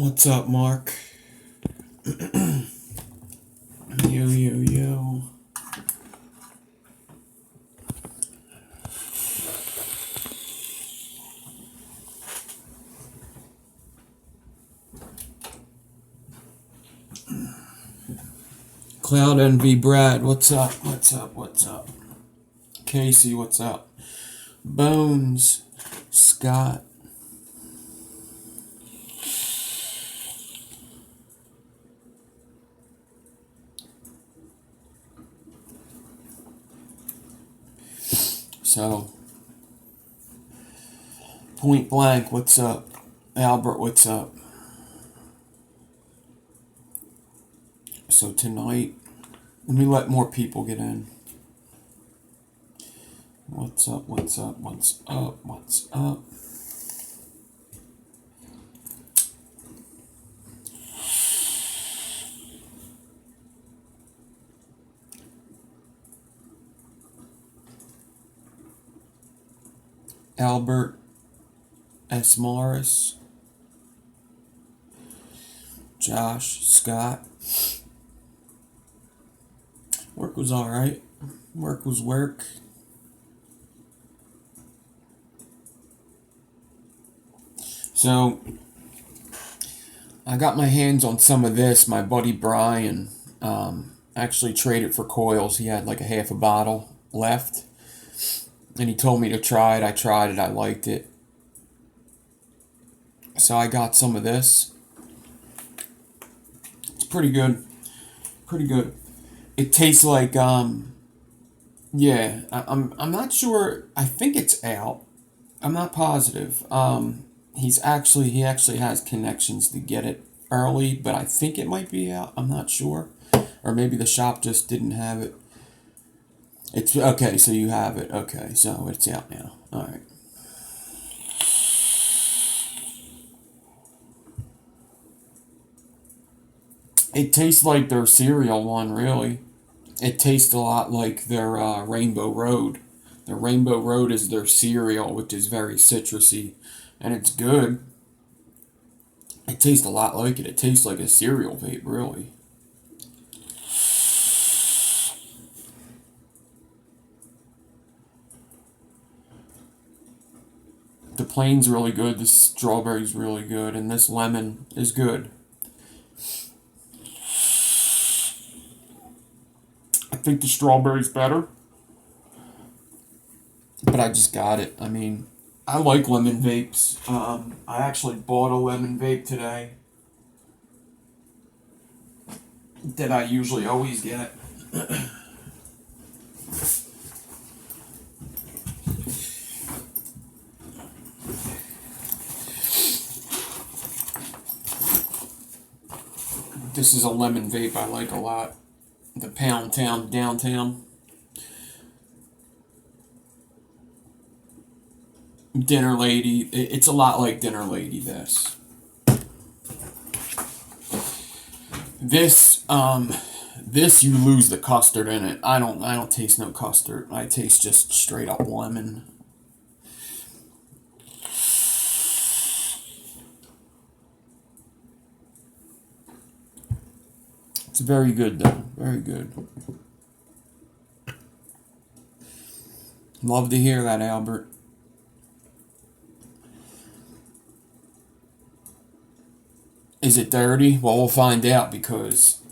What's up, Mark? Yo. Cloud Envy Brad, what's up? Casey, what's up? Bones, Scott. So, Point Blank, what's up? Albert, what's up? So tonight, let me let more people get in. What's up? Albert S. Morris, Josh, Scott. Work was alright. Work was work. So, I got my hands on some of this. My buddy Brian actually traded for coils. He had like a half a bottle left. And he told me to try it. I tried it. I liked it. So I got some of this. It's pretty good. It tastes like yeah. I'm not sure. I think it's out. I'm not positive. He actually has connections to get it early, but I think it might be out. I'm not sure. Or maybe the shop just didn't have it. It's okay, so you have it. Okay, so it's out now. Alright. It tastes like their cereal one, really. It tastes a lot like their Rainbow Road. The Rainbow Road is their cereal, which is very citrusy, and it's good. It tastes a lot like it. It tastes like a cereal vape, really. The plain's really good, the strawberry's really good, and this lemon is good. I think the strawberry's better, but I just got it. I mean, I like lemon vapes. I actually bought a lemon vape today that I usually always get. This is a lemon vape I like a lot. The Pound Town Downtown. Dinner Lady. It's a lot like Dinner Lady, this. This you lose the custard in it. I don't taste no custard. I taste just straight up lemon. It's very good though. Very good. Love to hear that, Albert. Is it dirty? Well, we'll find out because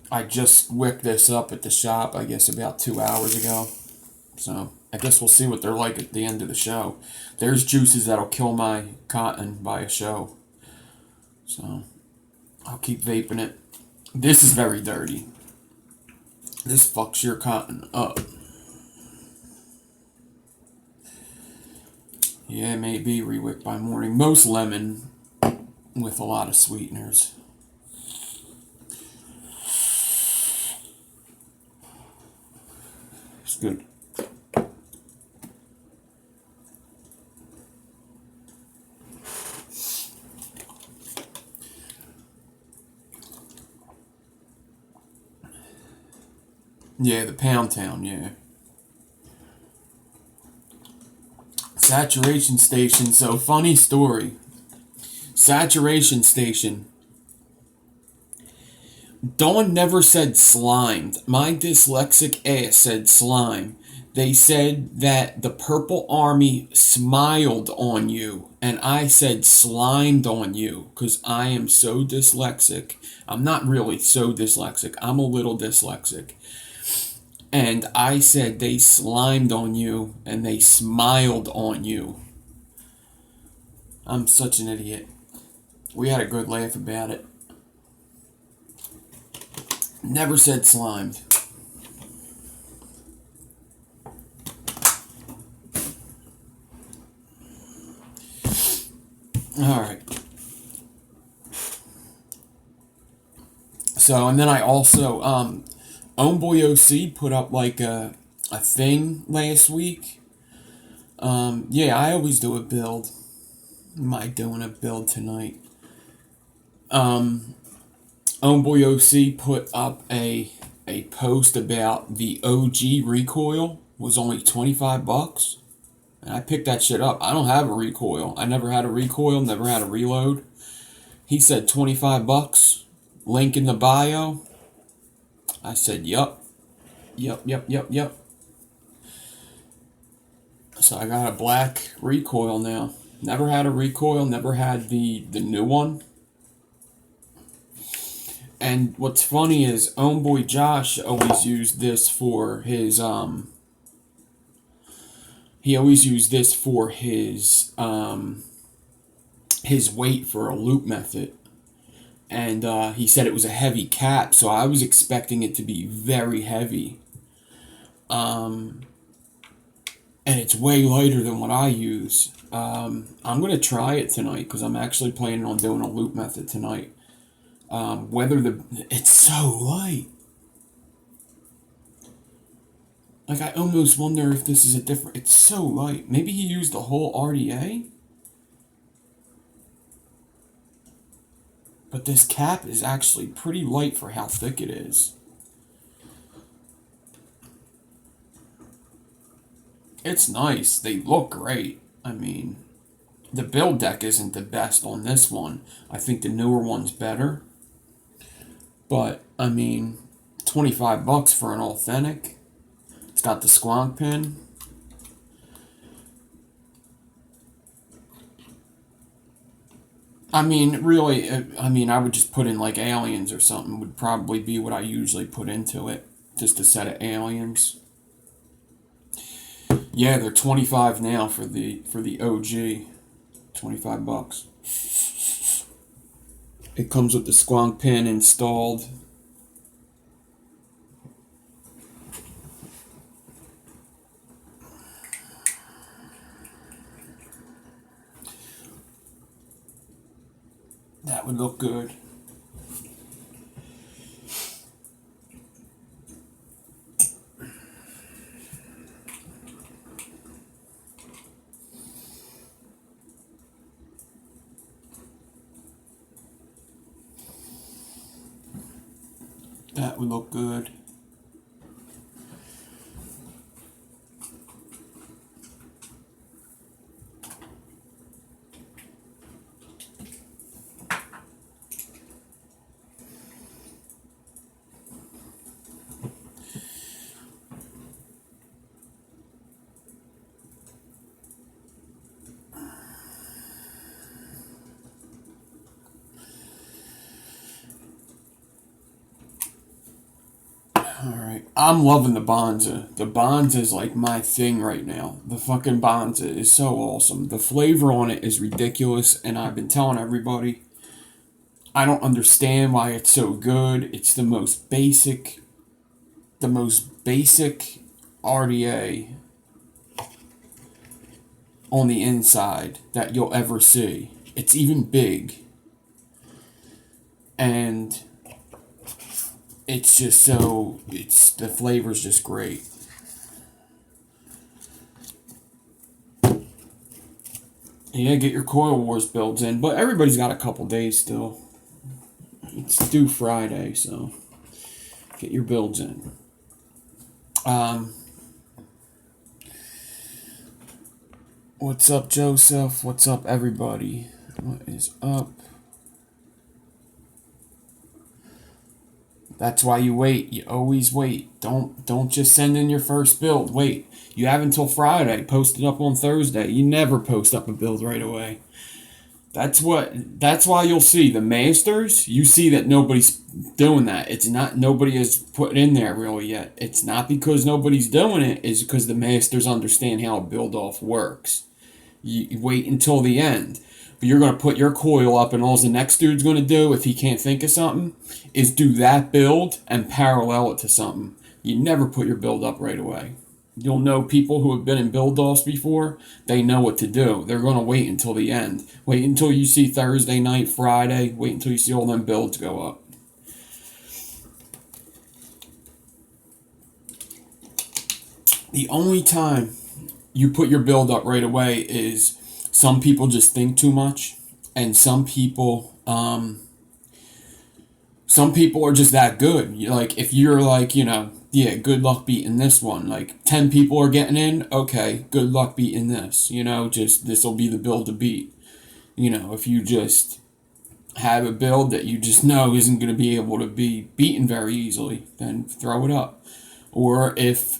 I just whipped this up at the shop, I guess, about 2 hours ago. So, I guess we'll see what they're like at the end of the show. There's juices that'll kill my cotton by a show. So, I'll keep vaping it. This is very dirty. This fucks your cotton up. Yeah, maybe rewick by morning. Most lemon with a lot of sweeteners. It's good. Yeah, the Pound Town, yeah. Saturation Station, so funny story. Saturation Station Dawn never said slimed. My dyslexic ass said slime. They said that the Purple Army smiled on you, and I said slimed on you because I am so dyslexic. I'm not really so dyslexic, I'm a little dyslexic. And I said they slimed on you and they smiled on you. I'm such an idiot. We had a good laugh about it. Never said slimed. Alright. So, and then I also, Homeboy OC put up like a thing last week. Yeah, I always do a build. Am I doing a build tonight? Homeboy OC put up a post about the OG recoil was only $25. And I picked that shit up. I don't have a recoil. I never had a recoil, never had a reload. He said $25. Link in the bio. I said, yup. Yup. So I got a black recoil now. Never had a recoil, never had the new one. And what's funny is Homeboy Josh always used this for his he always used this for his weight for a loop method. And he said it was a heavy cap, so I was expecting it to be very heavy. And it's way lighter than what I use. I'm going to try it tonight because I'm actually planning on doing a loop method tonight. It's so light. Like, I almost wonder if this is it's so light. Maybe he used the whole RDA? But this cap is actually pretty light for how thick it is. It's nice. They look great. I mean, the build deck isn't the best on this one. I think the newer one's better. But, I mean, $25 for an authentic. It's got the squonk pin. I mean, really, I would just put in like aliens or something would probably be what I usually put into it. Just a set of aliens. Yeah, they're $25 now for the OG. $25. It comes with the squonk pin installed. That would look good. That would look good. Alright, I'm loving the Bonza. The Bonza is like my thing right now. The fucking Bonza is so awesome. The flavor on it is ridiculous, and I've been telling everybody, I don't understand why it's so good. It's the most basic RDA on the inside that you'll ever see. It's even big. And it's just the flavor's just great. Yeah, get your Coil Wars builds in, but everybody's got a couple days still. It's due Friday, so get your builds in. What's up, Joseph? What's up, everybody? What is up? That's why you wait. You always wait. Don't just send in your first build. Wait. You have until Friday. Post it up on Thursday. You never post up a build right away. That's why you'll see the masters, you see that nobody's doing that. It's not, nobody has put it in there really yet. It's not because nobody's doing it, it's because the masters understand how a build off works. You wait until the end. But you're going to put your coil up, and all the next dude's going to do, if he can't think of something, is do that build and parallel it to something. You never put your build up right away. You'll know people who have been in build offs before, they know what to do. They're going to wait until the end. Wait until you see Thursday night, Friday. Wait until you see all them builds go up. The only time you put your build up right away is some people just think too much, and some people are just that good. Like, if you're like, yeah, good luck beating this one. Like, 10 people are getting in, okay, good luck beating this. Just this will be the build to beat. If you just have a build that you just know isn't going to be able to be beaten very easily, then throw it up. Or if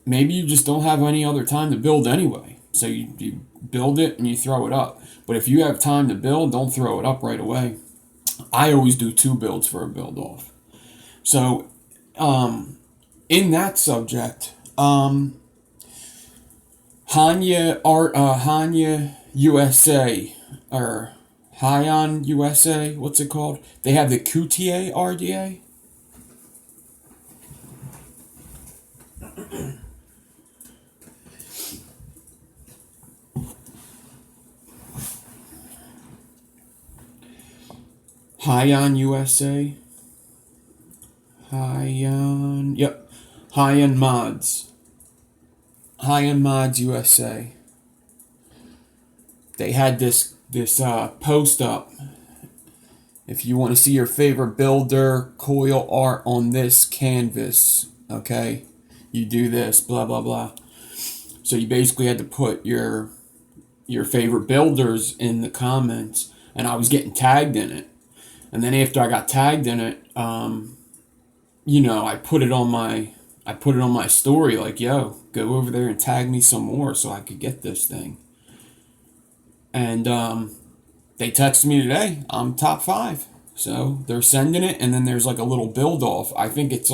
maybe you just don't have any other time to build anyway, so you build it and you throw it up. But if you have time to build, don't throw it up right away. I always do 2 builds for a build off. So, in that subject, Hanya USA, or Hyan USA, what's it called? They have the QTA RDA. Hyan USA. Yep. Hyan Mods. Hyan Mods USA. They had this post up. If you want to see your favorite builder coil art on this canvas, okay, you do this, blah blah blah. So you basically had to put your favorite builders in the comments, and I was getting tagged in it. And then after I got tagged in it, I put it on my story, like, yo, go over there and tag me some more so I could get this thing. And they texted me today, I'm top 5. So they're sending it, and then there's like a little build off. I think it's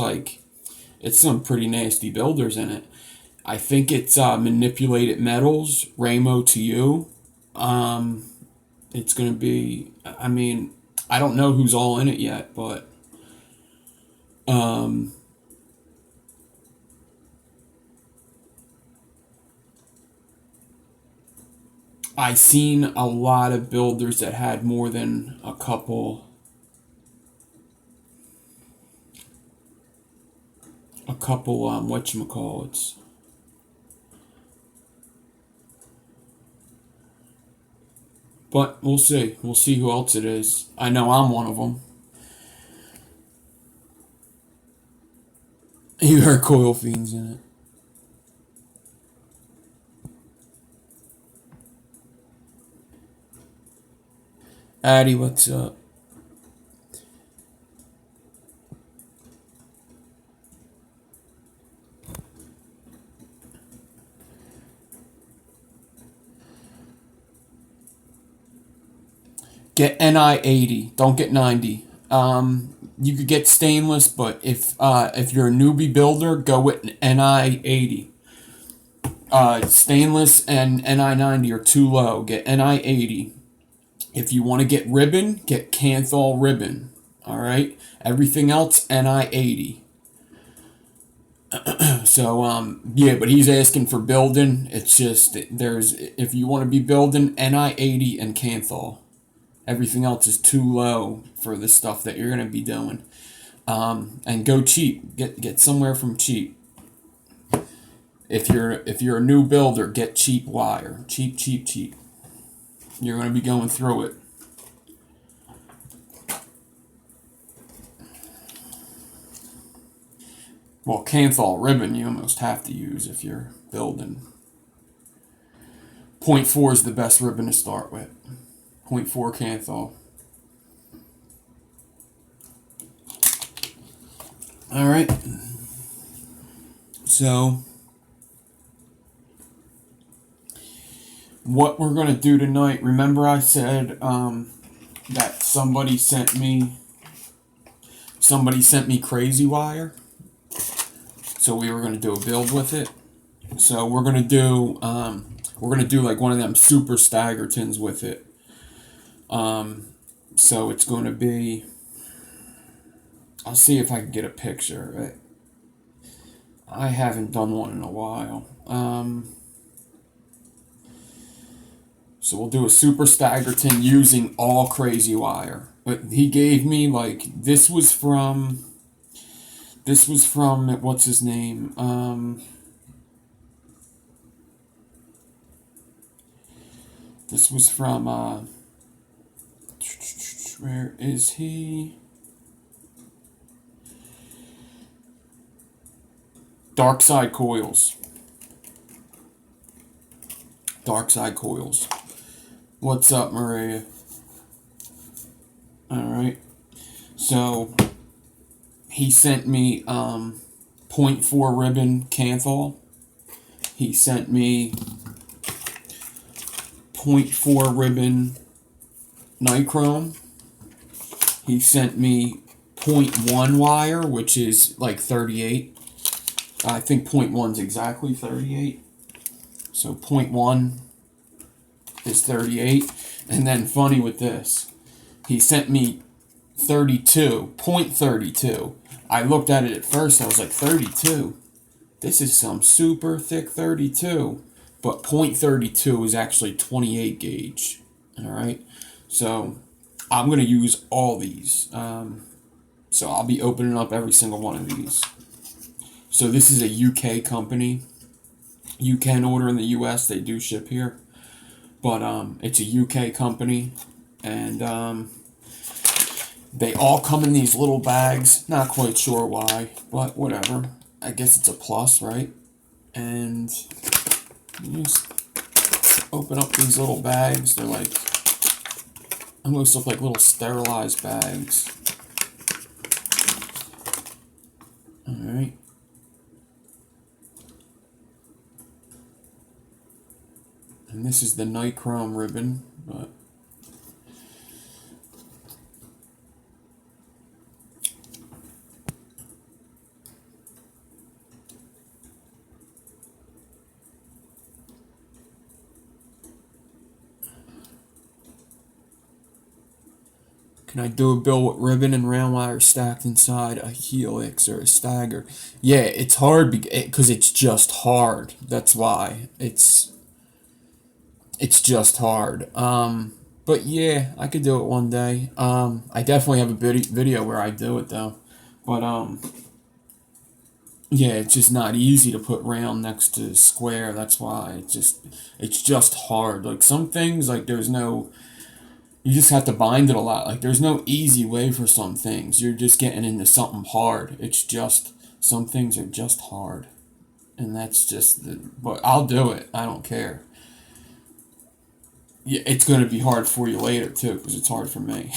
some pretty nasty builders in it. I think it's Manipulated Metals, Ramo to You. It's going to be, I don't know who's all in it yet, but I seen a lot of builders that had more than a couple whatchamacallits. But we'll see. We'll see who else it is. I know I'm one of them. You heard Coil Fiends in it. Addy, what's up? Get NI80. Don't get 90. You could get stainless, but if you're a newbie builder, go with NI80. Stainless and NI90 are too low. Get NI80. If you want to get ribbon, get Canthol ribbon. Alright? Everything else, NI80. So, yeah, but he's asking for building. It's just, if you want to be building, NI80 and Canthol. Everything else is too low for the stuff that you're going to be doing. And go cheap. Get somewhere from cheap. If you're a new builder, get cheap wire. Cheap. You're going to be going through it. Well, Canthol ribbon you almost have to use if you're building. 0.4 is the best ribbon to start with. 0.4 Canthol. Alright. So, what we're going to do tonight, remember I said that somebody sent me crazy wire? So we were going to do a build with it. So we're going to do like one of them super staggertons with it. So it's going to be, I'll see if I can get a picture of it. I haven't done one in a while. So we'll do a super staggerton using all crazy wire. But he gave me like, this was from what's his name? This was from where is he? Dark Side Coils. Dark Side Coils. What's up, Maria? Alright. So, he sent me .4 ribbon Canthol. He sent me .4 ribbon Nichrome. He sent me .1 wire, which is like 38. I think .1 is exactly 38. So .1 is 38. And then funny with this, he sent me 32, .32. I looked at it at first, I was like, 32? This is some super thick 32. But .32 is actually 28 gauge. Alright? So, I'm going to use all these. So, I'll be opening up every single one of these. So, this is a UK company. You can order in the US, they do ship here. But it's a UK company. And they all come in these little bags. Not quite sure why, but whatever. I guess it's a plus, right? And you just open up these little bags. They're like, almost look like little sterilized bags. Alright. And this is the Nichrome ribbon, but can I do a build with ribbon and round wire stacked inside a helix or a stagger? Yeah, it's hard because it's just hard. That's why. It's just hard. But yeah, I could do it one day. I definitely have a video where I do it though. But yeah, it's just not easy to put round next to square. That's why it's just hard. Like some things, like there's no, you just have to bind it a lot. Like there's no easy way for some things. You're just getting into something hard. It's just, some things are just hard. And that's just but I'll do it. I don't care. Yeah, it's going to be hard for you later too, because it's hard for me.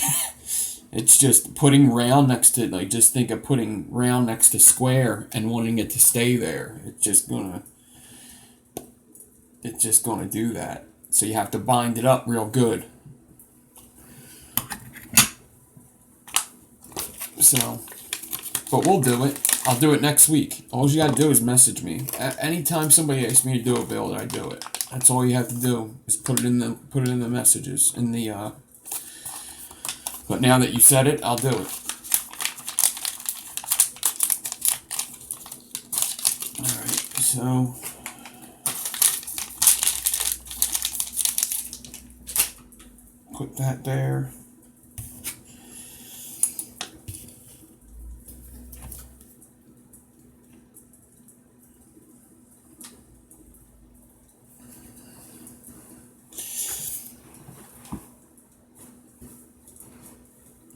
It's just putting round next to, like, just think of putting round next to square and wanting it to stay there. It's just gonna do that. So you have to bind it up real good. So, but we'll do it. I'll do it next week. All you gotta do is message me. Anytime somebody asks me to do a build, I do it. That's all you have to do is put it in the messages in the. But now that you said it, I'll do it. All right, so. Put that there.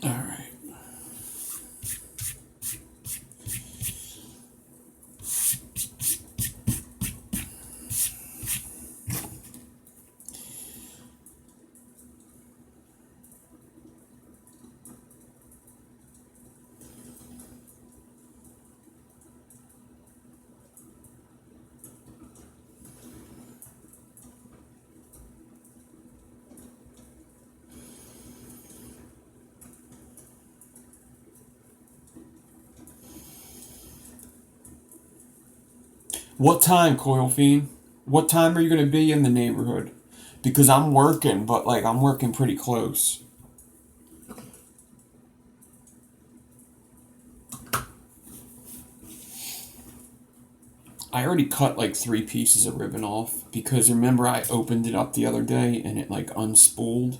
All right. What time, Coil Fiend? What time are you going to be in the neighborhood? Because I'm working, but like I'm working pretty close. I already cut like 3 pieces of ribbon off because remember I opened it up the other day and it like unspooled.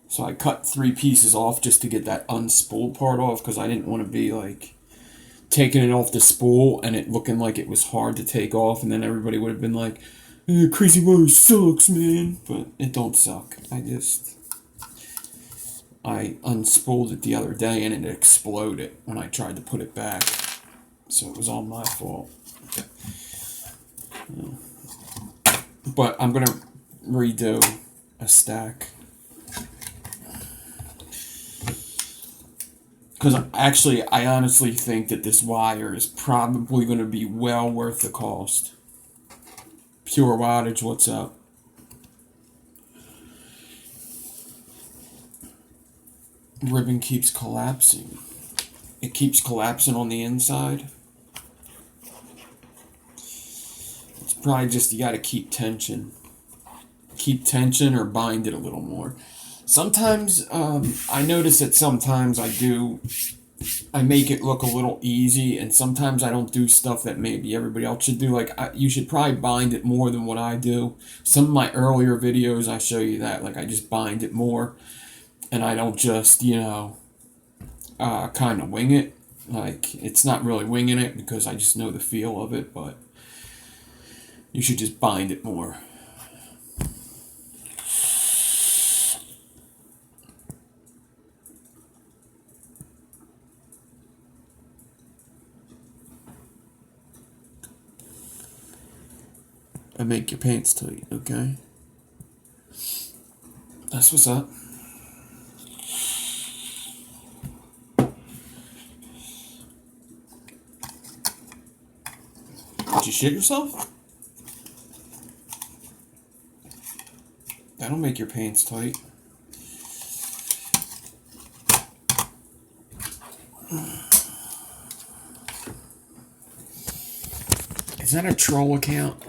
So I cut 3 pieces off just to get that unspooled part off because I didn't want to be like taking it off the spool and it looking like it was hard to take off, and then everybody would have been like, Crazy Wire sucks, man. But it don't suck. I unspooled it the other day and it exploded when I tried to put it back. So it was all my fault. But I'm going to redo a stack. Because actually, I honestly think that this wire is probably going to be well worth the cost. Pure wattage, what's up? Ribbon keeps collapsing. It keeps collapsing on the inside. It's probably just you got to keep tension. Keep tension or bind it a little more. Sometimes, I notice that sometimes I make it look a little easy, and sometimes I don't do stuff that maybe everybody else should do. Like, you should probably bind it more than what I do. Some of my earlier videos, I show you that. Like, I just bind it more, and I don't just, kind of wing it. Like, it's not really winging it because I just know the feel of it, but you should just bind it more. And make your pants tight, okay? That's what's up. Did you shit yourself? That'll make your pants tight. Is that a troll account?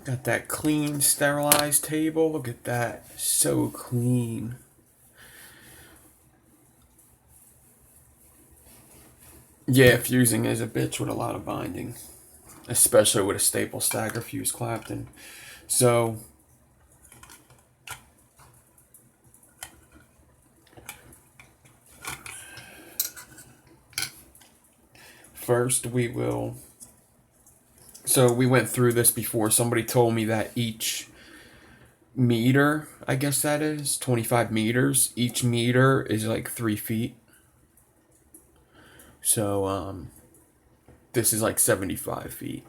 Got that clean, sterilized table. Look at that. So clean. Yeah, fusing is a bitch with a lot of binding. Especially with a staple stagger fuse Clapton. So, first we will... So we went through this before. Somebody told me that each meter, I guess that is, 25 meters, each meter is like 3 feet. So, this is like 75 feet.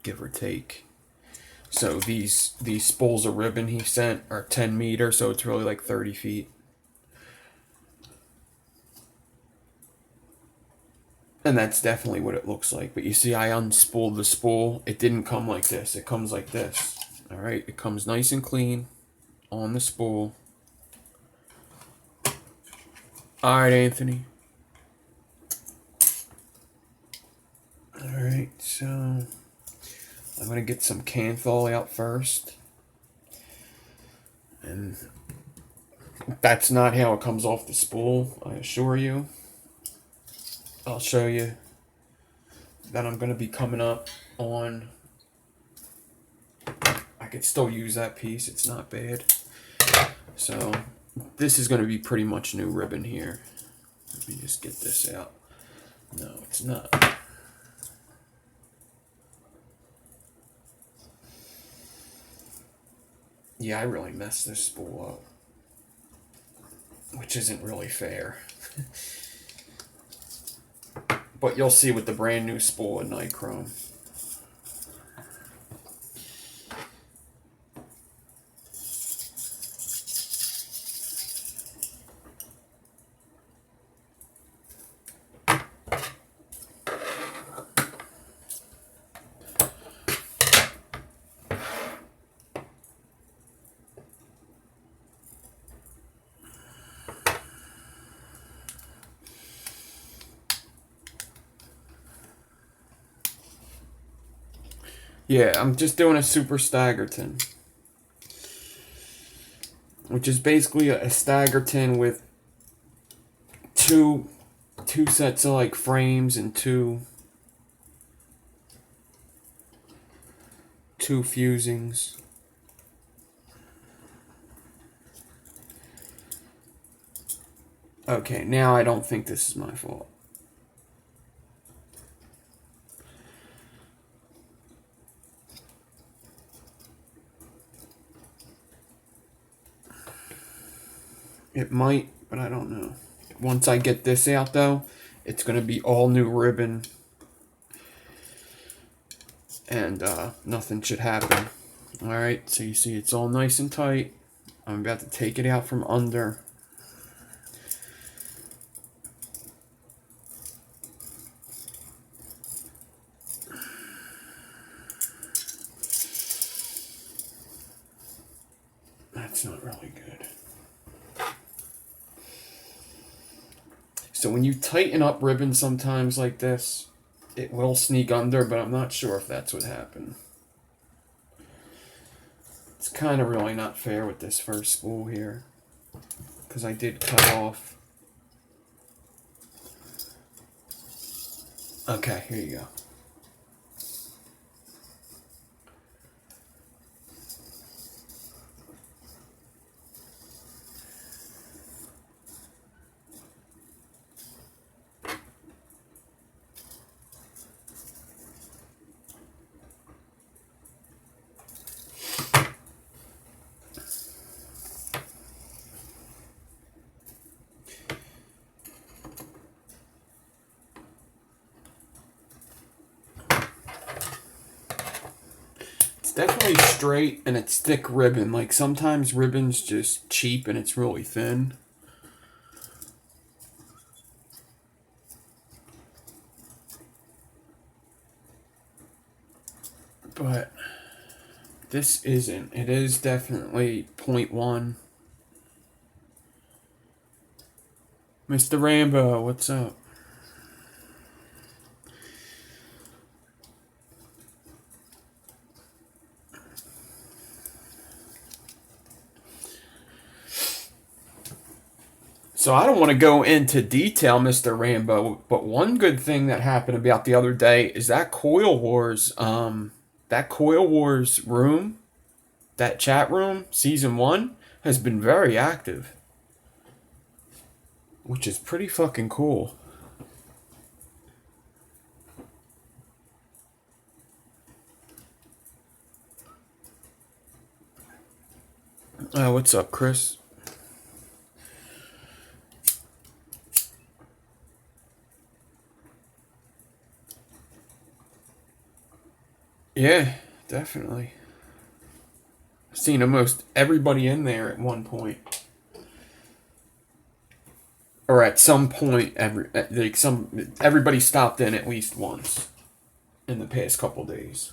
Give or take. So these spools of ribbon he sent are 10 meters, so it's really like 30 feet. And that's definitely what it looks like. But you see, I unspooled the spool. It didn't come like this. It comes like this. Alright, it comes nice and clean on the spool. Alright, Anthony. Alright, so I'm going to get some Canthol out first. And that's not how it comes off the spool, I assure you. I'll show you that I'm going to be coming up on... I could still use that piece, it's not bad. So, this is going to be pretty much new ribbon here. Let me just get this out. No, it's not. Yeah, I really messed this spool up. Which isn't really fair. But you'll see with the brand new spool in Nichrome. Yeah, I'm just doing a super staggerton, which is basically a staggerton with two sets of like frames and two fusings. Okay, now I don't think this is my fault. It might, but I don't know. Once I get this out, though, it's going to be all new ribbon. And nothing should happen. Alright, so you see it's all nice and tight. I'm about to take it out from under. That's not really good. So when you tighten up ribbon sometimes like this, it will sneak under, but I'm not sure if that's what happened. It's kind of really not fair with this first spool here, because I did cut off. Okay, here you go. It's definitely straight and it's thick ribbon. Like sometimes ribbon's just cheap and it's really thin. But this isn't. It is definitely 0.1. Mr. Rambo, what's up? So I don't want to go into detail, Mr. Rambo, but one good thing that happened about the other day is that Coil Wars, room, that chat room, season 1, has been very active, which is pretty fucking cool. What's up, Chris? Yeah, definitely. I've seen almost everybody in there at one point. Or at some point, everybody stopped in at least once in the past couple days.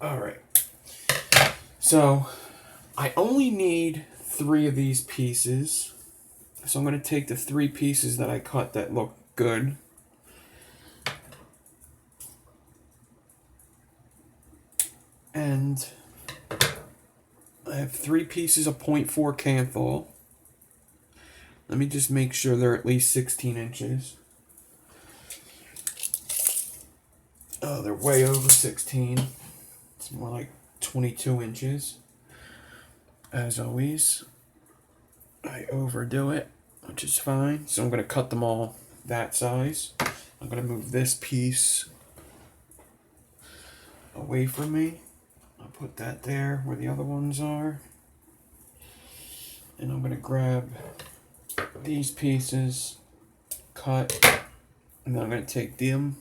Alright. So, I only need 3 of these pieces. So I'm going to take the 3 pieces that I cut that look good. And I have 3 pieces of 0.4 Canthal. Let me just make sure they're at least 16 inches. Oh, they're way over 16. It's more like 22 inches. As always, I overdo it, which is fine. So I'm going to cut them all that size. I'm going to move this piece away from me. I'll put that there where the other ones are. And I'm going to grab these pieces, cut, and then I'm going to take them.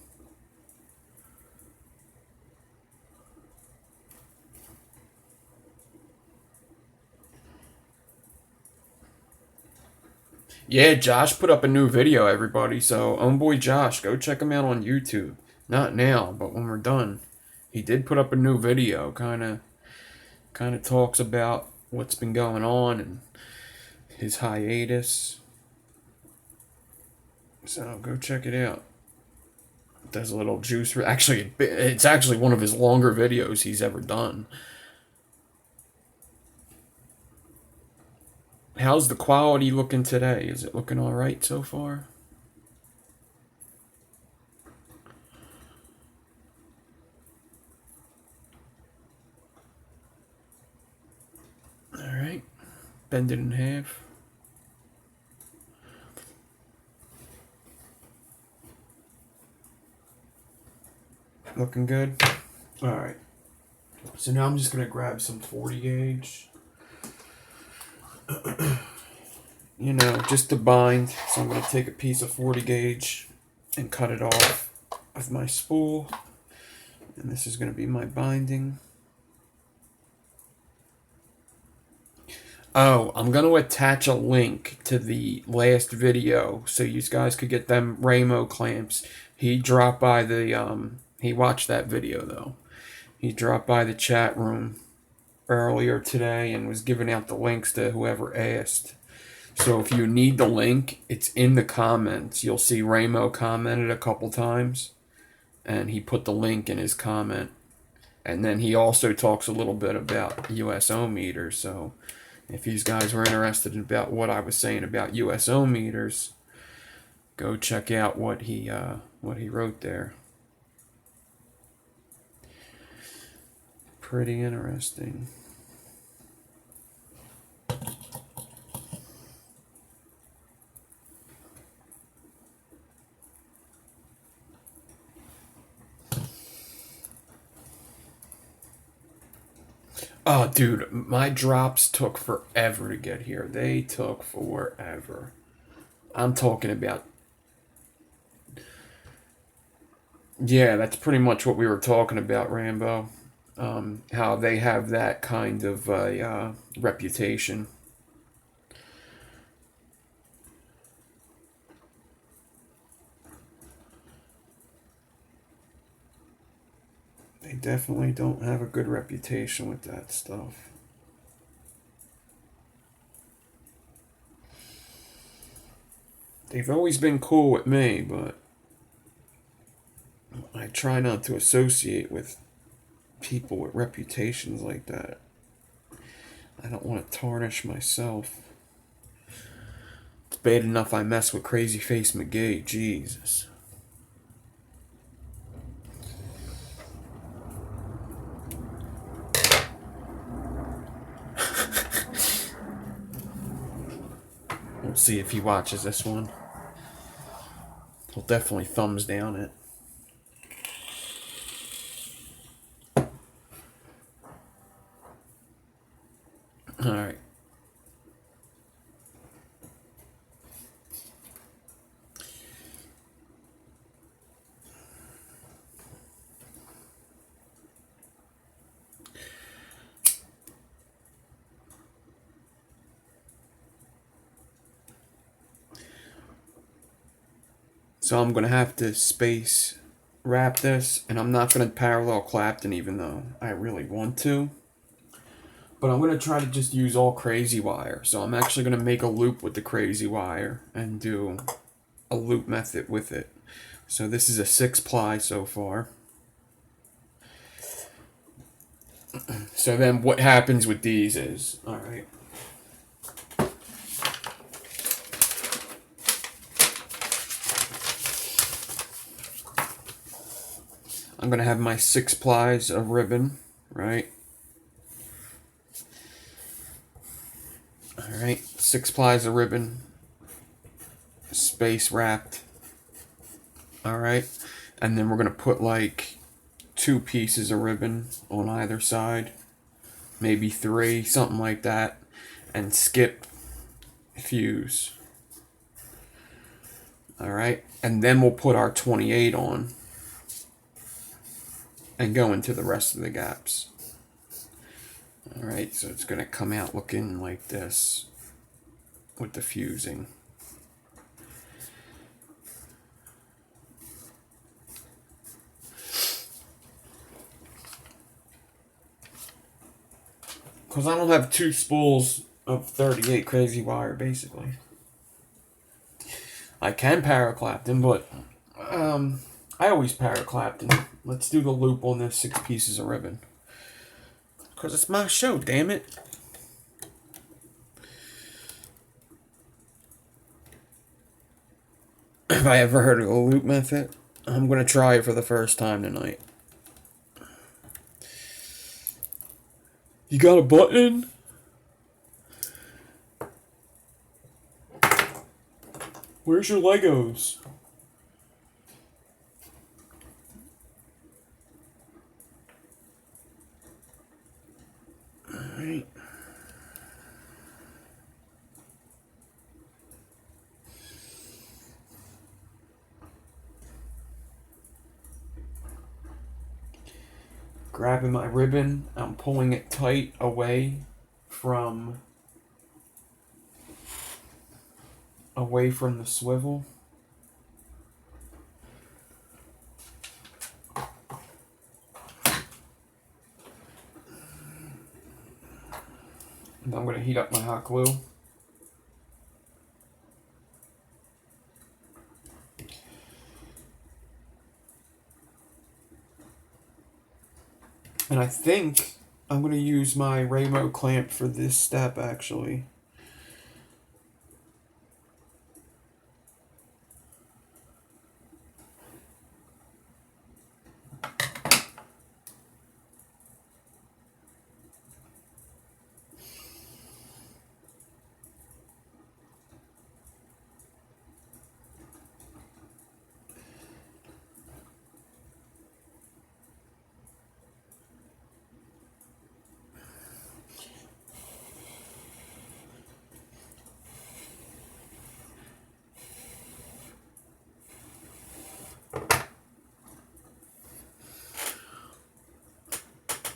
Yeah, Josh put up a new video, everybody. So, homeboy Josh, go check him out on YouTube. Not now, but when we're done. He did put up a new video. Kind of talks about what's been going on and his hiatus. So, go check it out. Does a little juice. Actually, it's actually one of his longer videos he's ever done. How's the quality looking today? Is it looking all right so far? All right. Bend it in half. Looking good. All right. So now I'm just going to grab some 40 gauge. You know, just to bind. So I'm going to take a piece of 40 gauge and cut it off with my spool. And this is going to be my binding. Oh, I'm going to attach a link to the last video so you guys could get them Ramo clamps. He dropped by the, he watched that video though. He dropped by the chat room earlier today and was giving out the links to whoever asked. So if you need the link, it's in the comments. You'll see Ramo commented a couple times, and he put the link in his comment. And then he also talks a little bit about USO meters. So if you guys were interested in about what I was saying about USO meters, go check out what he wrote there. Pretty interesting. Oh, dude, my drops took forever to get here. They took forever. I'm talking about... Yeah, that's pretty much what we were talking about, Rambo. How they have that kind of reputation. They definitely don't have a good reputation with that stuff. They've always been cool with me, but I try not to associate with people with reputations like that. I don't want to tarnish myself. It's bad enough I mess with Crazy Face McGee. Jesus. We'll see if he watches this one. He'll definitely thumbs down it. Alright. So I'm going to have to space wrap this, and I'm not going to parallel Clapton even though I really want to. But I'm going to try to just use all crazy wire. So I'm actually going to make a loop with the crazy wire and do a loop method with it. So this is a 6-ply so far. So then what happens with these is, alright. I'm going to have my 6 plies of ribbon, right? Alright, 6 plies of ribbon, space wrapped. Alright, and then we're going to put like 2 pieces of ribbon on either side, maybe 3, something like that, and skip fuse. Alright, and then we'll put our 28 on and go into the rest of the gaps. Alright, so it's going to come out looking like this with the fusing. Because I don't have 2 spools of 38 crazy wire, basically. I can paraclap them, but I always paraclapped, and let's do the loop on this 6 pieces of ribbon. Because it's my show, damn it. Have I ever heard of a loop method? I'm going to try it for the first time tonight. You got a button? Where's your Legos? Alright. Grabbing my ribbon, I'm pulling it tight away from the swivel. And I'm going to heat up my hot glue. And I think I'm going to use my Ramo clamp for this step, actually.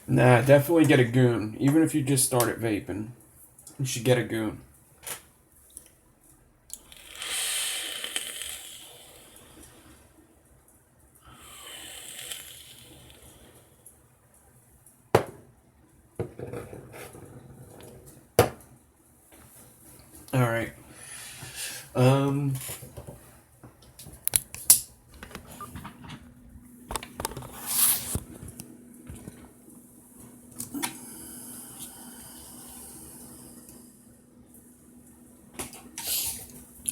Nah, definitely get a goon. Even if you just started vaping, you should get a goon. Alright.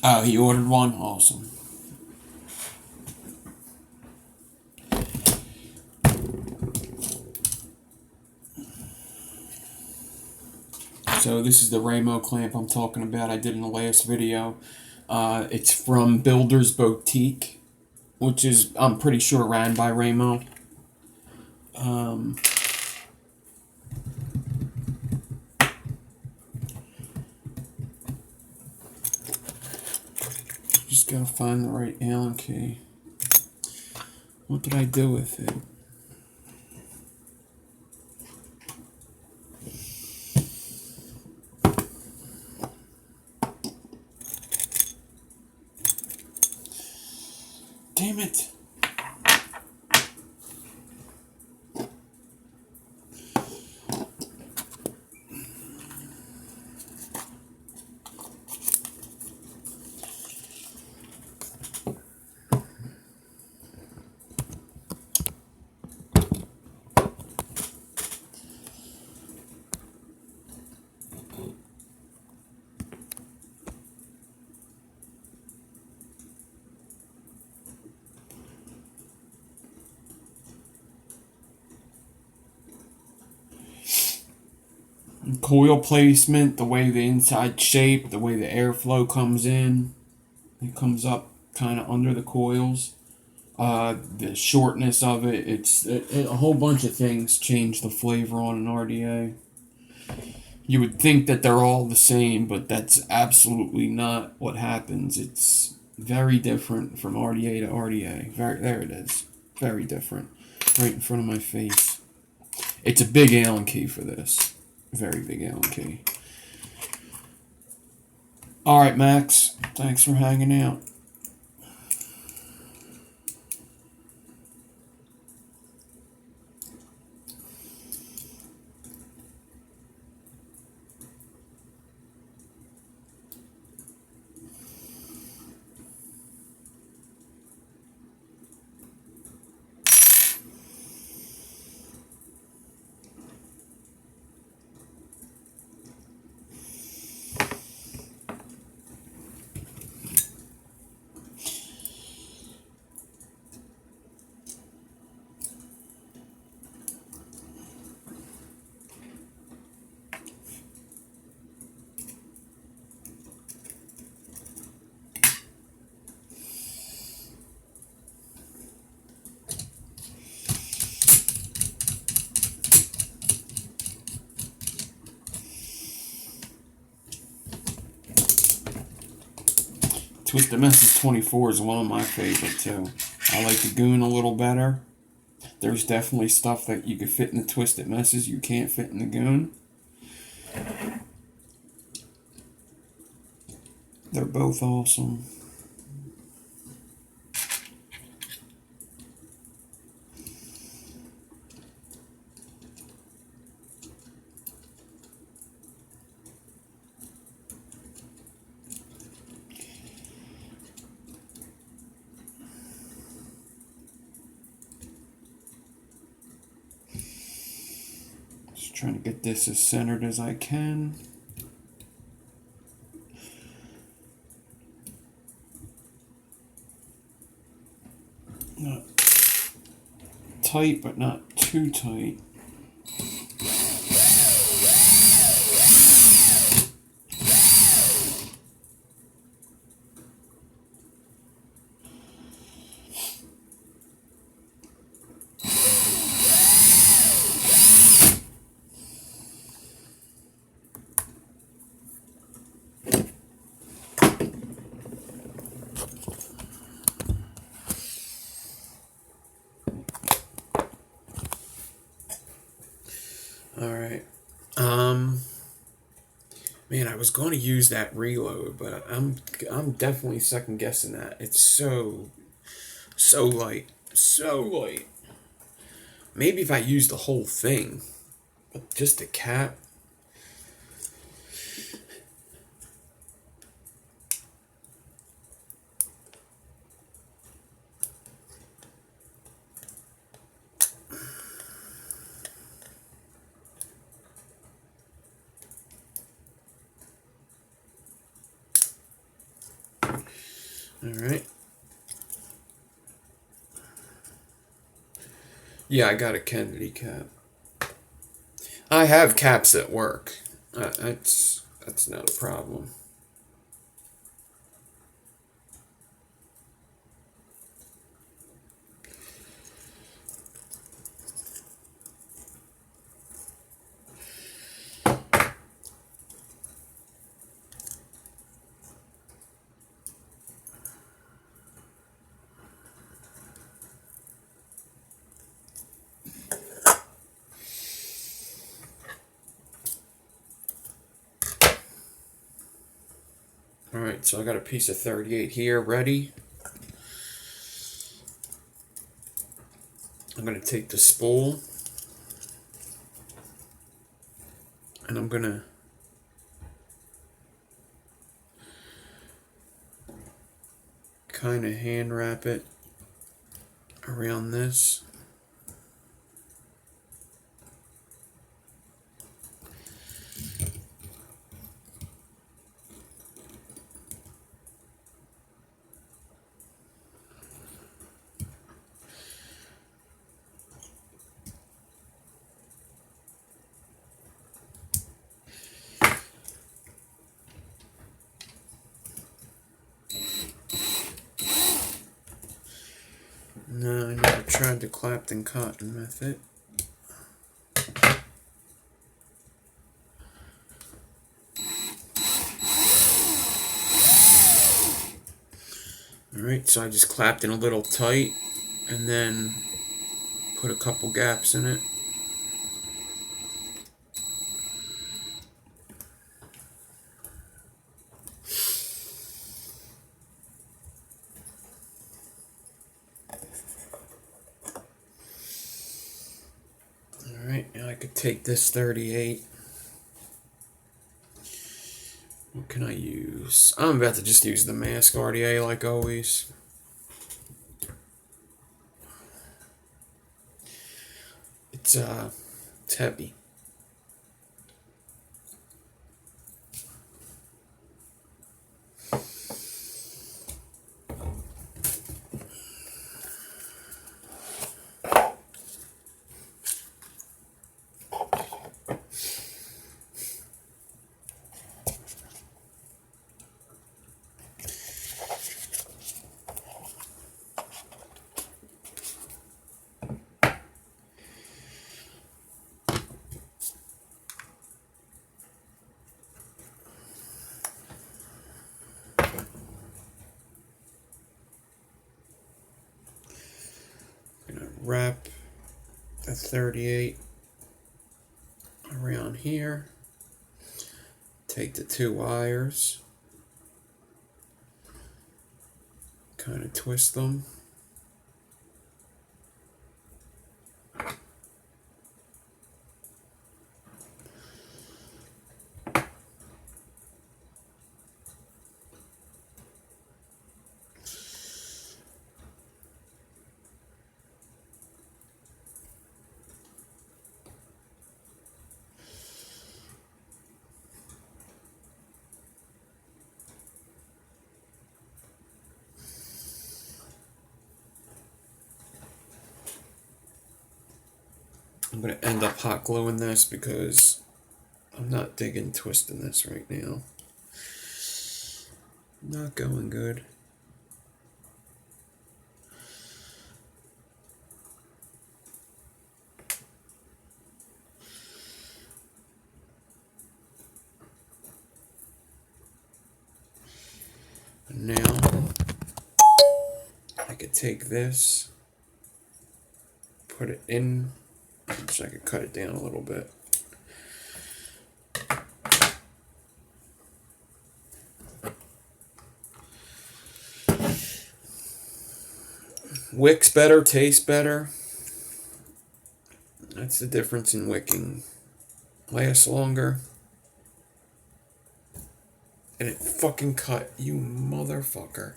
Oh, he ordered one? Awesome. So this is the Ramo clamp I'm talking about I did in the last video. It's from Builder's Boutique, which is, I'm pretty sure, ran by Ramo. Just gotta find the right Allen key. What did I do with it? Damn it! Coil placement, the way the inside shape, the way the airflow comes in, it comes up kind of under the coils, the shortness of it, a whole bunch of things change the flavor on an RDA. You would think that they're all the same, but that's absolutely not what happens. It's very different from RDA to RDA. There it is. Very different. Right in front of my face. It's a big Allen key for this. Very big Allen key. Alright, Max. Thanks for hanging out. Twisted Messes 24 is one of my favorite too. I like the Goon a little better. There's definitely stuff that you could fit in the Twisted Messes you can't fit in the Goon. They're both awesome. Just trying to get this as centered as I can. Not tight, but not too tight. Alright. Man, I was going to use that reload, but I'm definitely second guessing that. It's so light. So light. Maybe if I use the whole thing, but just a cap. Alright. Yeah, I got a Kennedy cap. I have caps that work. That's not a problem. Alright, so I got a piece of 38 here ready. I'm going to take the spool and I'm going to kind of hand wrap it around this. No, I never tried the Clapton cotton method. Alright, so I just clapped in a little tight and then put a couple gaps in it. Alright, now I could take this 38. What can I use? I'm about to just use the mask RDA like always. It's heavy. wrap the 38 around here. Take the 2 wires, kind of twist them. I'm going to end up hot gluing this because I'm not digging twisting this right now. Not going good. And now I could take this, put it in. So I could cut it down a little bit. Wicks better, tastes better. That's the difference in wicking. Lasts longer. And it fucking cut, you motherfucker.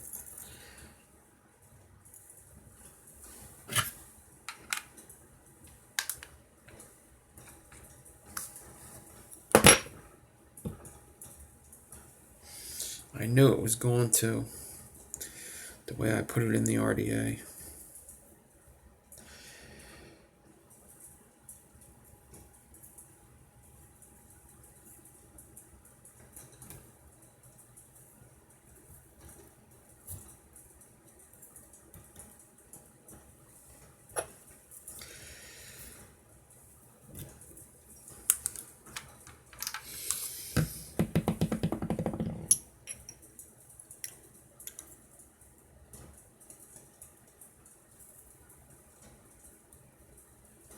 I knew it was going to, the way I put it in the RDA.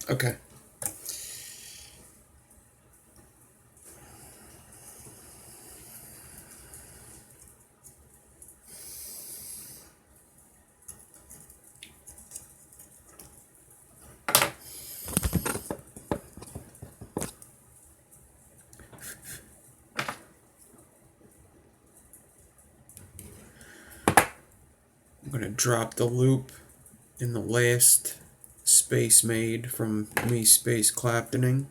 Okay. I'm going to drop the loop in the last space made from me space Claptoning.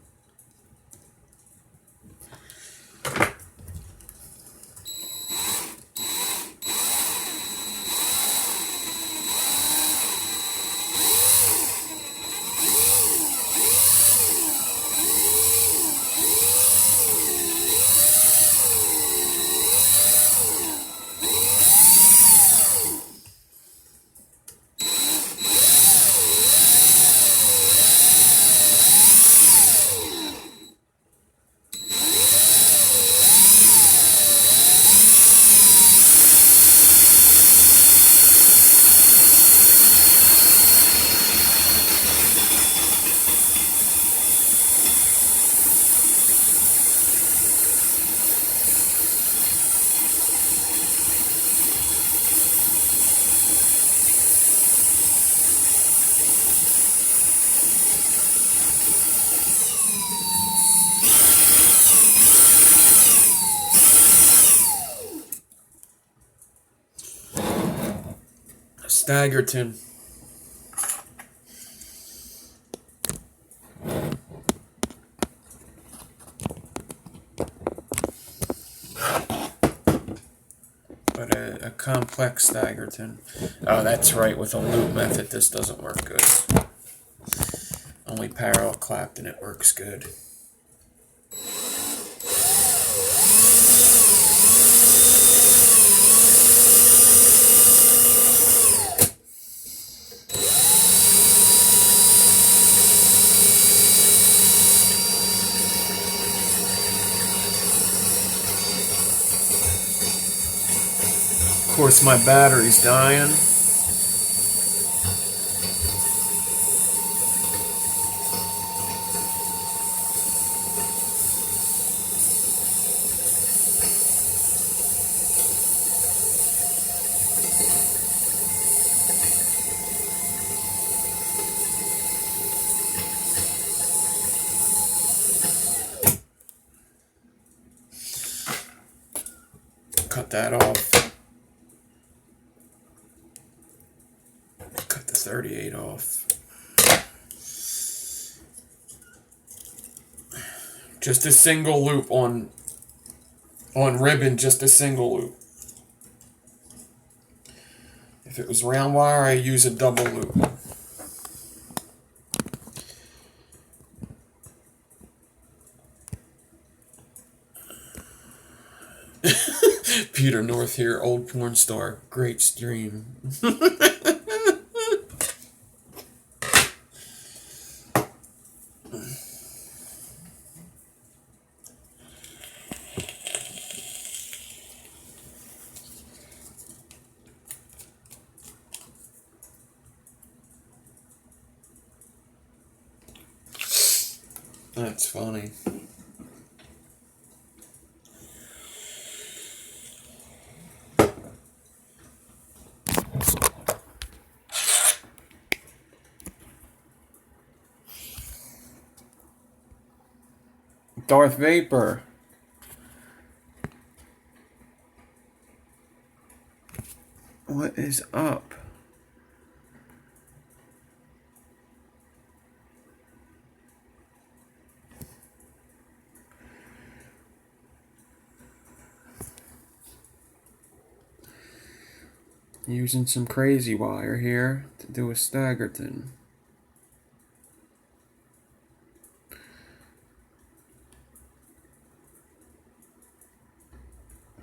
Staggerton. But a complex Staggerton. Oh, that's right, with a loop method this doesn't work good. Only parallel Clapton it works good. Of course, my battery's dying. that off. Cut the 38 off. Just a single loop on ribbon, just a single loop. If it was round wire, I use a double loop. Peter North here, old porn star. Great stream. That's funny. Darth Vapor. What is up? Using some crazy wire here to do a Staggerton.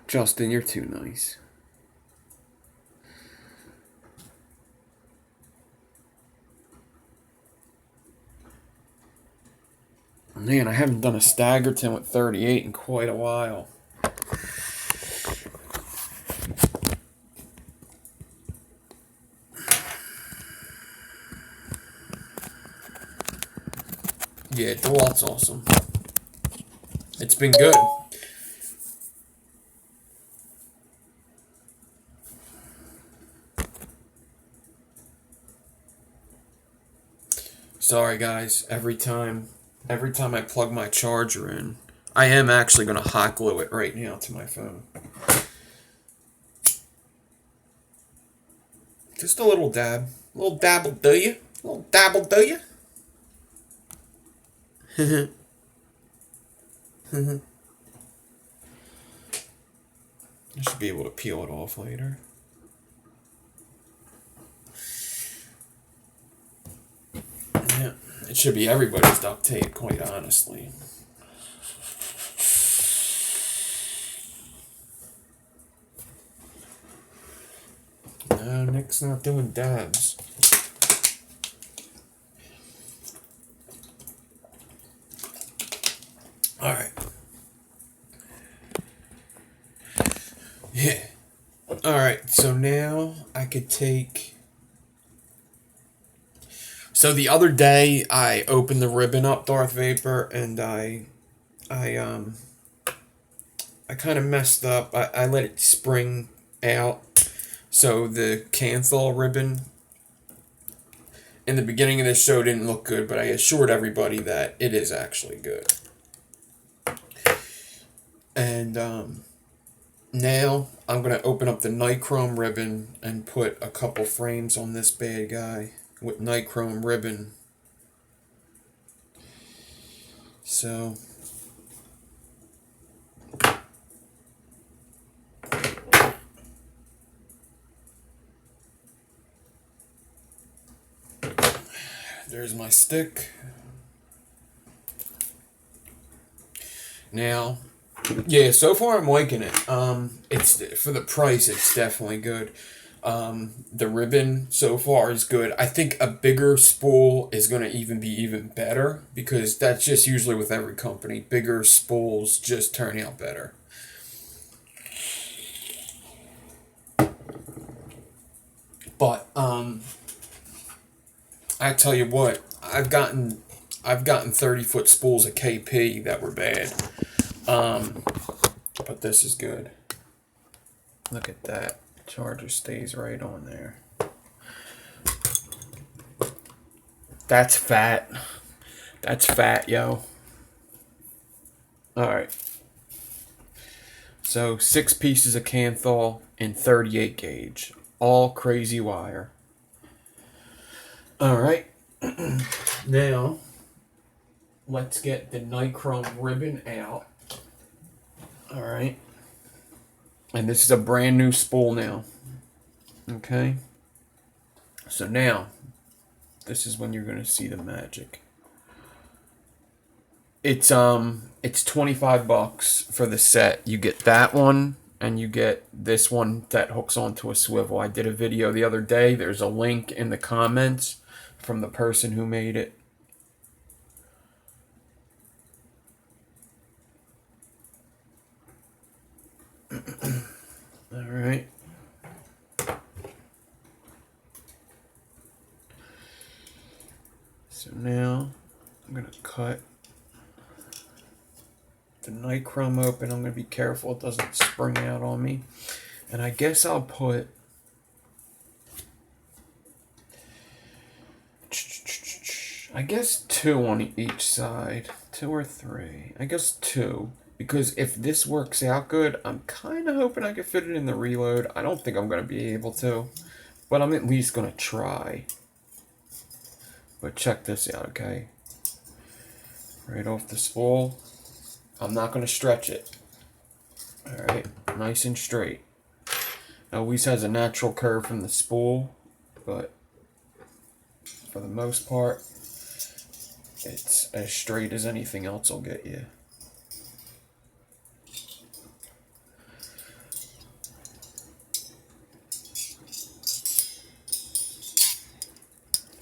Justin, you're too nice. Man, I haven't done a Staggerton with 38 in quite a while. Yeah, DeWalt's awesome. It's been good. Sorry guys, every time I plug my charger in, I am actually going to hot glue it right now to my phone. Just a little dab. A little dab will do you. A little dab will do you. I should be able to peel it off later. Yeah, it should be everybody's duct tape, quite honestly. No, Nick's not doing dabs. Alright. Yeah. Alright, so now I could take... So the other day I opened the ribbon up, Darth Vapor, and I kind of messed up. I let it spring out. So the Canthal ribbon in the beginning of this show didn't look good, but I assured everybody that it is actually good. And now I'm going to open up the Nichrome ribbon and put a couple frames on this bad guy with Nichrome ribbon. So there's my stick. Now, yeah, so far I'm liking it. It's for the price, it's definitely good. The ribbon so far is good. I think a bigger spool is going to be even better, because that's just usually with every company. Bigger spools just turn out better. But I tell you what, I've gotten 30-foot spools of KP that were bad. But this is good. Look at that. Charger stays right on there. That's fat. That's fat, yo. Alright. So 6 pieces of Canthal and 38 gauge. All crazy wire. Alright. Now, let's get the nichrome ribbon out. Alright. And this is a brand new spool now. Okay. So now, this is when you're going to see the magic. It's 25 bucks for the set. You get that one and you get this one that hooks onto a swivel. I did a video the other day. There's a link in the comments from the person who made it. All right. So now I'm going to cut the nichrome open. I'm going to be careful it doesn't spring out on me. And I guess I'll put I guess 2 on each side. 2 or 3. I guess 2. Because if this works out good, I'm kind of hoping I can fit it in the reload. I don't think I'm going to be able to. But I'm at least going to try. But check this out, okay? Right off the spool. I'm not going to stretch it. Alright, nice and straight. It always has a natural curve from the spool, but for the most part, it's as straight as anything else will get you.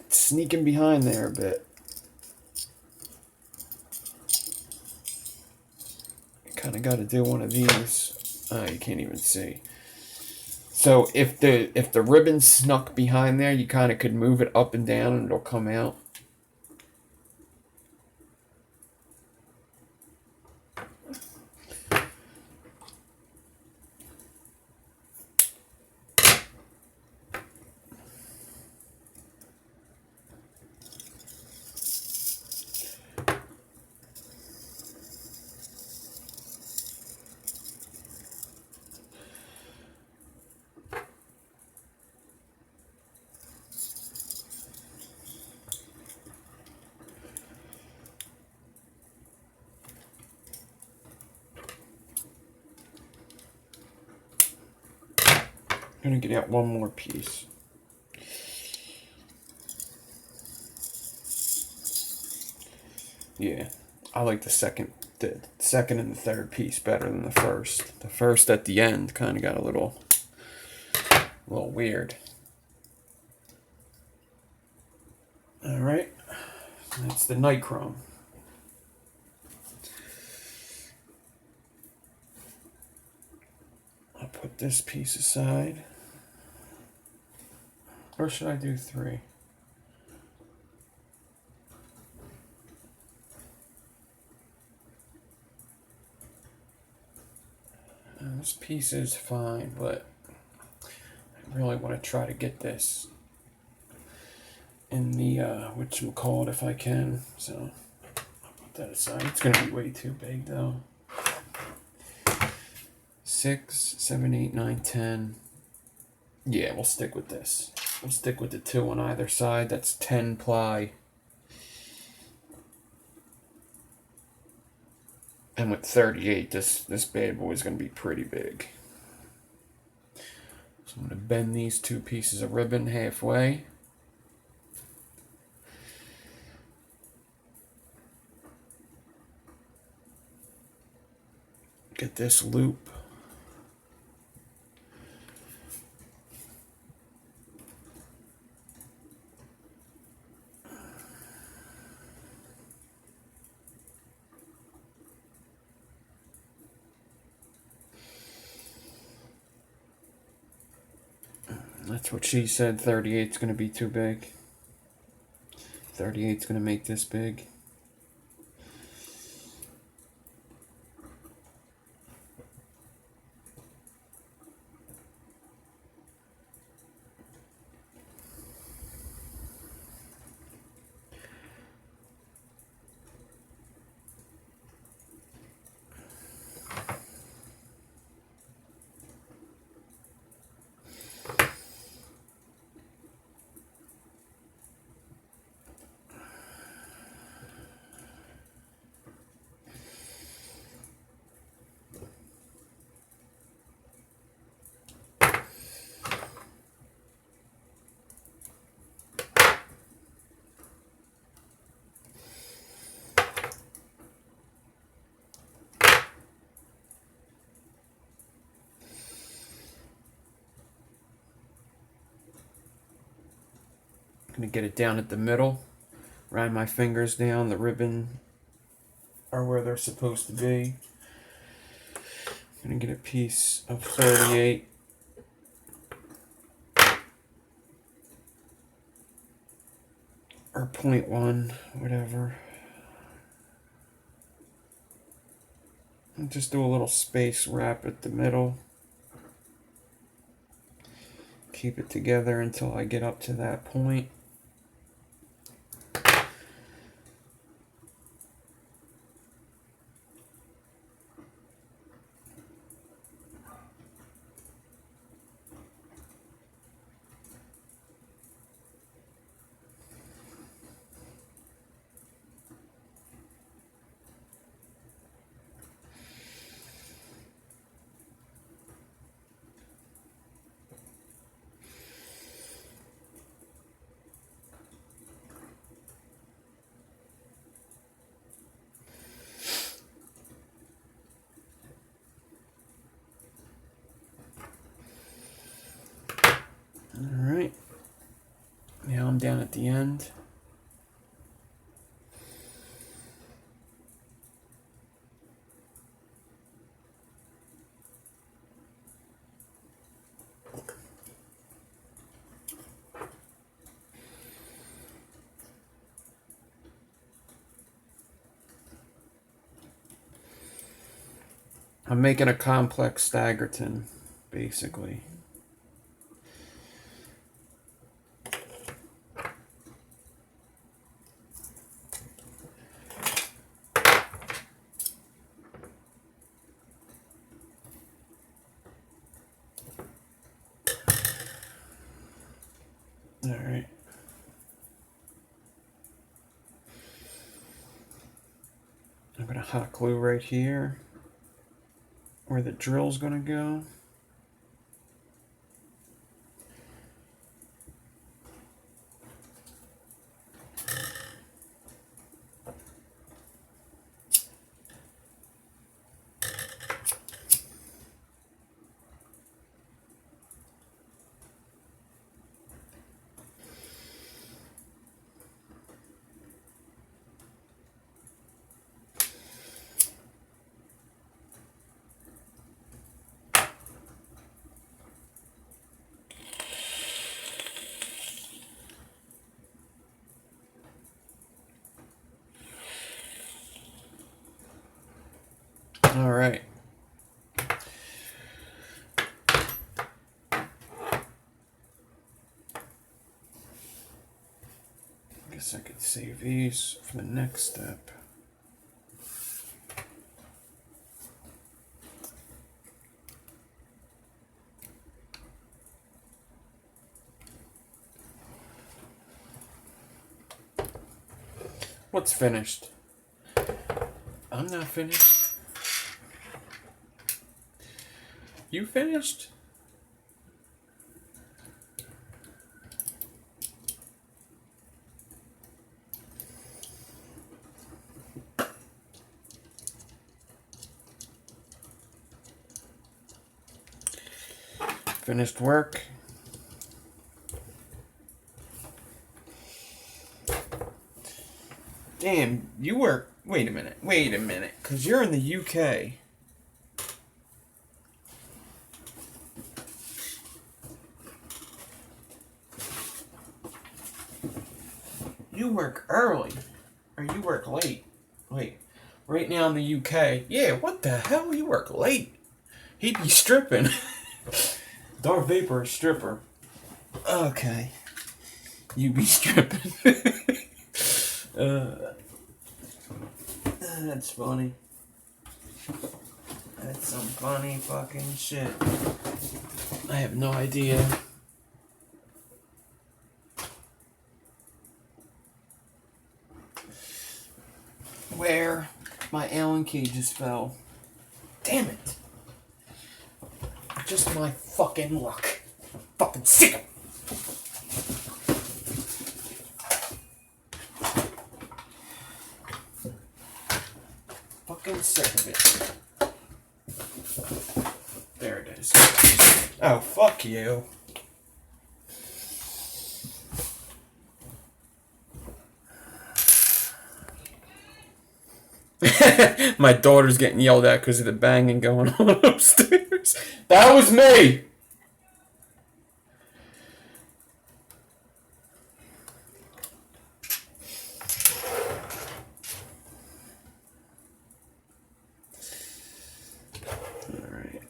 It's sneaking behind there a bit. Kind of got to do one of these. Oh, you can't even see. So if the ribbon snuck behind there, you kind of could move it up and down and it'll come out. I'm gonna get out one more piece. Yeah, I like the second and the third piece better than the first. The first at the end kind of got a little weird. All right, that's the nichrome. I'll put this piece aside. Or should I do 3? This piece is fine, but I really want to try to get this in the whatchamacallit if I can. So I'll put that aside. It's going to be way too big though. 6, 7, 8, 9, 10. Yeah, we'll stick with this. We'll stick with the 2 on either side. That's 10 ply. And with 38, this bad boy is going to be pretty big. So I'm going to bend these 2 pieces of ribbon halfway. Get this loop. That's what she said. 38's going to be too big. 38's going to make this big. gonna get it down at the middle. Run my fingers down. The ribbon are where they're supposed to be. I'm gonna get a piece of 38. Or 0.1, whatever. And just do a little space wrap at the middle. Keep it together until I get up to that point. Alright, now I'm down at the end. I'm making a complex staggerton, basically. Alright. I'm going to hot glue right here where the drill's going to go. All right. Guess I could save these for the next step. What's finished? I'm not finished. You finished? Finished work. Damn, you work. Wait a minute, because you're in the UK. You work early, or you work late. Wait, right now in the UK. Yeah, what the hell? You work late. He'd be stripping. Dark Vapor is stripper. Okay. You be stripping. That's funny. That's some funny fucking shit. I have no idea. Where my Allen key just fell. Damn it. Just my fucking luck. Fucking sick of it. Fucking sick of it. There it is. Oh, fuck you. My daughter's getting yelled at because of the banging going on upstairs. That was me! Alright.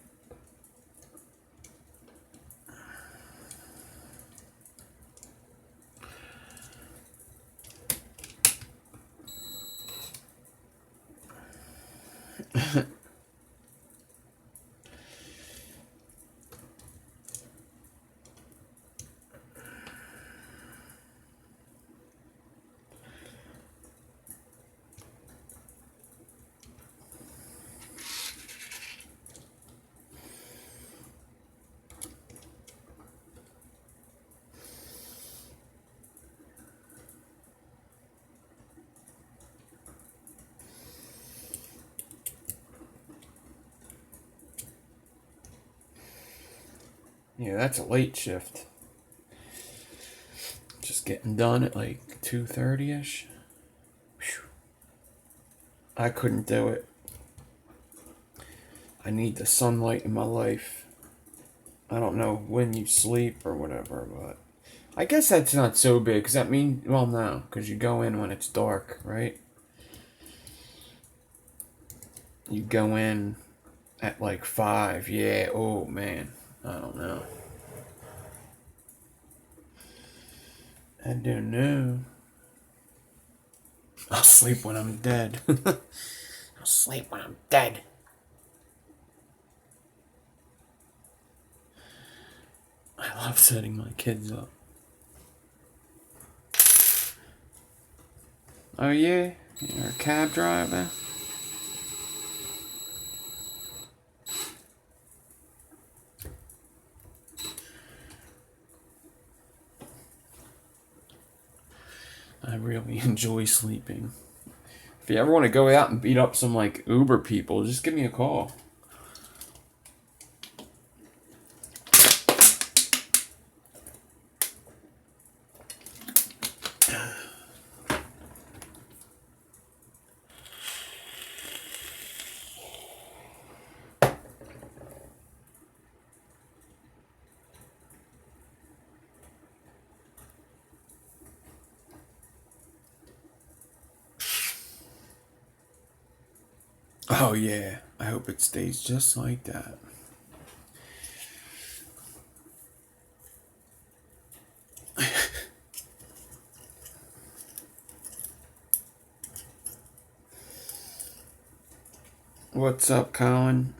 Yeah, that's a late shift. Just getting done at like 2:30ish. I couldn't do it. I need the sunlight in my life. I don't know when you sleep or whatever, but I guess that's not so big, because that means, well, no, because you go in when it's dark, right? You go in at like 5, yeah, oh man, I don't know. I don't know. I'll sleep when I'm dead. I'll sleep when I'm dead. I love setting my kids up. Oh yeah? You're a cab driver? I really enjoy sleeping. If you ever want to go out and beat up some like Uber people, just give me a call. Oh yeah, I hope it stays just like that. What's up, Colin?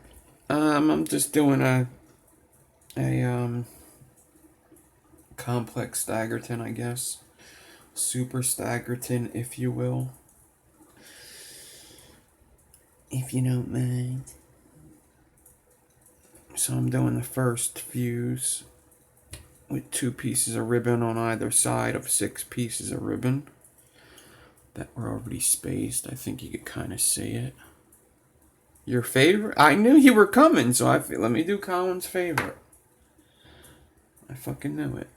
I'm just doing a complex staggerton, I guess. Super staggerton, if you will. If you don't mind. So I'm doing the first fuse with 2 pieces of ribbon on either side of 6 pieces of ribbon that were already spaced. I think you could kind of see it. Your favorite? I knew you were coming, so let me do Colin's favorite. I fucking knew it.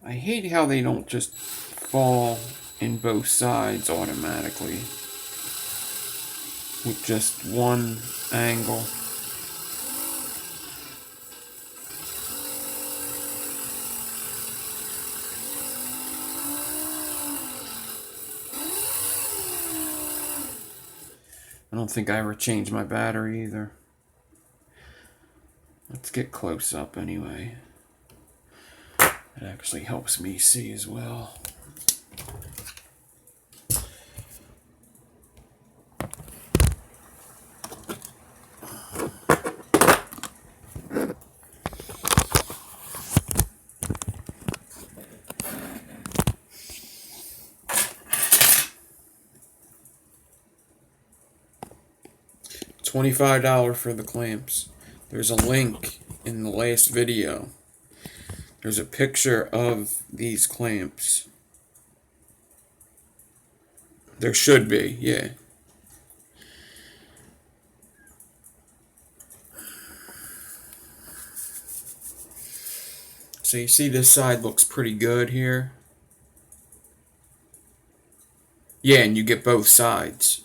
I hate how they don't just fall in both sides automatically with just one angle. I don't think I ever changed my battery either. Let's get close up anyway. It actually helps me see as well. $25 for the clamps. There's a link in the last video. There's a picture of these clamps. There should be, yeah. So you see this side looks pretty good here. Yeah, and you get both sides.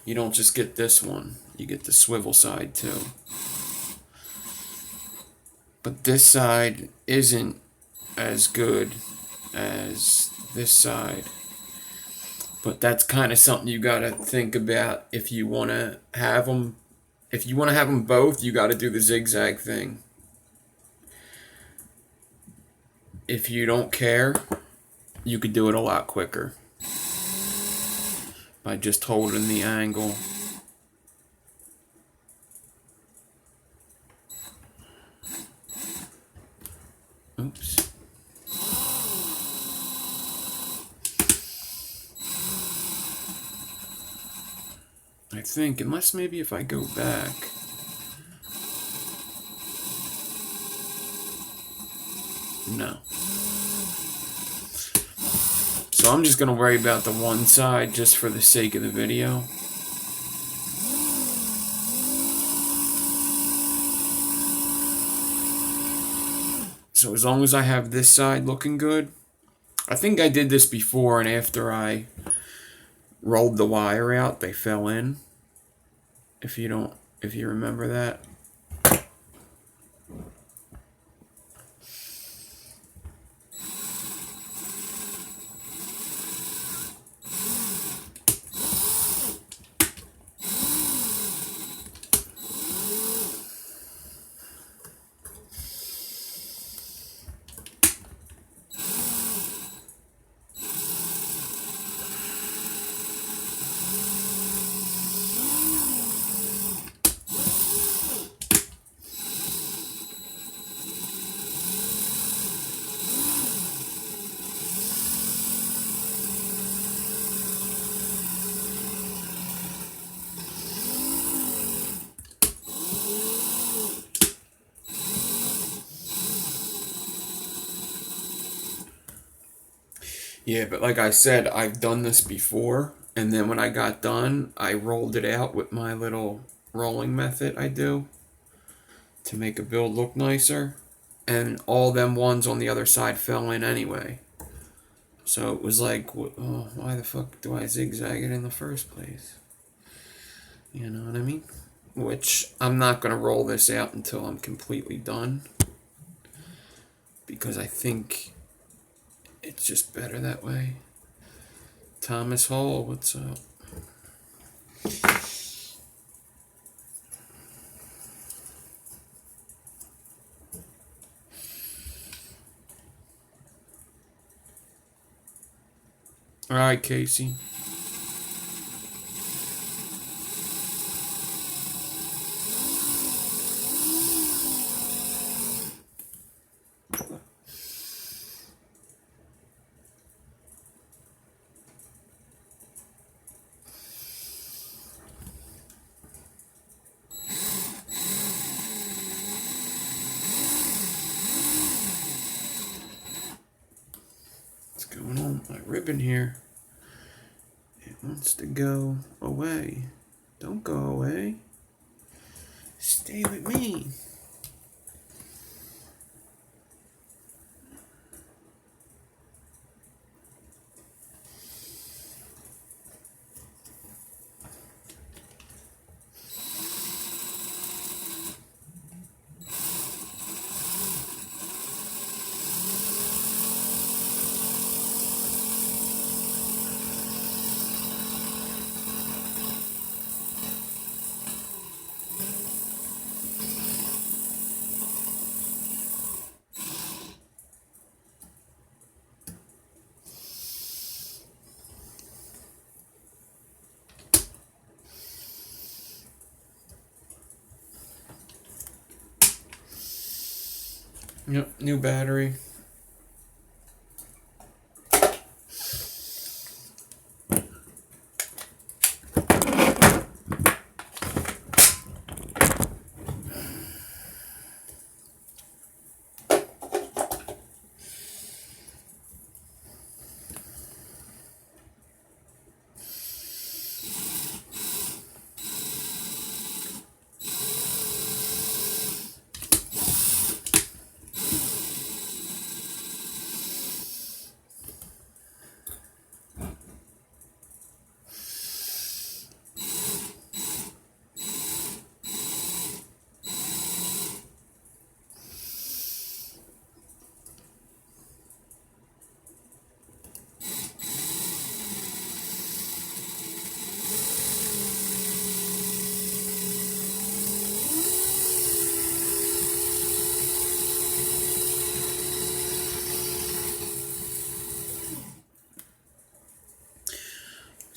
You don't just get this one. You get the swivel side too. But this side isn't as good as this side. But that's kind of something you gotta think about if you wanna have them. If you wanna have them both, you gotta do the zigzag thing. If you don't care, you could do it a lot quicker by just holding the angle. Oops. I think, unless maybe if I go back. No. So I'm just going to worry about the one side just for the sake of the video. So as long as I have this side looking good. I think I did this before, and after I rolled the wire out, they fell in. If you remember that. Yeah, but like I said, I've done this before, and then when I got done, I rolled it out with my little rolling method I do to make a build look nicer, and all them ones on the other side fell in anyway. So it was like, oh, why the fuck do I zigzag it in the first place? You know what I mean? Which, I'm not going to roll this out until I'm completely done, because I think it's just better that way. Thomas Hall, what's up? Alright, Casey. Going on with my ribbon here. It wants to go away. Don't go away. Stay with me. Yep, new battery.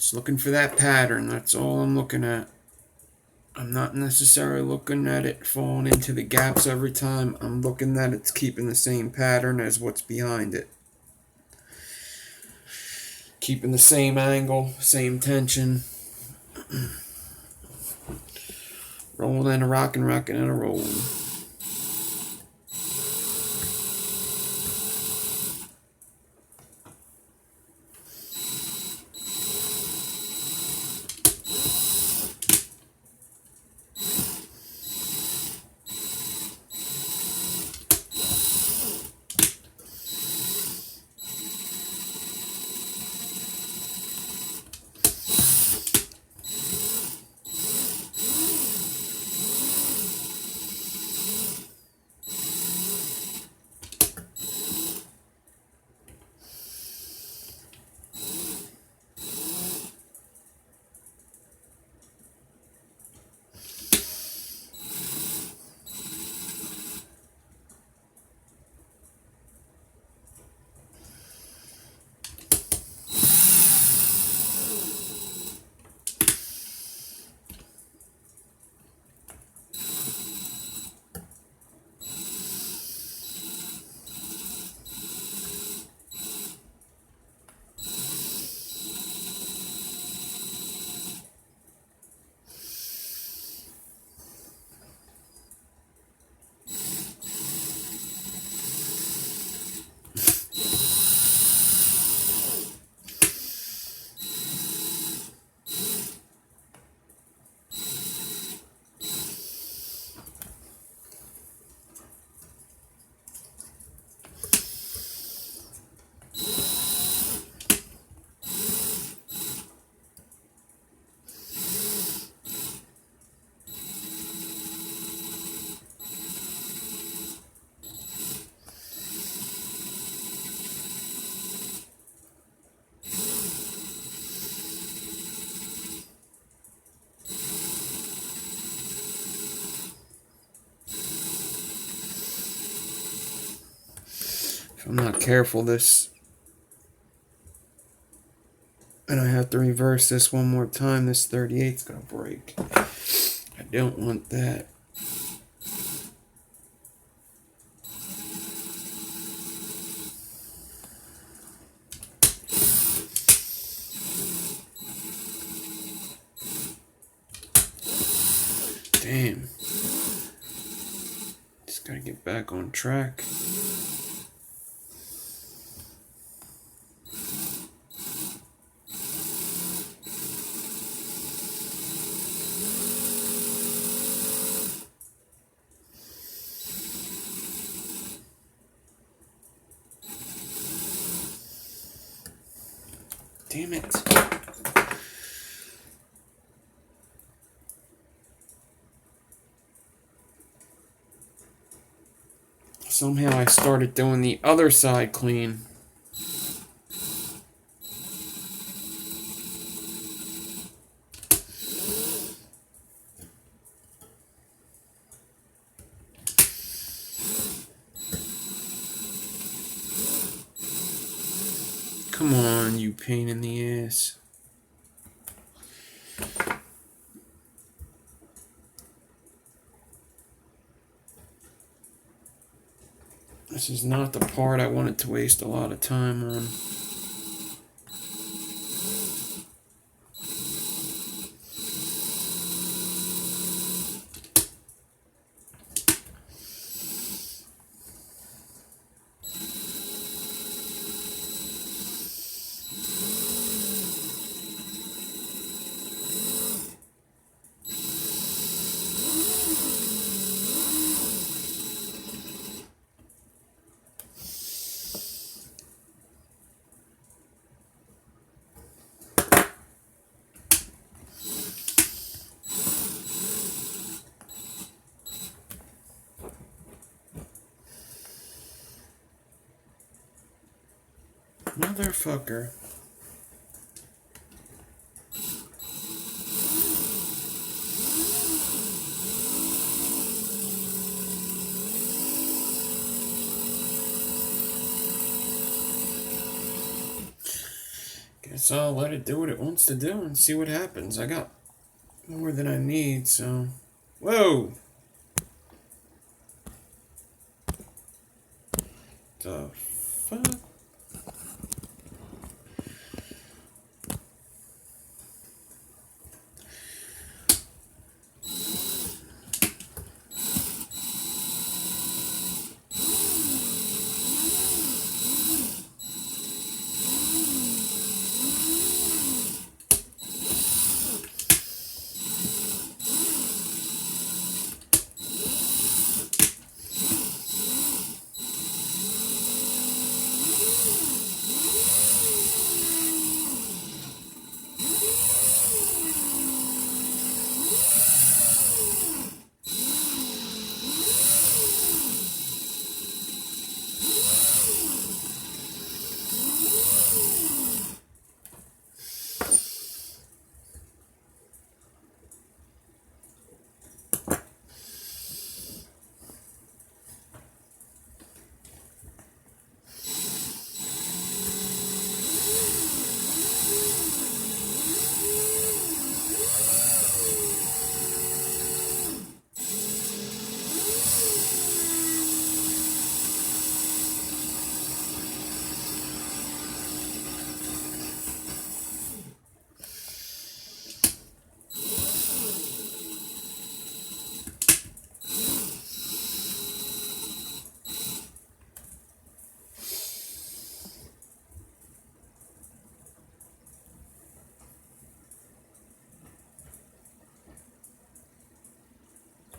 Just looking for that pattern. That's all I'm looking at. I'm not necessarily looking at it falling into the gaps every time. I'm looking that it's keeping the same pattern as what's behind it. Keeping the same angle, same tension. Rolling and a rocking, rocking and a rolling. If I'm not careful, and I have to reverse this one more time, this 38's gonna break. I don't want that. Damn. Just gotta get back on track. Damn it. Somehow I started doing the other side clean. Come on, you pain in the ass. This is not the part I wanted to waste a lot of time on. Motherfucker. Guess I'll let it do what it wants to do and see what happens. I got more than I need, so... Whoa! The fuck?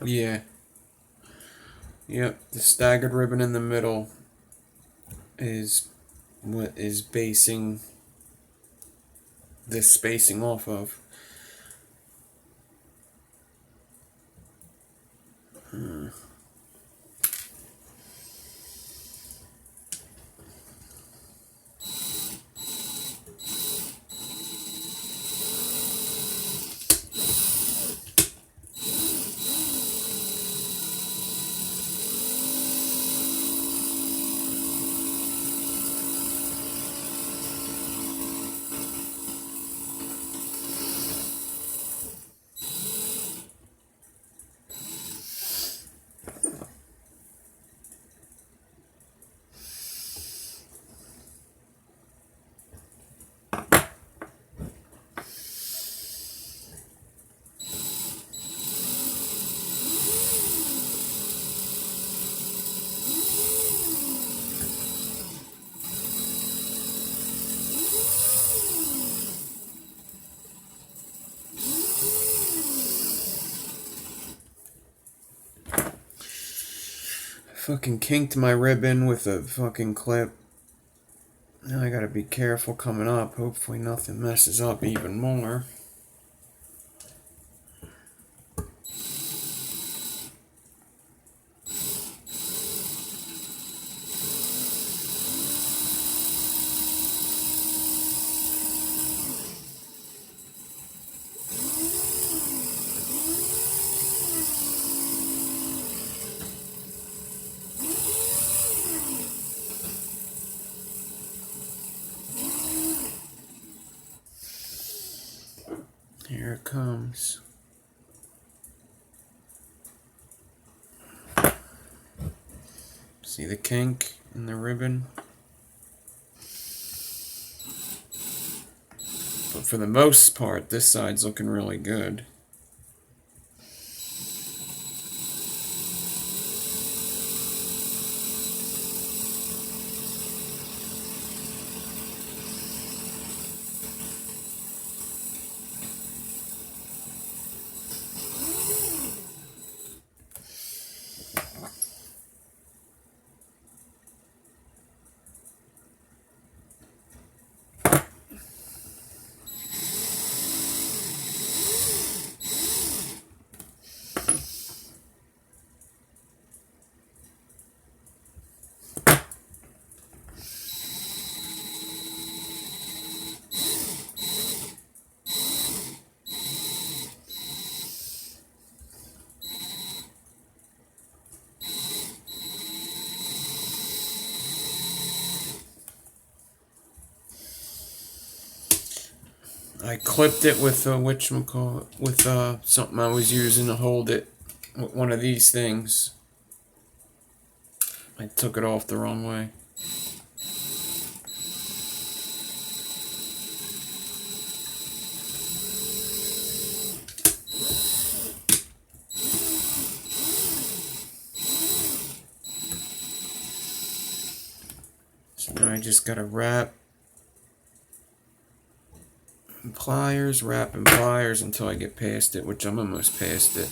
Yeah. Yep, the staggered ribbon in the middle is what is basing this spacing off of. Fucking kinked my ribbon with a fucking clip. Now I gotta be careful coming up. Hopefully nothing messes up even more. Here it comes. See the kink in the ribbon? But for the most part, this side's looking really good. I clipped it with with something I was using to hold it with one of these things. I took it off the wrong way. So now I just gotta wrap and pliers, wrap and pliers until I get past it, which I'm almost past it.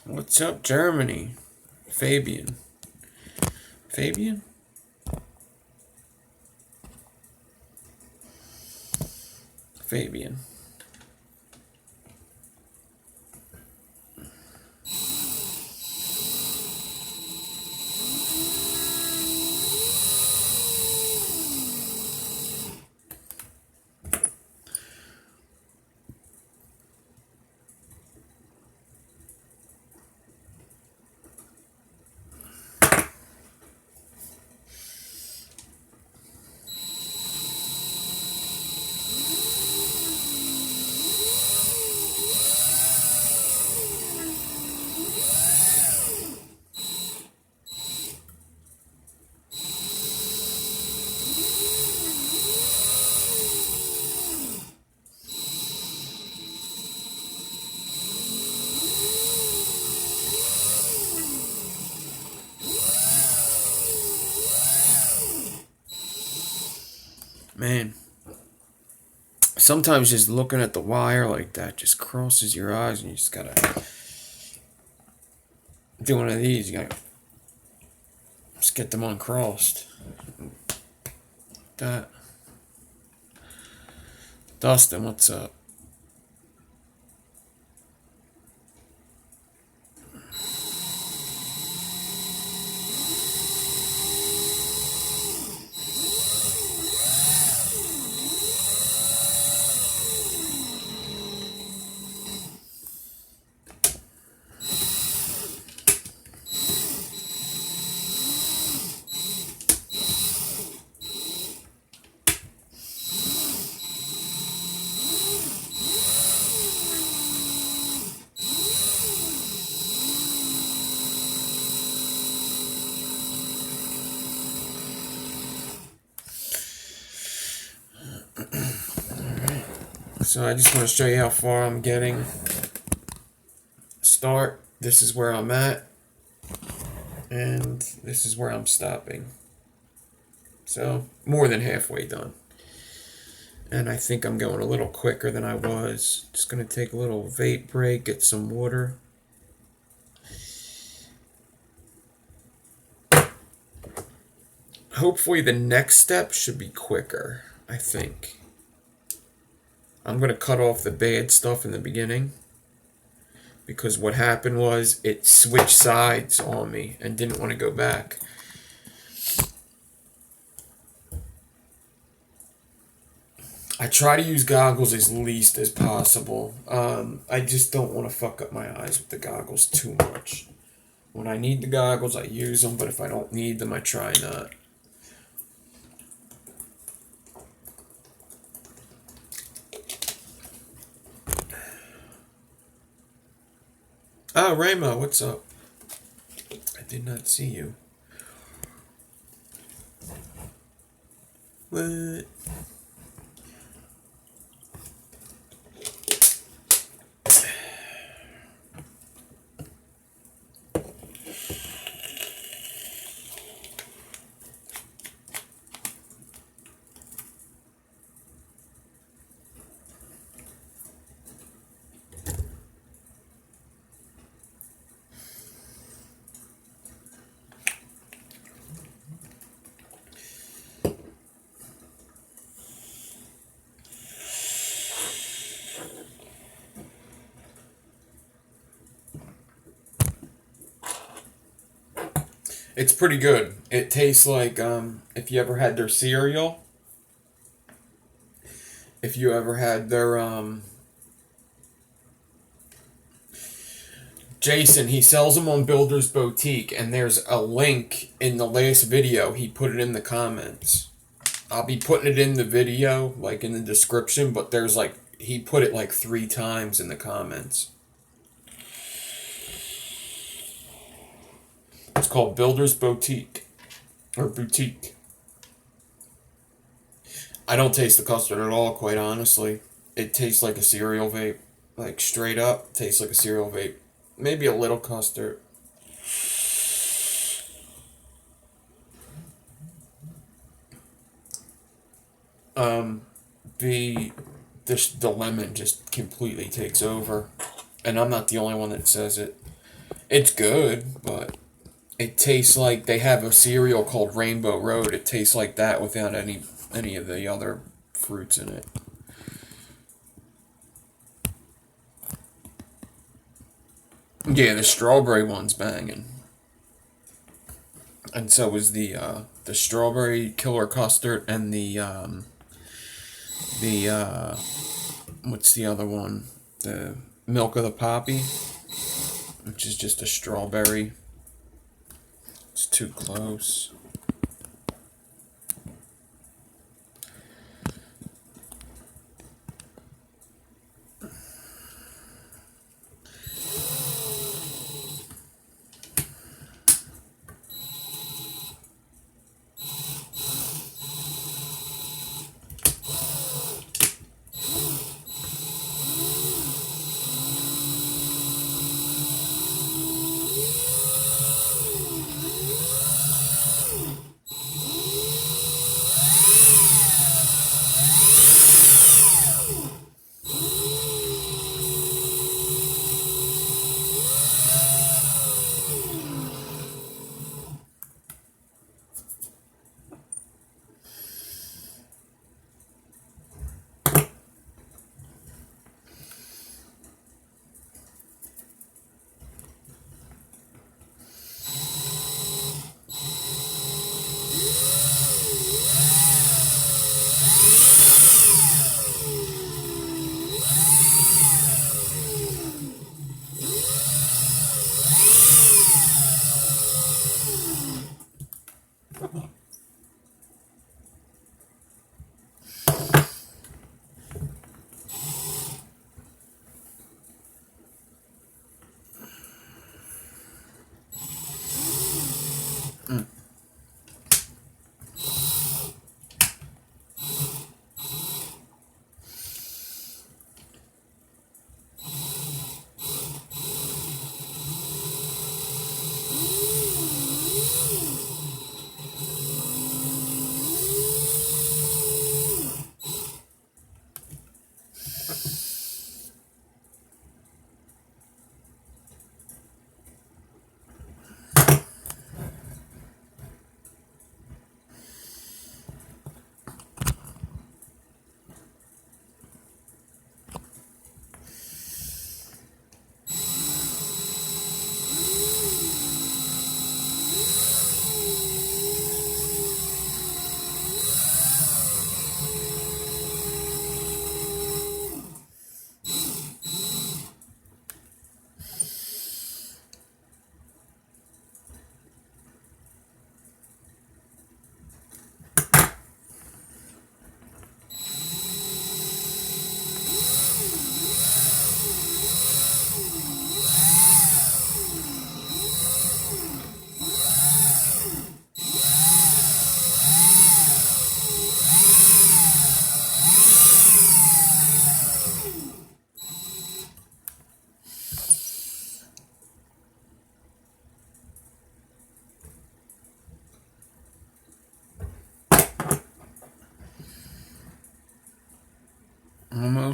What's up, Germany? Fabian. Fabian? Fabian. Man, sometimes just looking at the wire like that just crosses your eyes, and you just gotta do one of these. You gotta just get them uncrossed. That. Dustin, what's up? So I just want to show you how far I'm getting. Start, this is where I'm at, and this is where I'm stopping. So more than halfway done. And I think I'm going a little quicker than I was. Just going to take a little vape break, get some water. Hopefully the next step should be quicker, I think. I'm going to cut off the bad stuff in the beginning, because what happened was it switched sides on me and didn't want to go back. I try to use goggles as least as possible. I just don't want to fuck up my eyes with the goggles too much. When I need the goggles, I use them, but if I don't need them, I try not. Oh, Ramo, what's up? I did not see you. What? It's pretty good. It tastes like, if you ever had their cereal, if you ever had their, Jason, he sells them on Builder's Boutique, and there's a link in the last video. He put it in the comments. I'll be putting it in the video, like in the description, but there's like, he put it like 3 times in the comments. It's called Builder's Boutique, or Boutique. I don't taste the custard at all, quite honestly. It tastes like a cereal vape. Like, straight up, tastes like a cereal vape. Maybe a little custard. The lemon just completely takes over. And I'm not the only one that says it. It's good, but it tastes like they have a cereal called Rainbow Road. It tastes like that without any of the other fruits in it. Yeah, the strawberry one's banging. And so is the strawberry killer custard and the what's the other one? The milk of the poppy, which is just a strawberry. It's too close.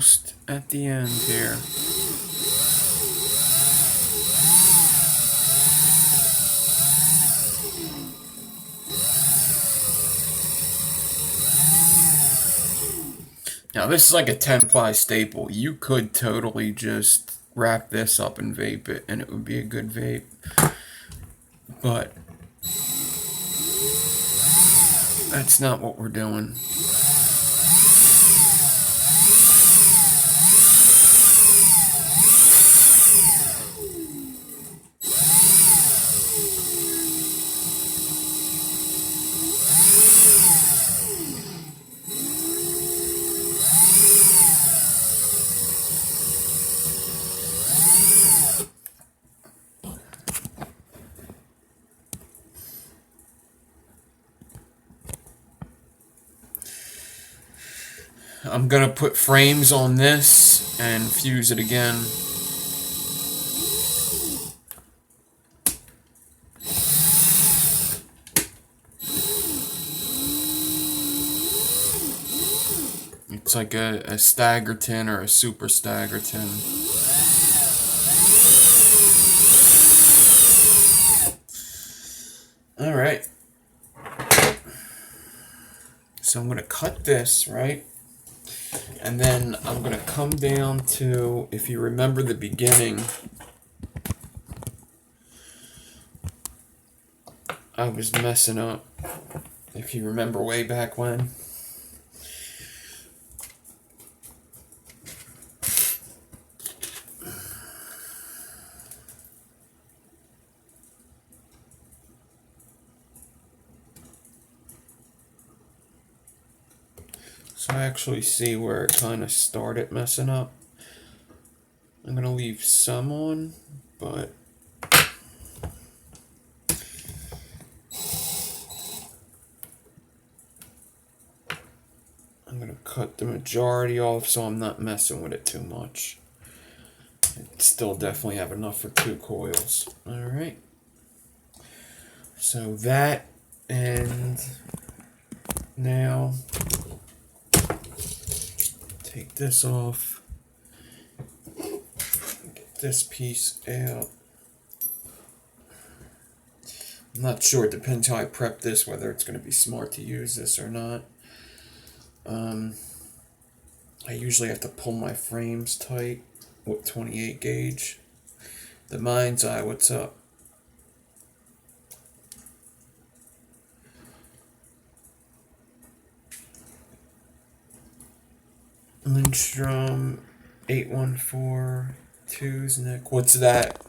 almost at the end here. Now this is like a 10-ply staple. You could totally just wrap this up and vape it and it would be a good vape. But that's not what we're doing. I'm gonna put frames on this and fuse it again. It's like a Staggerton or a Super Staggerton. Alright. So I'm gonna cut this, right? And then I'm going to come down to, if you remember the beginning, I was messing up, if you remember way back when. So I actually see where it kind of started messing up. I'm going to leave some on, but I'm going to cut the majority off so I'm not messing with it too much. It still definitely have enough for 2 coils. Alright. So that, and now take this off, get this piece out. I'm not sure, it depends how I prep this, whether it's going to be smart to use this or not. I usually have to pull my frames tight with 28 gauge. The Mind's Eye, what's up? Lindstrom 8142's neck. What's that?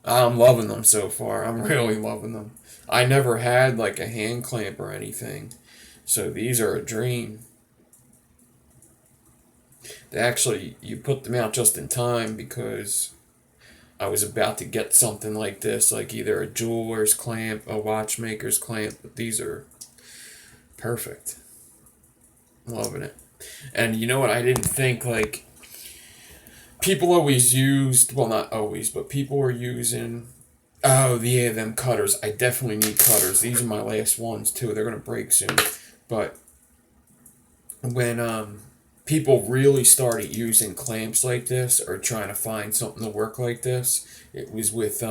I'm loving them so far. I'm really loving them. I never had like a hand clamp or anything, so these are a dream. They actually, you put them out just in time because I was about to get something like this, like either a jeweler's clamp, a watchmaker's clamp, but these are perfect. Loving it. And you know what, I didn't think, like, people always used, well, not always, but people were using, oh yeah, them cutters. I definitely need cutters. These are my last ones too. They're gonna break soon. But when people really started using clamps like this, or trying to find something to work like this, it was with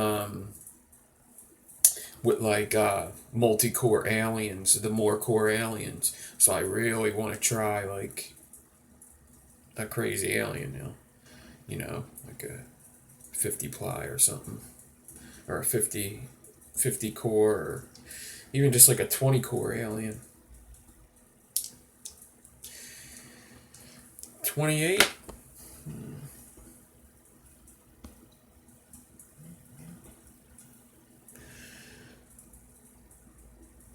like multi-core aliens, the more core aliens. So I really want to try like a crazy alien now, you know, like a 50 ply or something, or a 50 core, or even just like a 20 core alien. 28.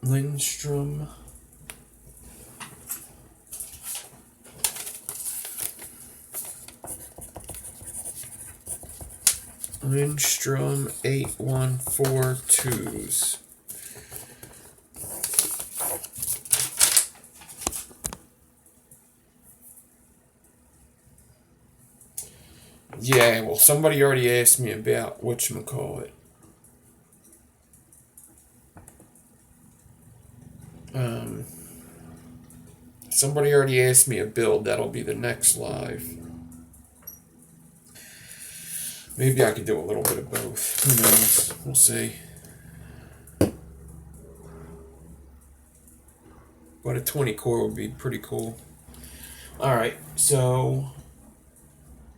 Lindstrom. Lindstrom 8142s. Yeah, well, somebody already asked me about whatchamacallit. Somebody already asked me a build. That'll be the next live. Maybe I could do a little bit of both. Who knows? We'll see. But a 20 core would be pretty cool. Alright, so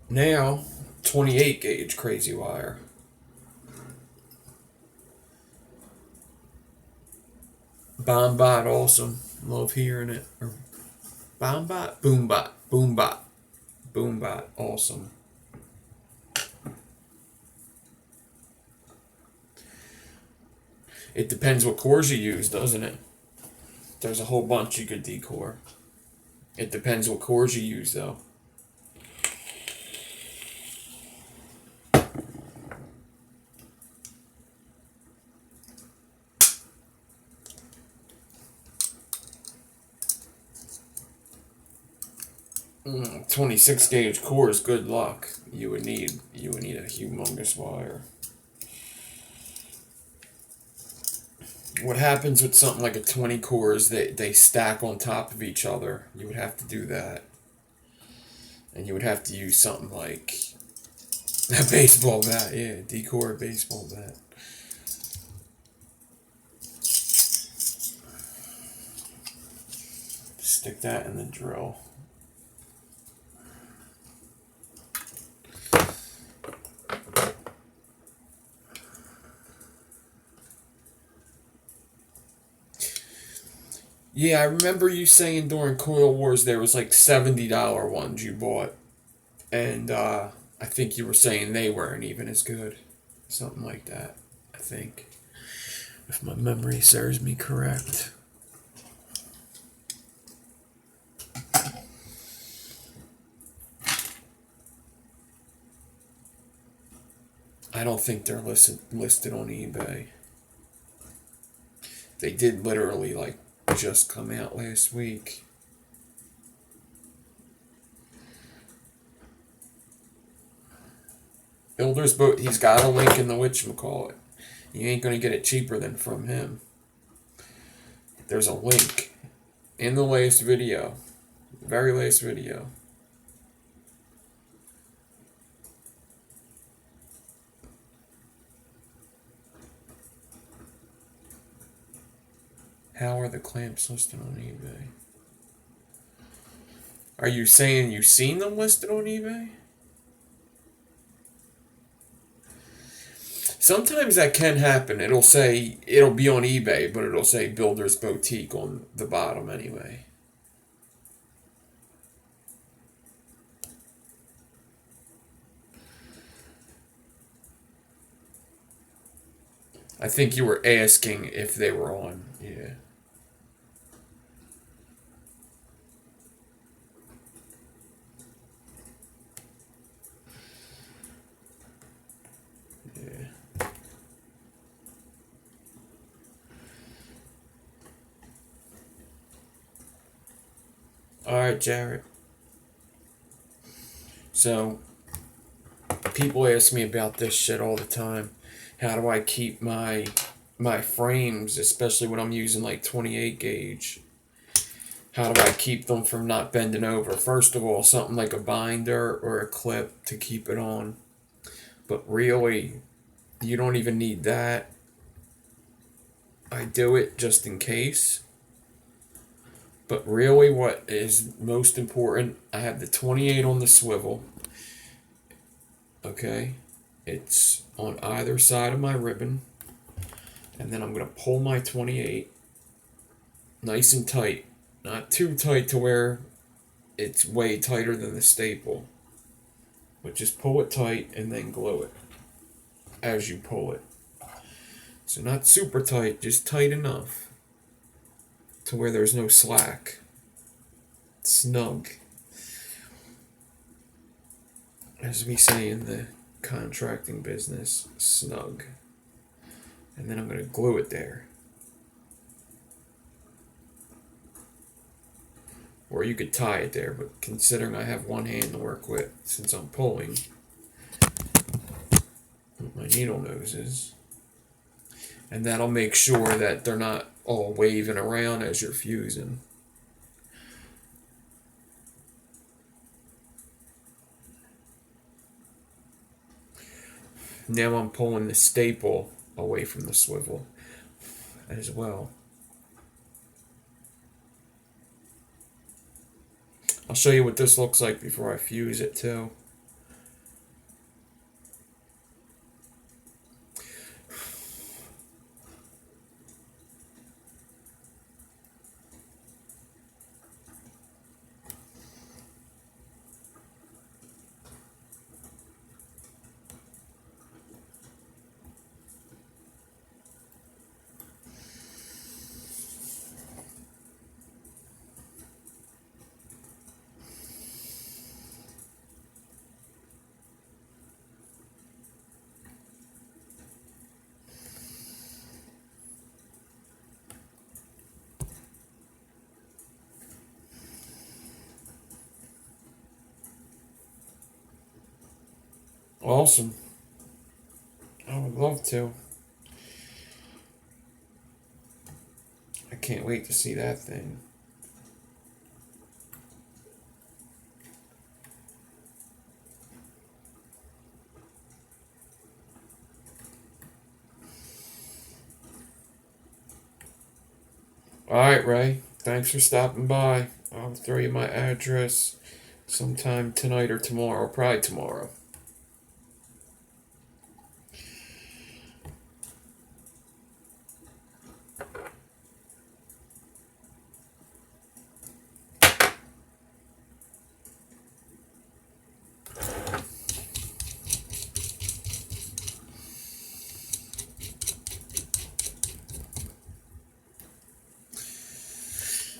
now 28 gauge crazy wire. Bombot, awesome. Love hearing it. Bombot? Boombot. Boombot. Boombot, awesome. It depends what cores you use, doesn't it? There's a whole bunch you could decore. It depends what cores you use, though. Mm, 26 gauge cores, good luck. You would need a humongous wire. What happens with something like a 20 core is they stack on top of each other. You would have to do that. And you would have to use something like a baseball bat. Yeah, decore baseball bat. Stick that in the drill. Yeah, I remember you saying during Coil Wars there was like $70 ones you bought. And I think you were saying they weren't even as good. Something like that, I think. If my memory serves me correct. I don't think they're listed on eBay. They did literally like just come out last week. Builder's Boat, he's got a link in the whatchamacallit. You ain't gonna get it cheaper than from him. There's a link in the latest video. The very latest video. How are the clamps listed on eBay? Are you saying you've seen them listed on eBay? Sometimes that can happen. It'll be on eBay, but it'll say Builder's Boutique on the bottom anyway. I think you were asking if they were on, yeah. Alright, Jared. So, people ask me about this shit all the time. How do I keep my frames, especially when I'm using like 28 gauge? How do I keep them from not bending over? First of all, something like a binder or a clip to keep it on. But really, you don't even need that. I do it just in case. But really what is most important, I have the 28 on the swivel. Okay? It's on either side of my ribbon. And then I'm going to pull my 28 nice and tight. Not too tight to where it's way tighter than the staple. But just pull it tight and then glue it as you pull it. So not super tight, just tight enough to where there's no slack. Snug. As we say in the contracting business, snug. And then I'm going to glue it there. Or you could tie it there, but considering I have one hand to work with, since I'm pulling with my needle noses, and that'll make sure that they're not all waving around as you're fusing. Now I'm pulling the staple away from the swivel as well. I'll show you what this looks like before I fuse it too. Awesome. I would love to. I can't wait to see that thing. Alright, Ray. Thanks for stopping by. I'll throw you my address sometime tonight or tomorrow. Probably tomorrow.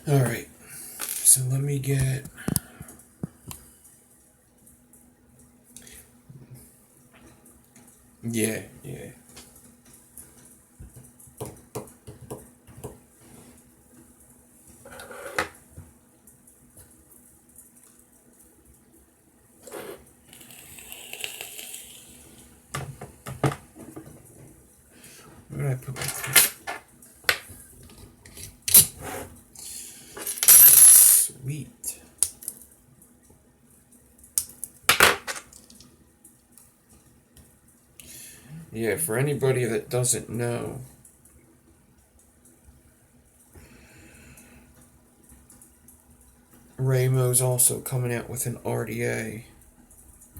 Alright. So let me get... Yeah. Where did I put my thing? Sweet. Yeah, for anybody that doesn't know, Raymo's also coming out with an RDA.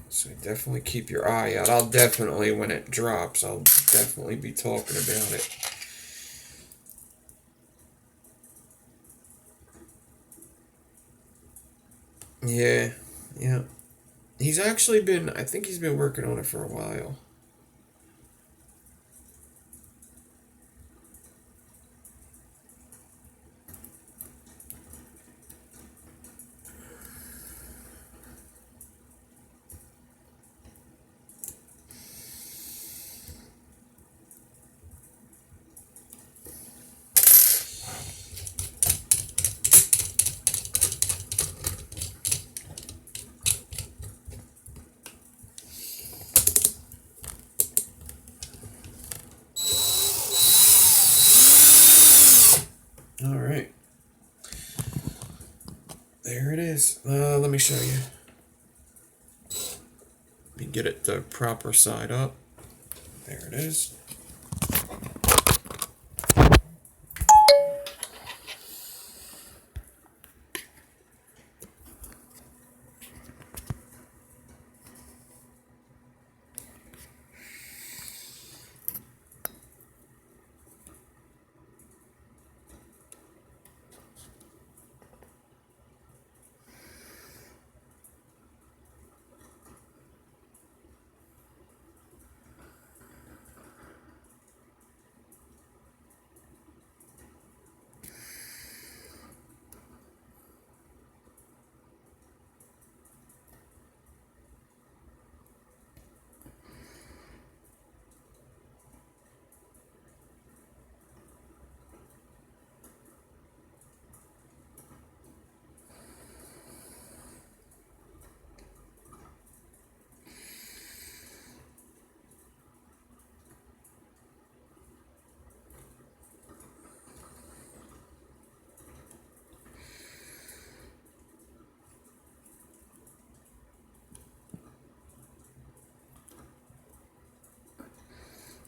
So definitely keep your eye out. I'll definitely, when it drops, I'll definitely be talking about it. Yeah. He's actually been, I think he's been working on it for a while. Alright. There it is. Let me show you. Let me get it the proper side up. There it is.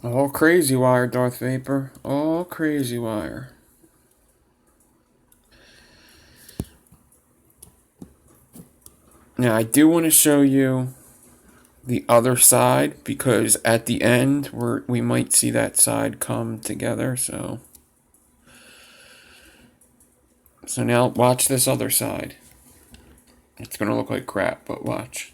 All crazy wire, Darth Vapor. All crazy wire. Now, I do want to show you the other side, because at the end we might see that side come together. So now watch this other side. It's gonna look like crap, but watch.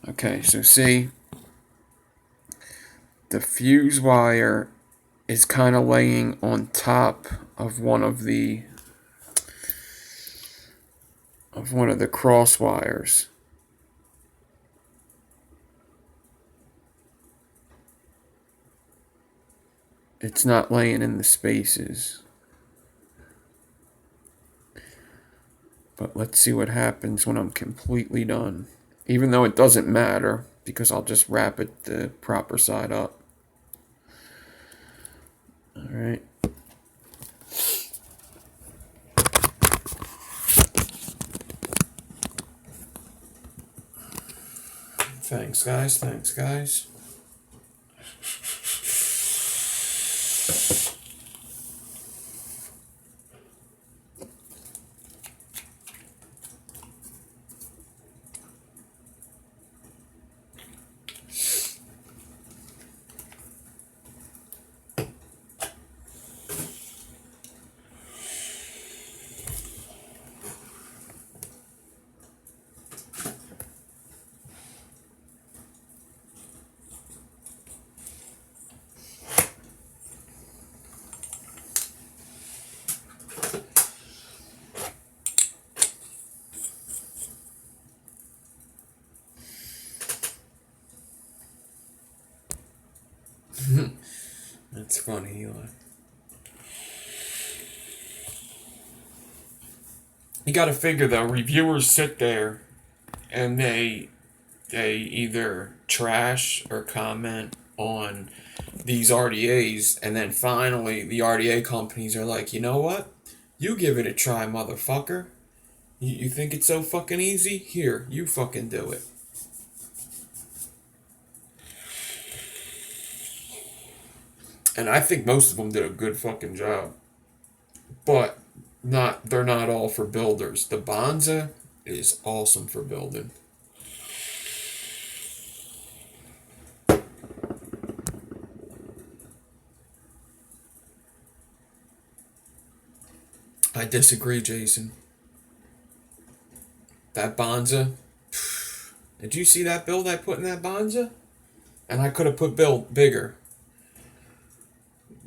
Okay, so see, the fuse wire is kind of laying on top of one of the cross wires. It's not laying in the spaces. But let's see what happens when I'm completely done. Even though it doesn't matter, because I'll just wrap it the proper side up. Alright. Thanks, guys. Thanks, guys. That's funny, Eli. You gotta figure though, reviewers sit there and they either trash or comment on these RDAs, and then finally the RDA companies are like, you know what? You give it a try, motherfucker. You think it's so fucking easy? Here, you fucking do it. And I think most of them did a good fucking job. But they're not all for builders. The Bonza is awesome for building. I disagree, Jason. That Bonza. Did you see that build I put in that Bonza? And I could have put build bigger.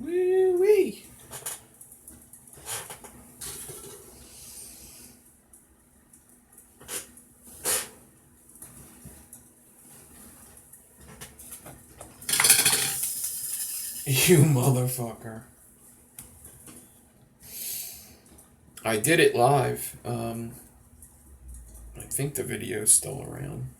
Wee-wee. You motherfucker. I did it live. I think the video's still around.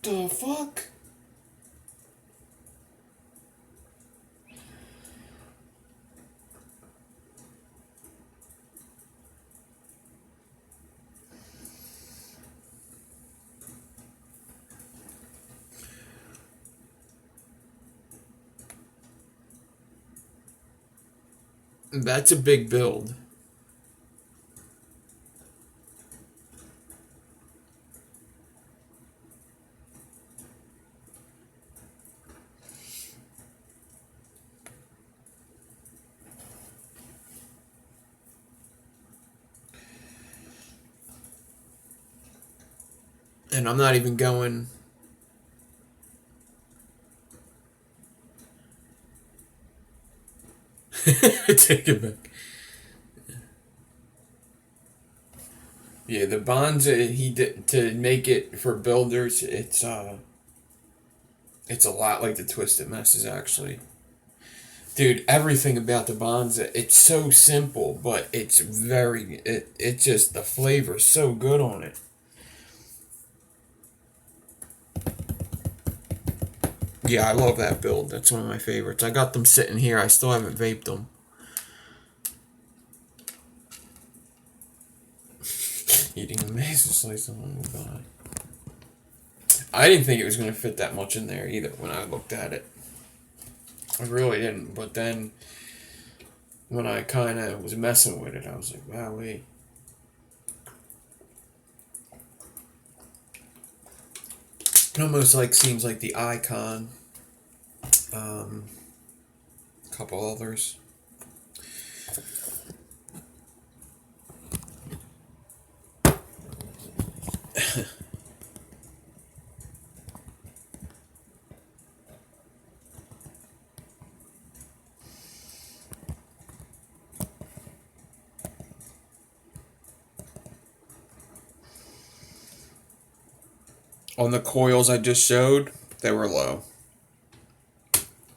The fuck? That's a big build. And I'm not even going... Take it back. Yeah, the bonds that he did to make it for builders, it's a lot like the Twisted Messes actually. Dude, everything about the bonds, it's so simple, but it's it just, the flavor's so good on it. Yeah, I love that build. That's one of my favorites. I got them sitting here. I still haven't vaped them. Eating a mason slice on one guy. I didn't think it was going to fit that much in there either when I looked at it. I really didn't. But then when I kind of was messing with it, I was like, wow, wait. It almost like seems like the Icon. A couple others. On the coils I just showed, they were low.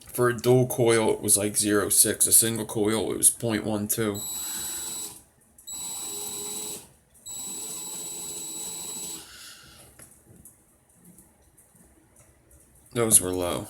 For a dual coil, it was like 0.6. A single coil, it was 0.12. Those were low.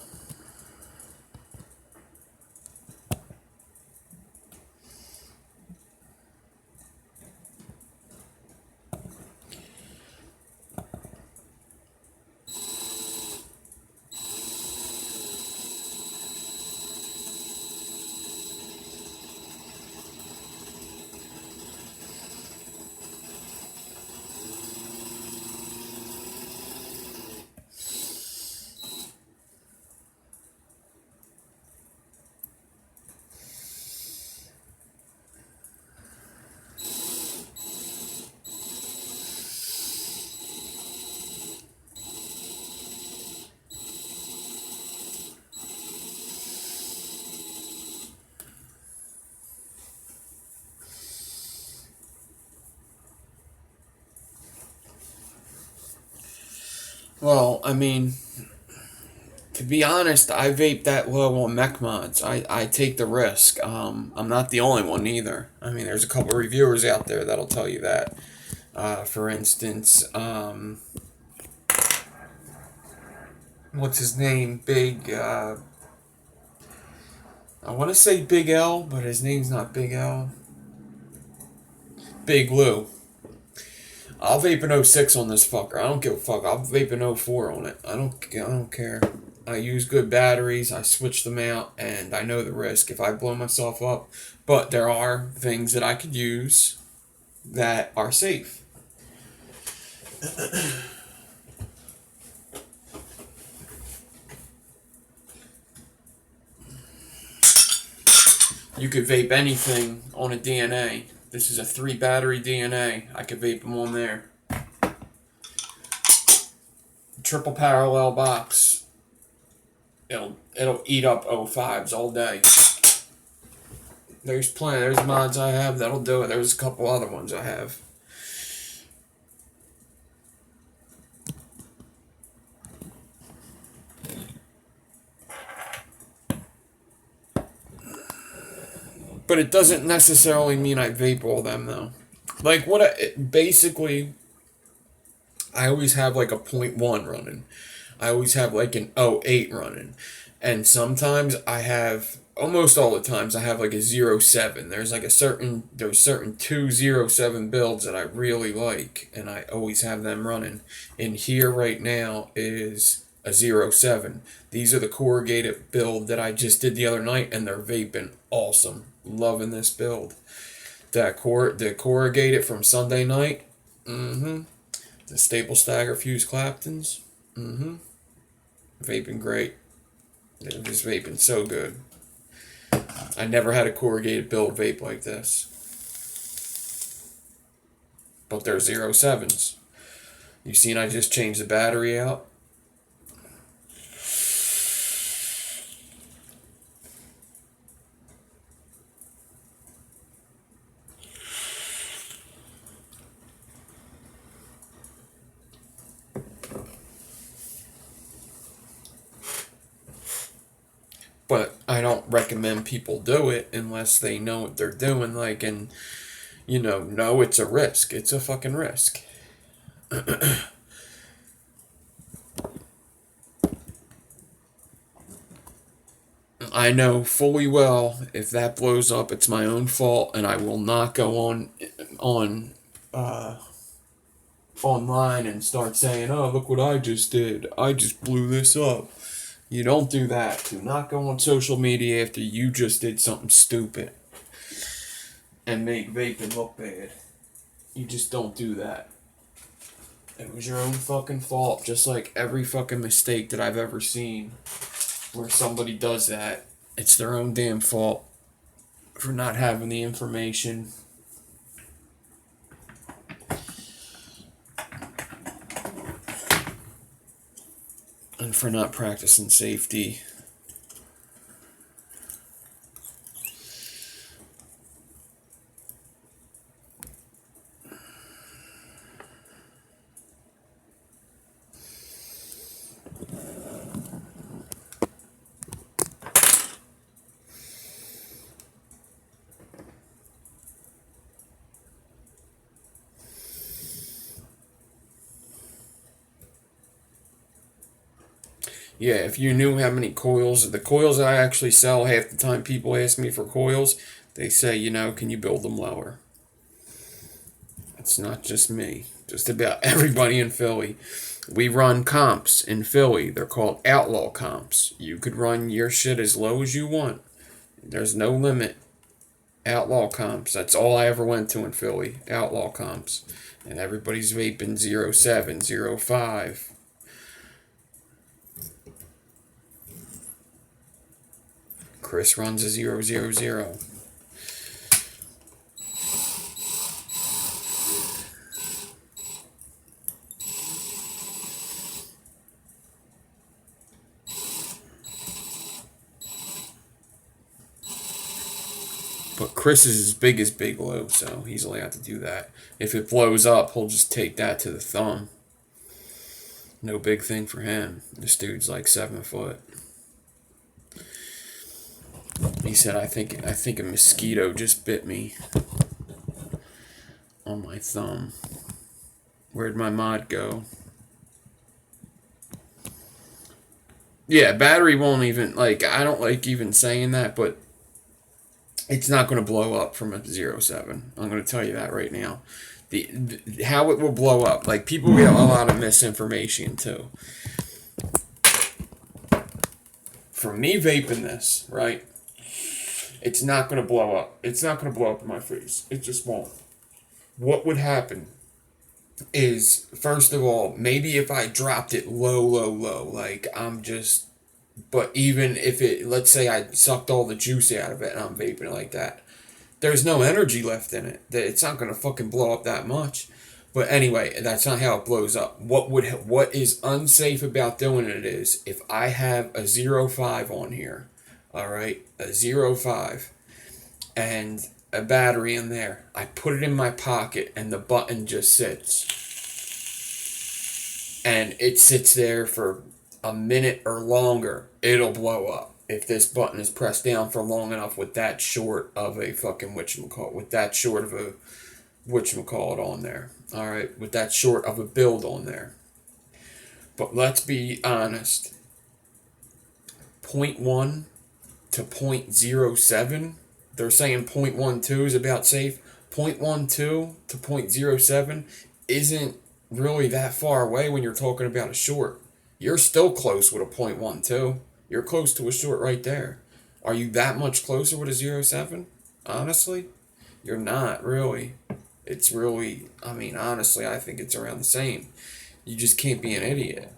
Well, I mean, to be honest, I vape that low on mech mods. I take the risk. I'm not the only one either. I mean, there's a couple of reviewers out there that'll tell you that. For instance, what's his name? I want to say Big L, but his name's not Big L. Big Lou. I'll vape an 06 on this fucker. I don't give a fuck. I'll vape an 04 on it. I don't care. I use good batteries. I switch them out, and I know the risk if I blow myself up. But there are things that I could use that are safe. You could vape anything on a DNA. This is a 3 battery DNA. I could vape them on there. Triple parallel box. It'll eat up 05s all day. There's plenty. There's mods I have that'll do it. There's a couple other ones I have. But it doesn't necessarily mean I vape all them though. Like basically, I always have like a 0.1 running. I always have like an 0.8 running. And sometimes I have, almost all the times I have like a 0.7. There's certain 207 builds that I really like, and I always have them running. And here right now is a 0.7. These are the corrugated build that I just did the other night, and they're vaping awesome. Loving this build. The corrugated from Sunday night. The staple stagger fuse Claptons. Vaping great. They're just vaping so good. I never had a corrugated build vape like this. But they're 0.7s. You seen I just changed the battery out? recommend people do it unless they know what they're doing, like, and, you know it's a risk. It's a fucking risk. I know fully well if that blows up, it's my own fault, and I will not go on online and start saying, "Oh, look what I just did. I just blew this up." You don't do that. Do not go on social media after you just did something stupid and make vaping look bad. You just don't do that. It was your own fucking fault, just like every fucking mistake that I've ever seen where somebody does that. It's their own damn fault for not having the information. And for not practicing safety. Yeah, if you knew how many coils, the coils I actually sell, half the time people ask me for coils, they say, can you build them lower? It's not just me, just about everybody in Philly. We run comps in Philly. They're called outlaw comps. You could run your shit as low as you want. There's no limit. Outlaw comps. That's all I ever went to in Philly. Outlaw comps. And everybody's vaping 07, 05. Chris runs a 000. But Chris is as big as Big Lou, so he's allowed to do that. If it blows up, he'll just take that to the thumb. No big thing for him. This dude's like 7 foot. He said, I think a mosquito just bit me on my thumb. Where'd my mod go? Yeah, battery won't even, I don't like even saying that, but it's not going to blow up from a 07. I'm going to tell you that right now. How it will blow up. People get a lot of misinformation, too. For me vaping this, right? It's not going to blow up. It's not going to blow up in my face. It just won't. What would happen is, first of all, maybe if I dropped it low, but even if let's say I sucked all the juice out of it and I'm vaping it like that, there's no energy left in it. It's not going to fucking blow up that much. But anyway, that's not how it blows up. What is unsafe about doing it is, if I have a 05 on here, all right, a 05, and a battery in there, I put it in my pocket and the button just sits. And it sits there for a minute or longer, it'll blow up. If this button is pressed down for long enough with that short of a fucking whatchamacallit on there. Alright, with that short of a build on there. But let's be honest. 0.1 to 0.07, they're saying 0.12 is about safe. 0.12 to 0.07 isn't really that far away when you're talking about a short. You're still close with a 0.12. You're close to a short right there. Are you that much closer with a 07? Honestly, you're not really. It's really, honestly, I think it's around the same. You just can't be an idiot.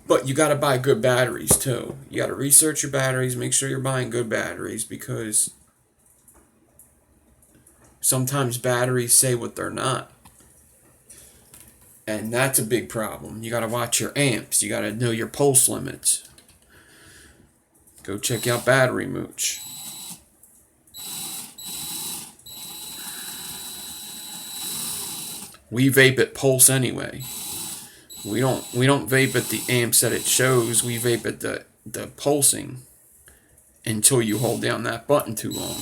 But you got to buy good batteries, too. You got to research your batteries, make sure you're buying good batteries, because sometimes batteries say what they're not. And that's a big problem. You got to watch your amps. You got to know your pulse limits. Go check out Battery Mooch. We vape at pulse anyway. We don't vape at the amps that it shows. We vape at the pulsing until you hold down that button too long.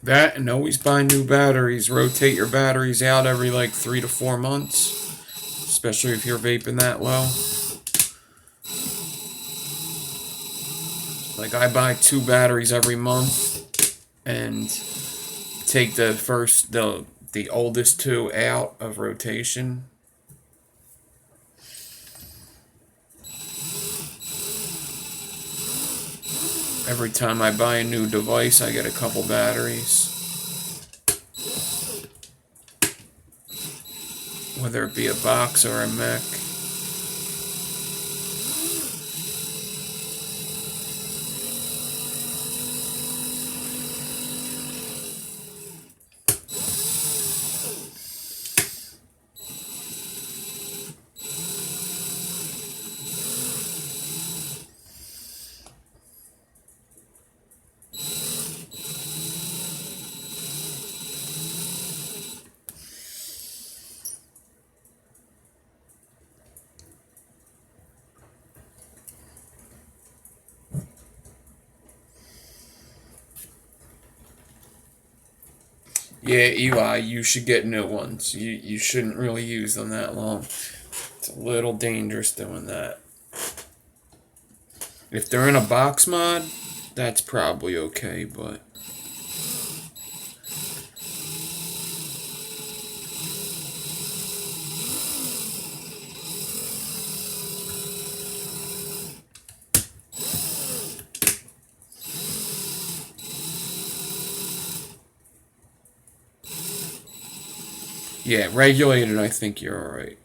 That, and always buy new batteries. Rotate your batteries out every like 3 to 4 months, especially if you're vaping that low. Like I buy 2 batteries every month and take the oldest 2 out of rotation. Every time I buy a new device, I get a couple batteries. Whether it be a box or a mech. Yeah, Eli, you should get new ones. You shouldn't really use them that long. It's a little dangerous doing that. If they're in a box mod, that's probably okay, but... Yeah, regulated, I think you're alright.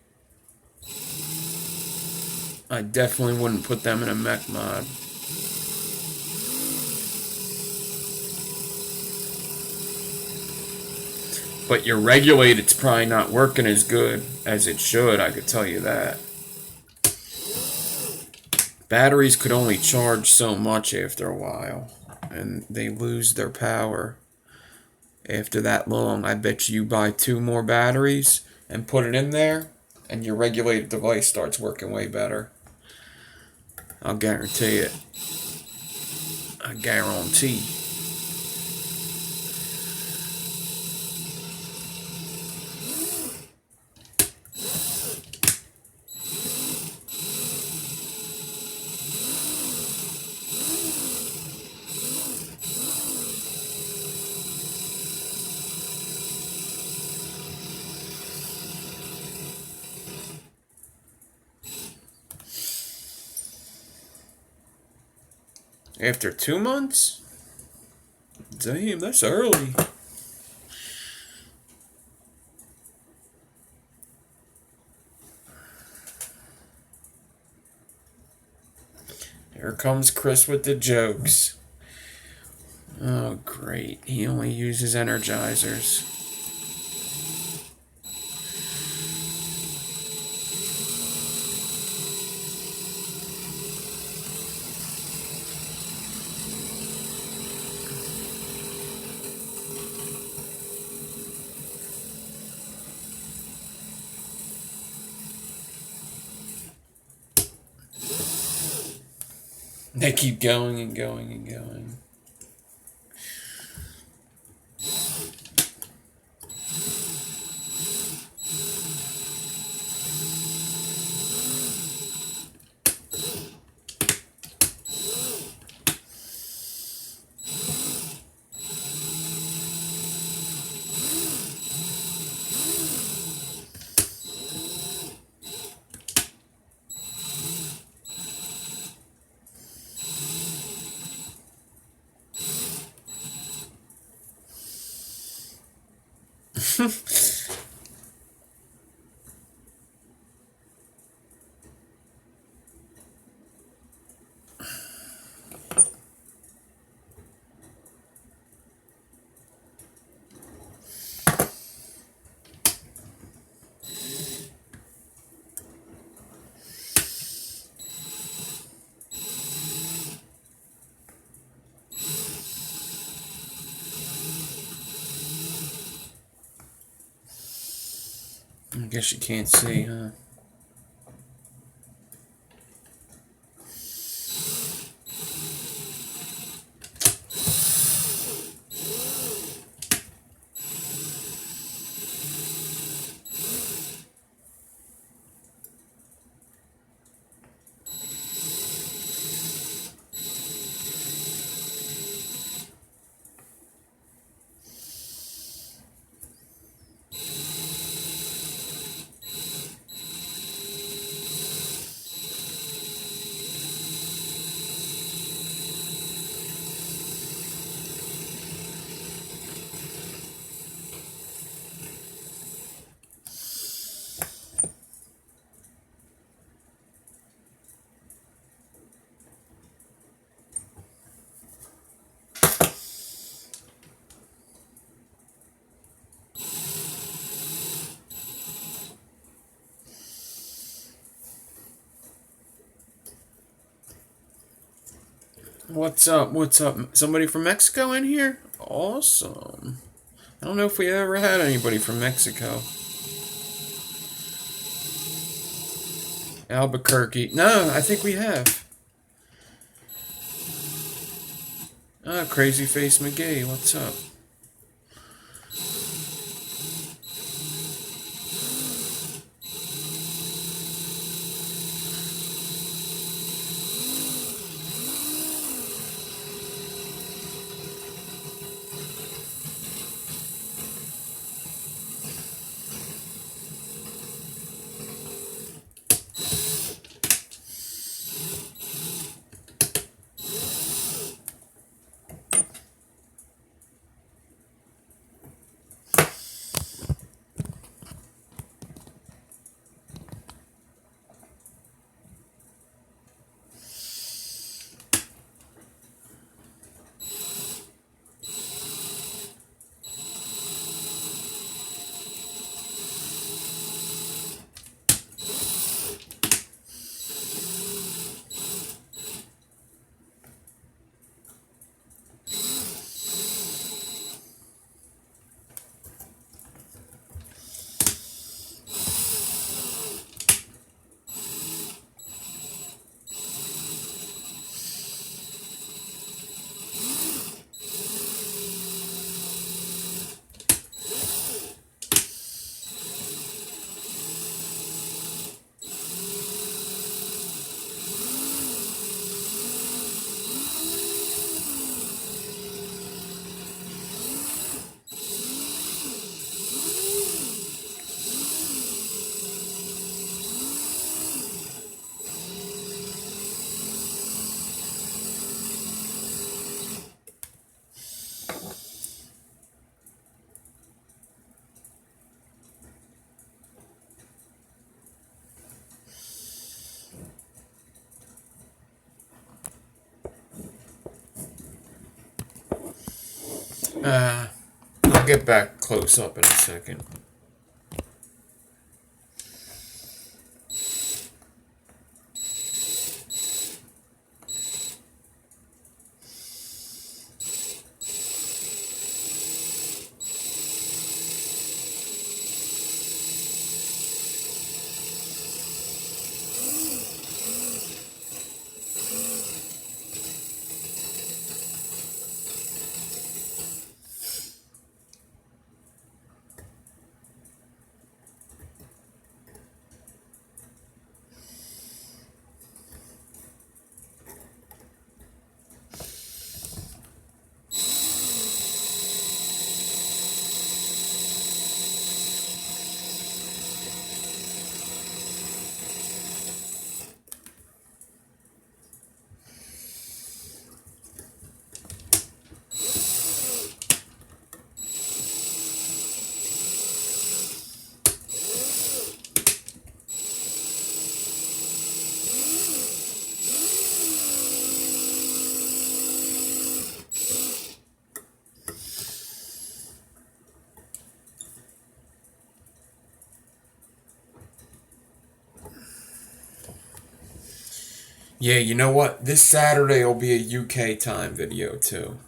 I definitely wouldn't put them in a mech mod. But your regulated's probably not working as good as it should, I could tell you that. Batteries could only charge so much after a while, and they lose their power after that long. I bet you buy 2 more batteries and put it in there, and your regulated device starts working way better. I'll guarantee it. I guarantee. After 2 months? Damn, that's early. Here comes Chris with the jokes. Oh, great. He only uses energizers. They keep going and going and going. I guess you can't see, huh? What's up? What's up? Somebody from Mexico in here? Awesome. I don't know if we ever had anybody from Mexico. Albuquerque. No, I think we have. Ah, Crazy Face McGee. What's up? I'll get back close up in a second. Yeah, you know what? This Saturday will be a UK time video too.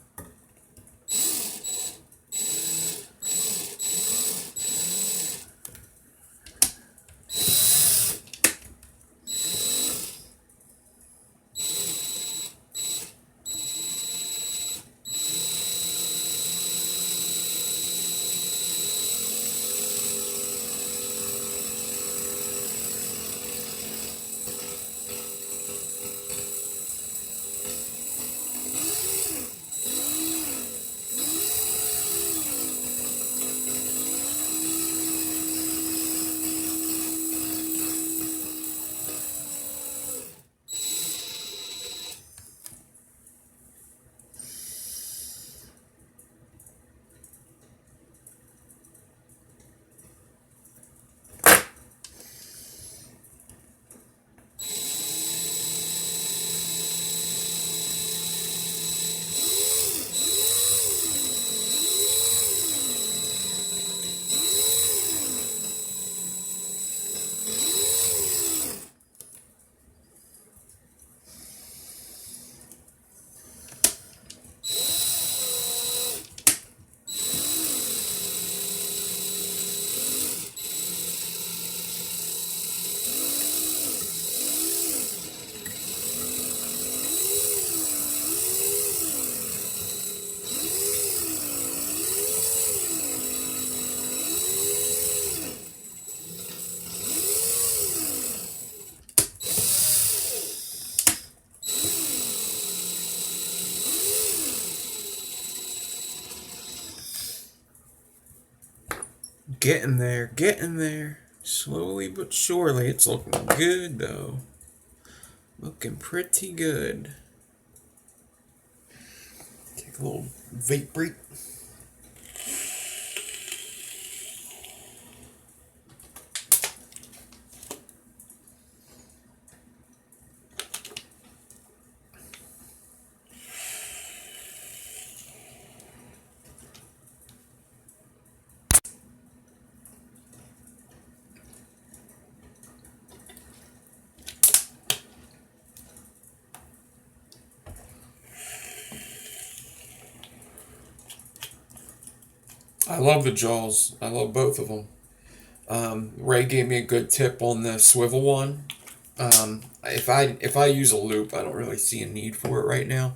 Getting there, getting there. Slowly but surely. It's looking good though. Looking pretty good. Take a little vape break. I love the jaws. I love both of them. Ray gave me a good tip on the swivel one. If I use a loop, I don't really see a need for it right now.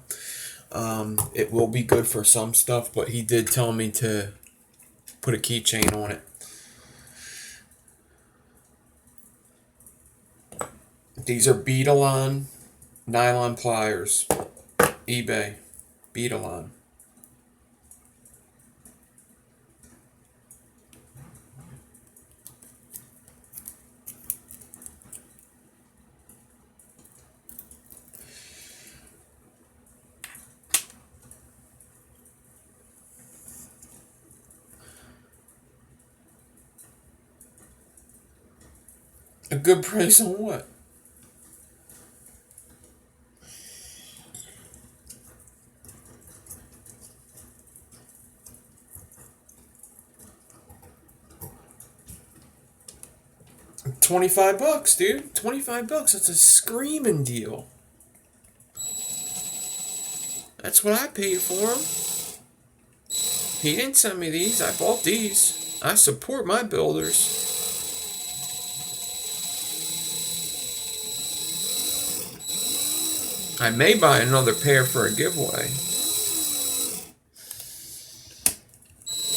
It will be good for some stuff, but he did tell me to put a keychain on it. These are Beadalon nylon pliers. eBay. Beadalon. A good price on what? $25, dude. $25. That's a screaming deal. That's what I paid for them. He didn't send me these. I bought these. I support my builders. I may buy another pair for a giveaway.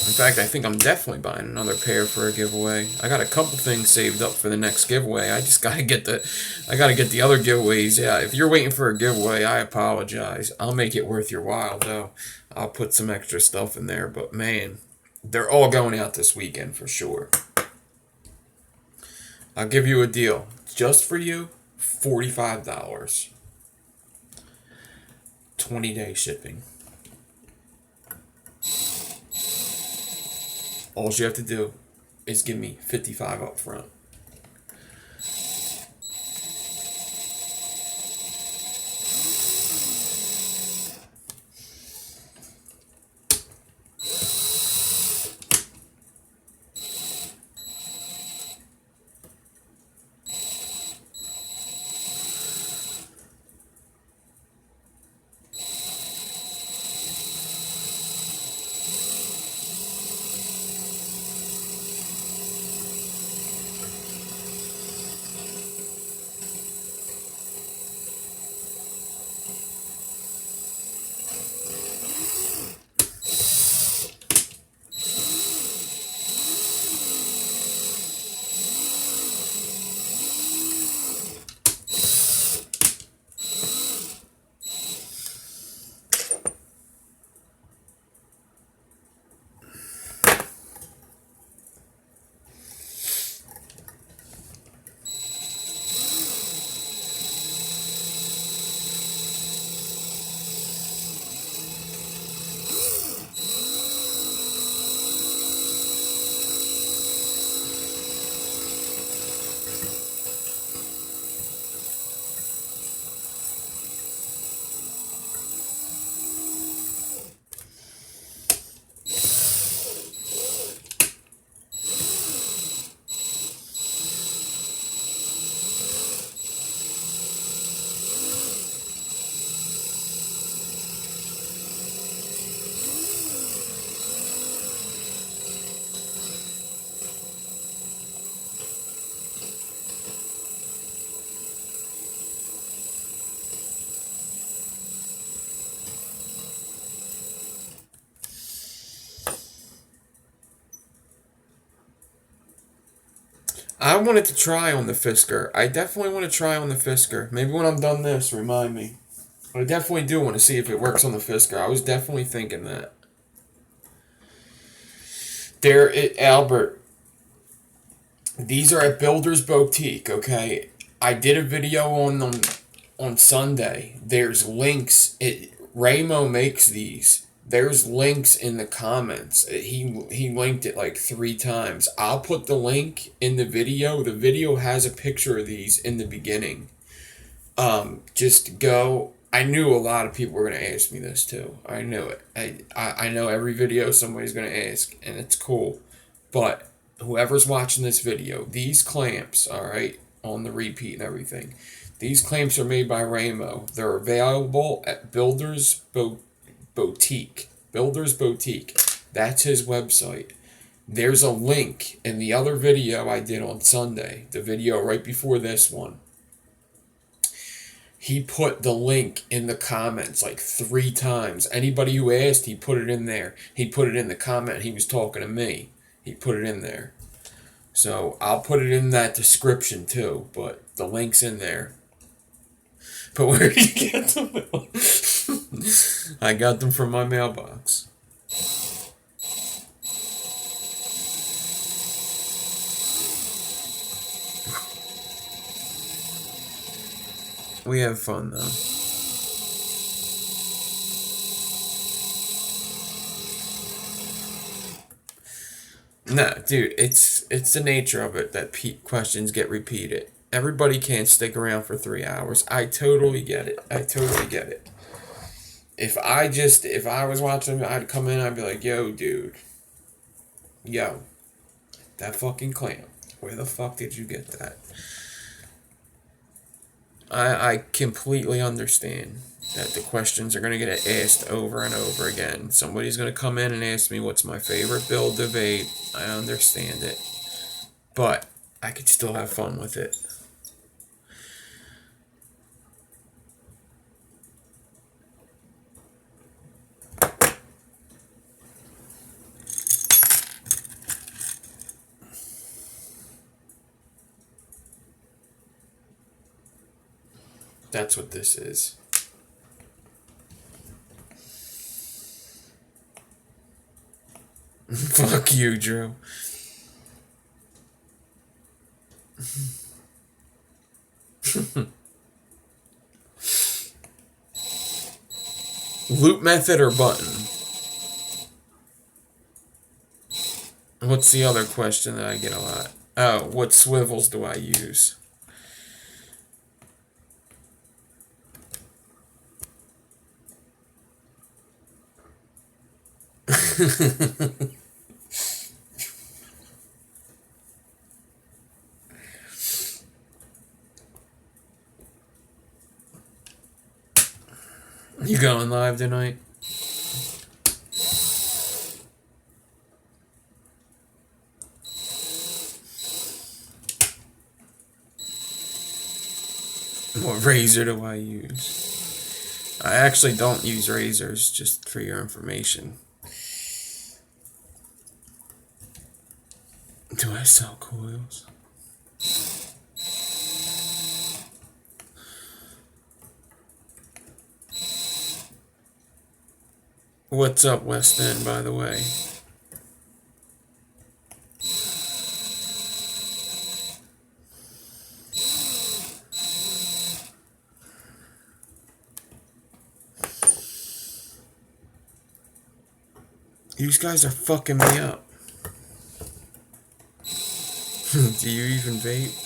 In fact, I think I'm definitely buying another pair for a giveaway. I got a couple things saved up for the next giveaway. I just gotta get the other giveaways. Yeah, if you're waiting for a giveaway, I apologize. I'll make it worth your while though. I'll put some extra stuff in there, but man, they're all going out this weekend for sure. I'll give you a deal. Just for you, $45. 20-day shipping. All you have to do is give me $55 up front. I wanted to try on the Fisker. I definitely want to try on the Fisker. Maybe when I'm done this, remind me. I definitely do want to see if it works on the Fisker. I was definitely thinking that. Albert, these are at Builder's Boutique, okay? I did a video on them on Sunday. There's links. Ramo makes these. There's links in the comments. He linked it like 3 times. I'll put the link in the video. The video has a picture of these in the beginning. Just go. I knew a lot of people were going to ask me this too. I knew it. I know every video somebody's going to ask, and it's cool. But whoever's watching this video, these clamps, all right, on the repeat and everything, these clamps are made by Ramo. They're available at Builder's Boutique. Builder's Boutique. That's his website. There's a link in the other video I did on Sunday, the video right before this one. He put the link in the comments like 3 times. Anybody who asked, he put it in there. He put it in the comment. He was talking to me. He put it in there. So I'll put it in that description too, but the link's in there. But where did you get them? I got them from my mailbox. We have fun though. Nah, dude, it's the nature of it that questions get repeated. Everybody can't stick around for 3 hours. I totally get it. I totally get it. If I was watching, I'd come in, I'd be like, yo, dude. Yo. That fucking clamp. Where the fuck did you get that? I completely understand that the questions are going to get asked over and over again. Somebody's going to come in and ask me what's my favorite build to vape. I understand it. But I could still have fun with it. That's what this is. Fuck you, Drew. Loop method or button? What's the other question that I get a lot? Oh, what swivels do I use? You going live tonight? What razor do I use? I actually don't use razors, just for your information. Do I sell coils? What's up, West End, by the way? These guys are fucking me up. Do you even vape?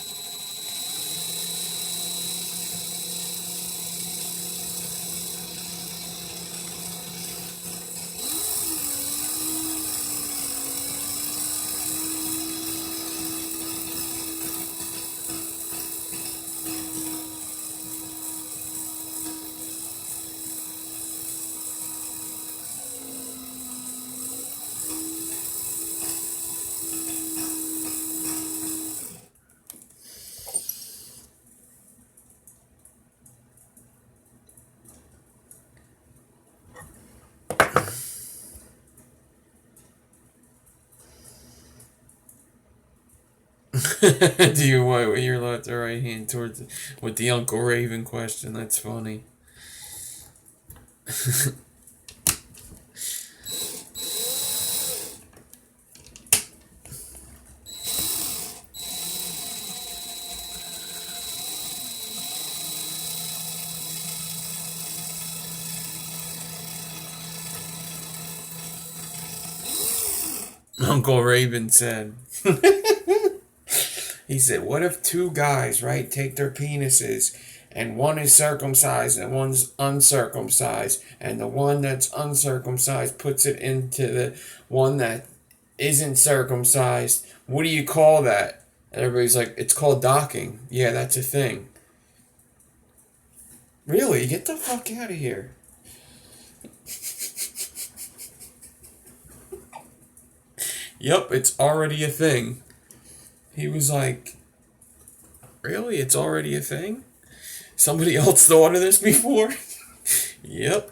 Do you wipe with your left or right hand towards with the Uncle Raven question? That's funny. Uncle Raven said. He said, what if two guys, right, take their penises and one is circumcised and one's uncircumcised, and the one that's uncircumcised puts it into the one that isn't circumcised? What do you call that? And everybody's like, it's called docking. Yeah, that's a thing. Really? Get the fuck out of here. Yep, it's already a thing. He was like, really? It's already a thing? Somebody else thought of this before? Yep.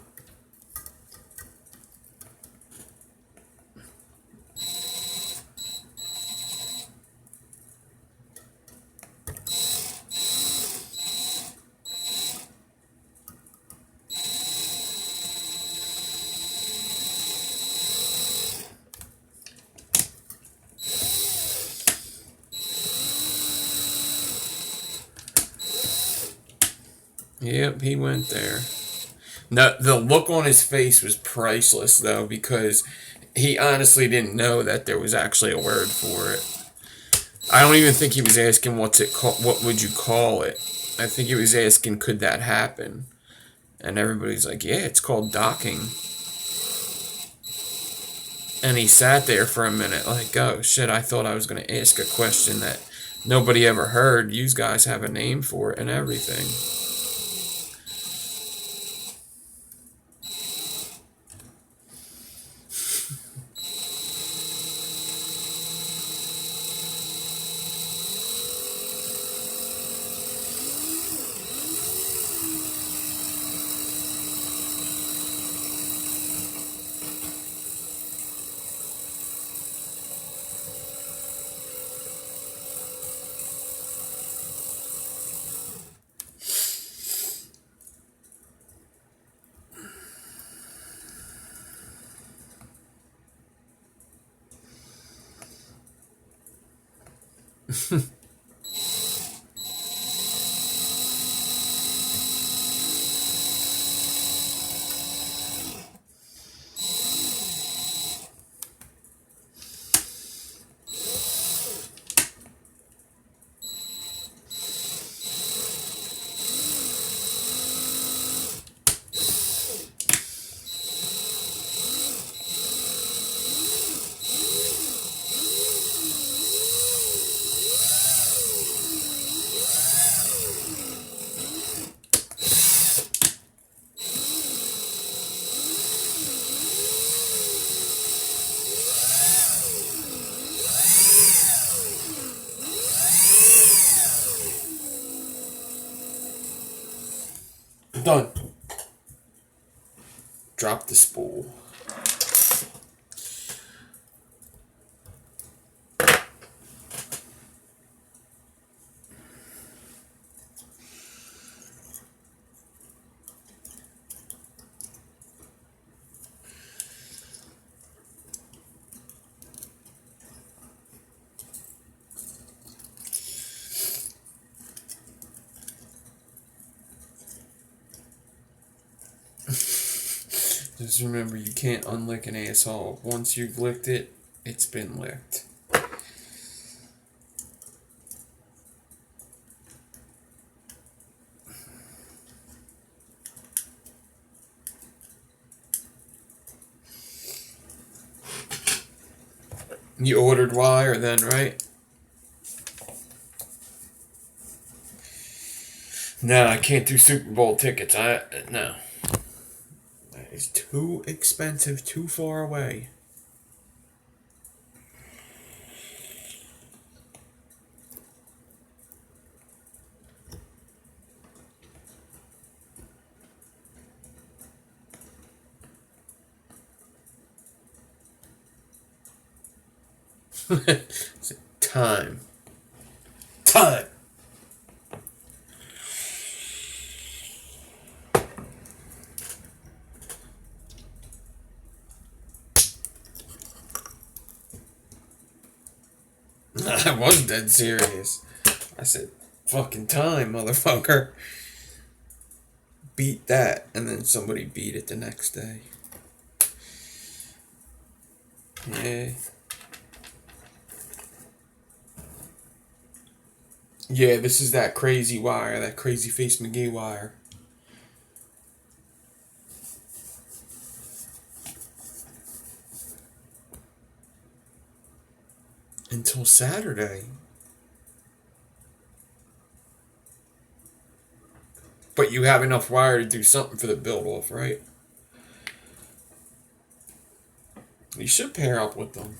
Yep, he went there. No, the look on his face was priceless, though, because he honestly didn't know that there was actually a word for it. I don't even think he was asking what's it called. What would you call it? I think he was asking, could that happen? And everybody's like, yeah, it's called docking. And he sat there for a minute, like, oh shit, I thought I was going to ask a question that nobody ever heard. You guys have a name for it and everything. Done. Drop the spool. Just remember, you can't unlick an asshole. Once you've licked it, it's been licked. You ordered wire then, right? No, I can't do Super Bowl tickets. No. That is too expensive, too far away. Time. Time. I was dead serious. I said, fucking time, motherfucker. Beat that, and then somebody beat it the next day. Yeah. Yeah, this is that crazy wire, that crazy face McGee wire. Until Saturday. But you have enough wire to do something for the build off, right? You should pair up with them.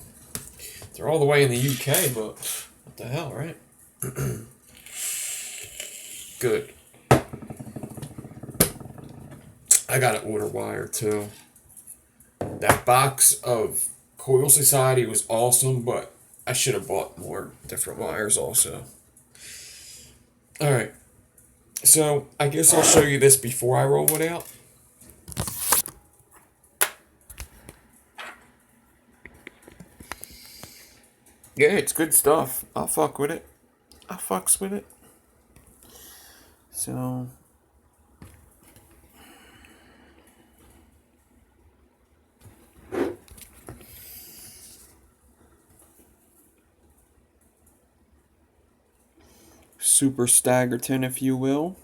They're all the way in the UK, but what the hell, right? Good. I gotta order wire too. That box of Coil Society was awesome, but I should have bought more different wires also. Alright. So, I guess I'll show you this before I roll it out. Yeah, it's good stuff. I'll fuck with it. I fucks with it. So... Super Staggerton, if you will.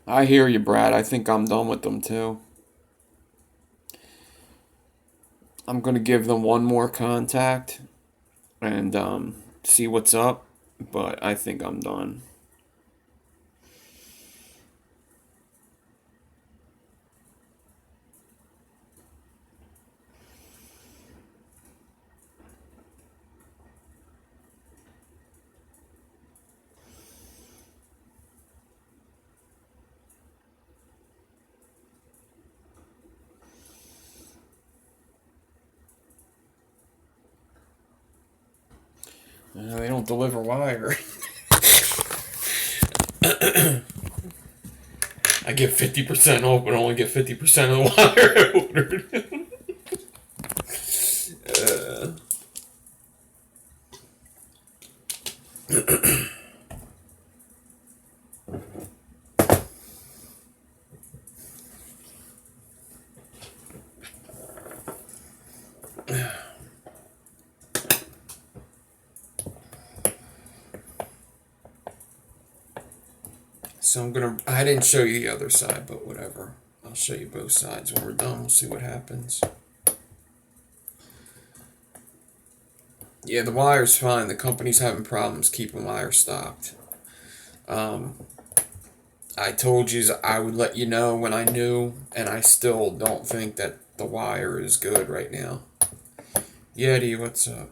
I hear you, Brad. I think I'm done with them too. I'm gonna give them one more contact and see what's up, but I think I'm done. They don't deliver wire. I get 50% off, but only get 50% of the wire I ordered. So I didn't show you the other side, but whatever. I'll show you both sides when we're done. We'll see what happens. Yeah, the wire's fine. The company's having problems keeping wire stocked. I told you I would let you know when I knew, and I still don't think that the wire is good right now. Yeti, what's up?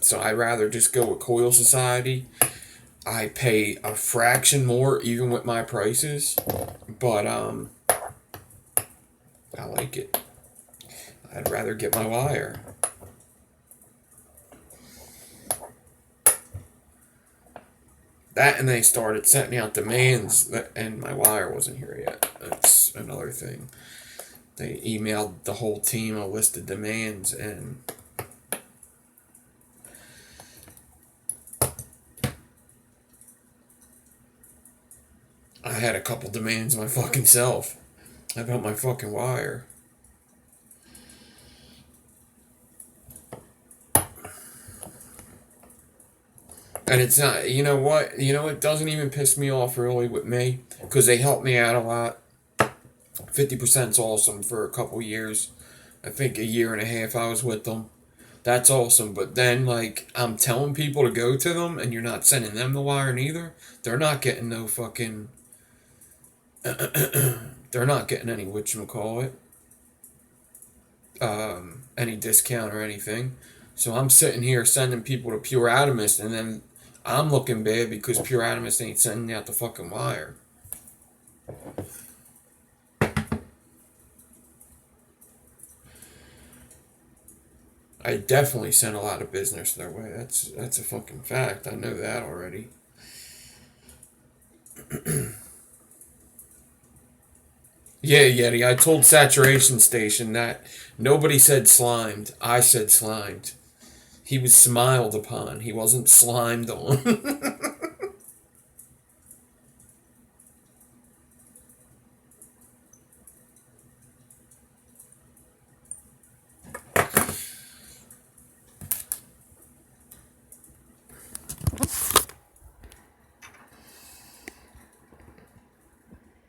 So I'd rather just go with Coil Society. I pay a fraction more even with my prices, but I like it. I'd rather get my wire. That and they started sending out demands, and my wire wasn't here yet. That's another thing. They emailed the whole team a list of demands, and I had a couple demands my fucking self about my fucking wire. And it's not, you know what? You know, it doesn't even piss me off really with me, because they helped me out a lot. 50%'s awesome for a couple years. I think a year and a half I was with them. That's awesome. But then, like, I'm telling people to go to them, and you're not sending them the wire neither. They're not getting no fucking. They're not getting any whatchamacallit. Any discount or anything. So I'm sitting here sending people to Pure Atomist, and then I'm looking bad because Pure Atomist ain't sending out the fucking wire. I definitely sent a lot of business their way. That's a fucking fact. I know that already. Yeah, Yeti. I told Saturation Station that nobody said slimed. I said slimed. He was smiled upon. He wasn't slimed on.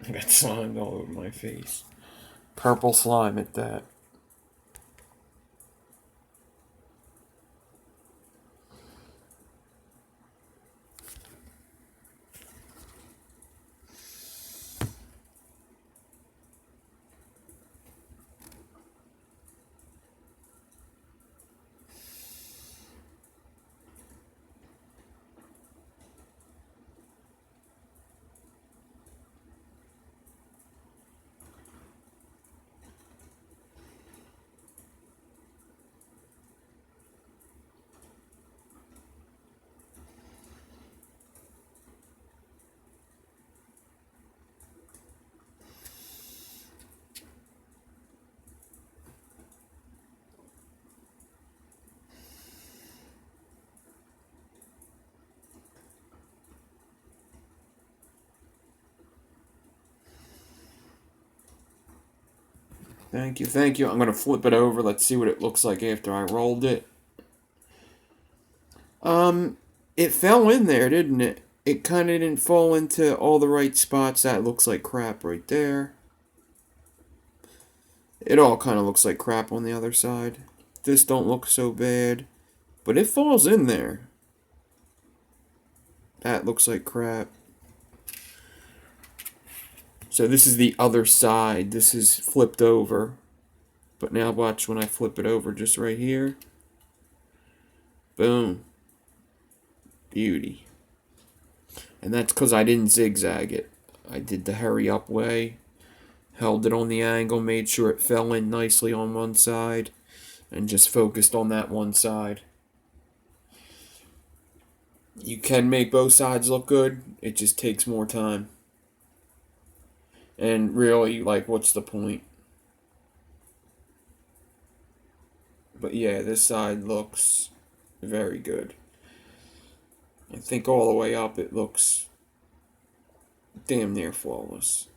I got slime all over my face. Purple slime at that. Thank you, thank you. I'm going to flip it over. Let's see what it looks like after I rolled it. It fell in there, didn't it? it kind of didn't fall into all the right spots. That looks like crap right there. It all kind of looks like crap on the other side. This don't look so bad, but it falls in there. That looks like crap. So this is the other side. This is flipped over. But now watch when I flip it over just right here. Boom. Beauty. And that's because I didn't zigzag it. I did the hurry up way. Held it on the angle, made sure it fell in nicely on one side, and just focused on that one side. You can make both sides look good, it just takes more time. And really, like, what's the point? But yeah, this side looks very good. I think all the way up it looks damn near flawless.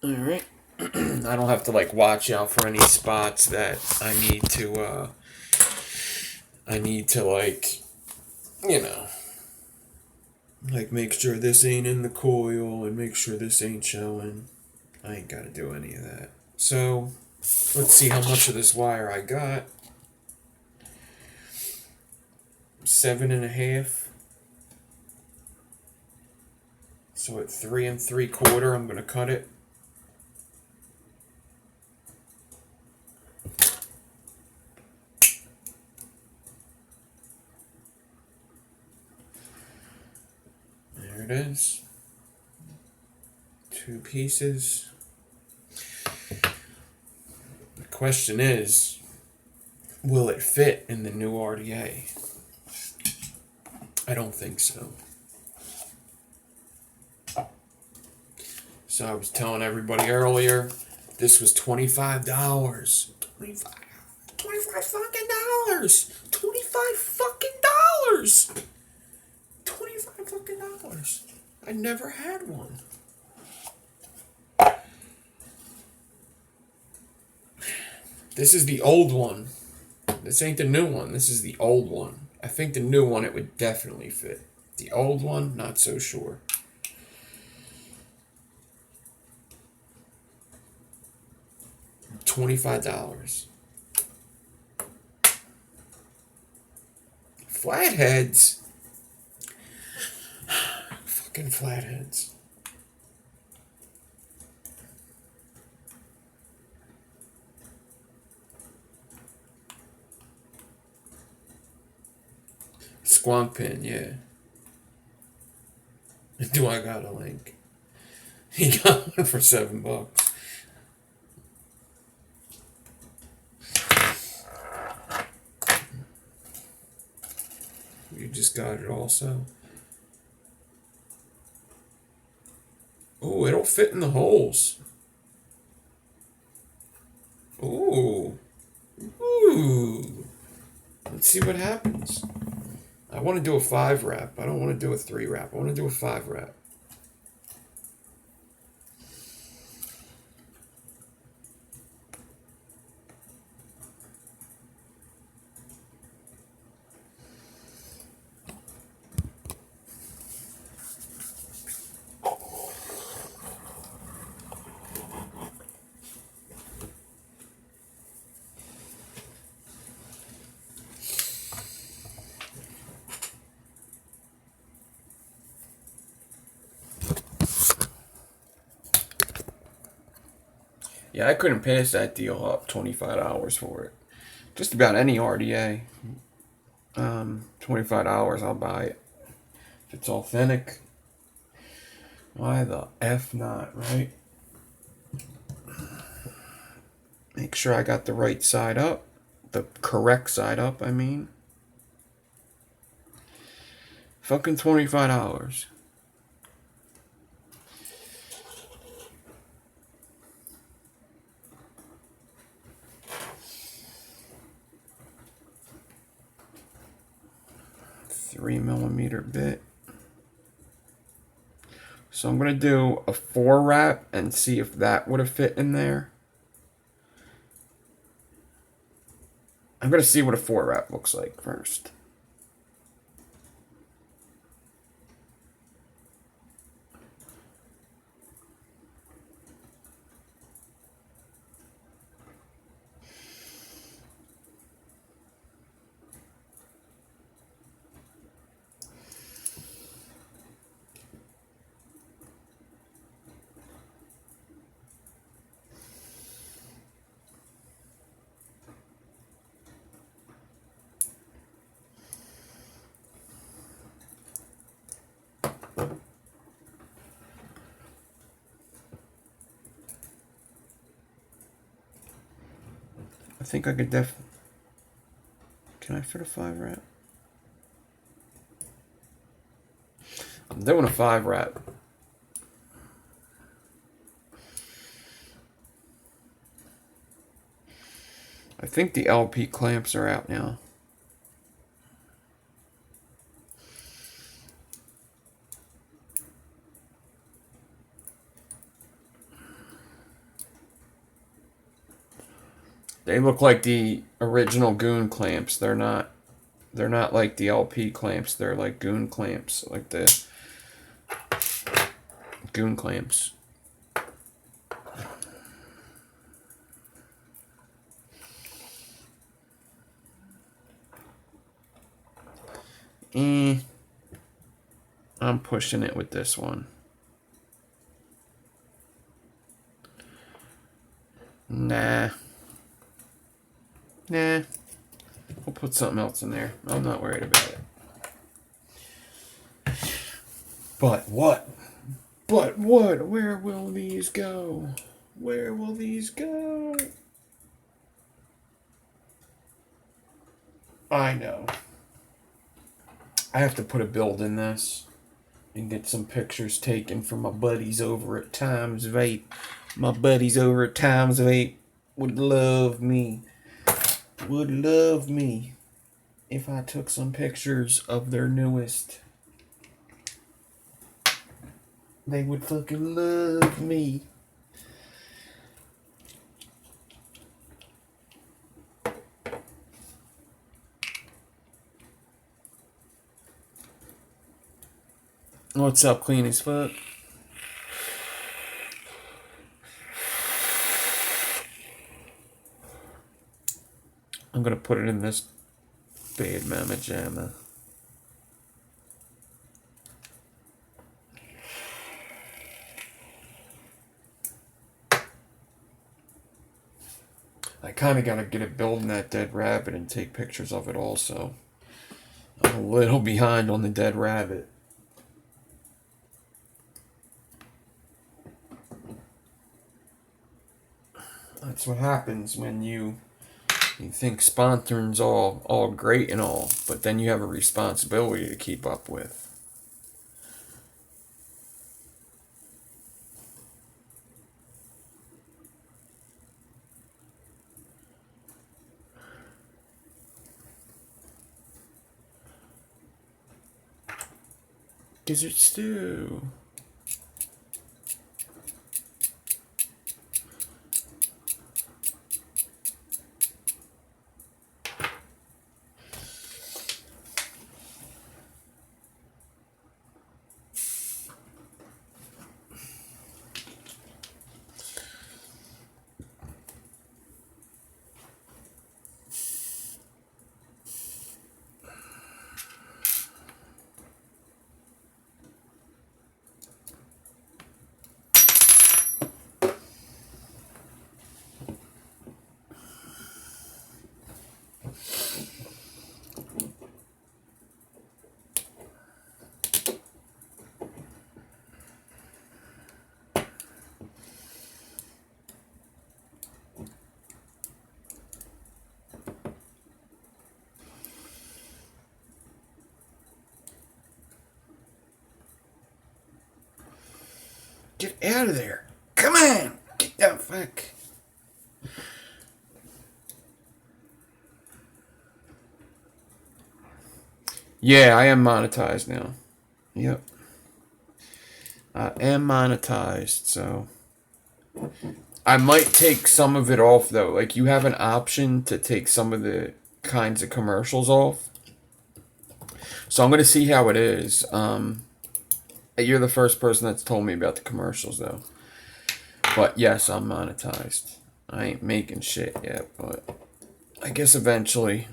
Alright. I don't have to like watch out for any spots that I need to like, you know, like make sure this ain't in the coil and make sure this ain't showing. I ain't gotta do any of that. So let's see how much of this wire I got. 7.5. So at 3 3/4, I'm gonna cut it. There it is. 2 pieces. The question is, will it fit in the new RDA? I don't think so. So I was telling everybody earlier, this was $25. 25 fucking dollars. 25 fucking dollars. 25 fucking dollars. I never had one. This is the old one. This ain't the new one. This is the old one. I think the new one, it would definitely fit. The old one, not so sure. $25. Flatheads. Fucking flatheads. Squonk pin, yeah. Do I got a link? He got one for $7. You just got it also. Oh, it'll fit in the holes. Ooh. Ooh. Let's see what happens. I want to do a 5 wrap. I don't want to do a 3 wrap. I want to do a 5 wrap. Yeah, I couldn't pass that deal up. $25 for it. Just about any RDA. $25, I'll buy it. If it's authentic. Why the F not, right? Make sure I got the right side up. The correct side up, I mean. Fucking $25. $3mm bit. So I'm going to do a 4 wrap and see if that would have fit in there. I'm going to see what a 4-wrap looks like first. I think I could Can I fit a 5-wrap? I'm doing a 5-wrap. I think the LP clamps are out now. They look like the original Goon clamps. They're not like the LP clamps. They're like Goon clamps, like the Goon clamps. I'm pushing it with this one. Nah. We'll put something else in there. I'm not worried about it. But what? Where will these go? Where will these go? I know. I have to put a build in this and get some pictures taken from my buddies over at Times Vape. My buddies over at Times Vape would love me if I took some pictures of their newest. They would fucking love me. What's up, clean as fuck? I'm gonna put it in this bad mama jamma. I kind of gotta get it building that dead rabbit and take pictures of it also. I'm a little behind on the dead rabbit. That's what happens when you think sponsoring's all great and all, but then you have a responsibility to keep up with. Gizzard stew. Get out of there. Come on. Get the fuck. Yeah, I am monetized now. Yep. I am monetized, so I might take some of it off though. Like, you have an option to take some of the kinds of commercials off. So I'm going to see how it is. You're the first person that's told me about the commercials, though. But yes, I'm monetized. I ain't making shit yet, but I guess eventually.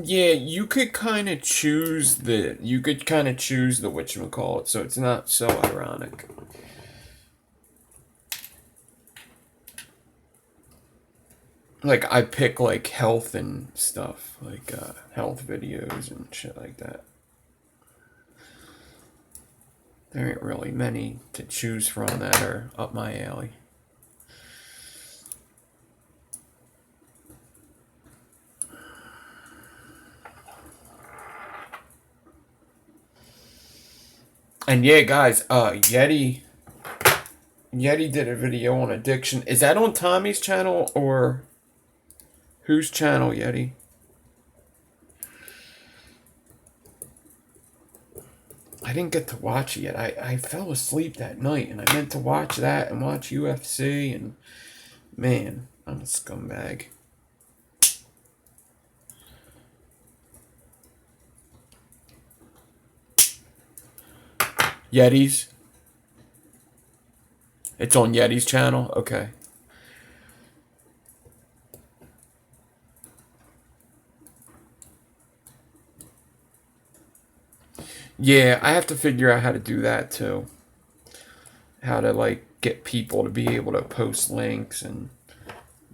Yeah, you could kind of choose the whatchamacallit, so it's not so ironic. Like, I pick, like, health and stuff, like, health videos and shit like that. There ain't really many to choose from that are up my alley. And yeah, guys, Yeti did a video on addiction. Is that on Tommy's channel or whose channel, Yeti? I didn't get to watch it yet. I fell asleep that night, and I meant to watch that and watch UFC, and man, I'm a scumbag. Yeti's? It's on Yeti's channel? Okay. Yeah, I have to figure out how to do that too. How to, like, get people to be able to post links and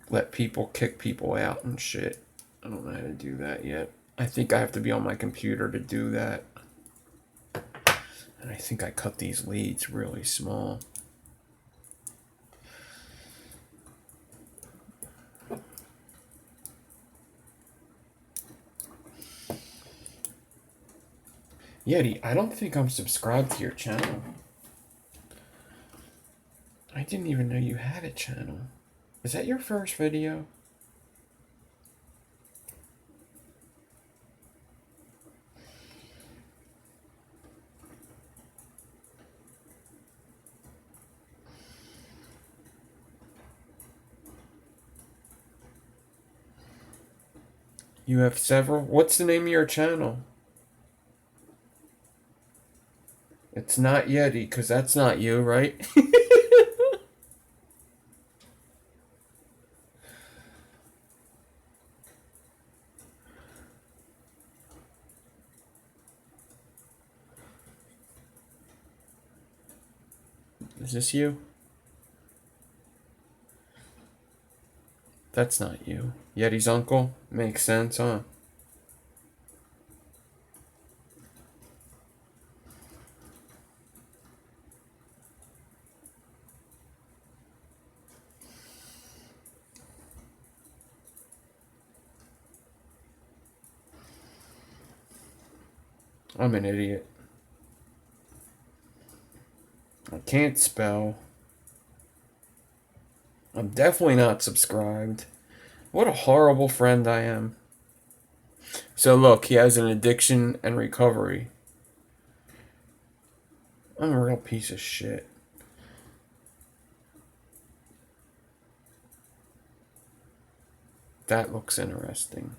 let people kick people out and shit. I don't know how to do that yet. I think I have to be on my computer to do that. And I think I cut these leads really small. Yeti, I don't think I'm subscribed to your channel. I didn't even know you had a channel. Is that your first video? You have several? What's the name of your channel? It's not Yeti, because that's not you, right? Is this you? That's not you. Yeti's uncle? Makes sense, huh? I'm an idiot. I can't spell. I'm definitely not subscribed. What a horrible friend I am. So look, he has an addiction and recovery. I'm a real piece of shit. That looks interesting.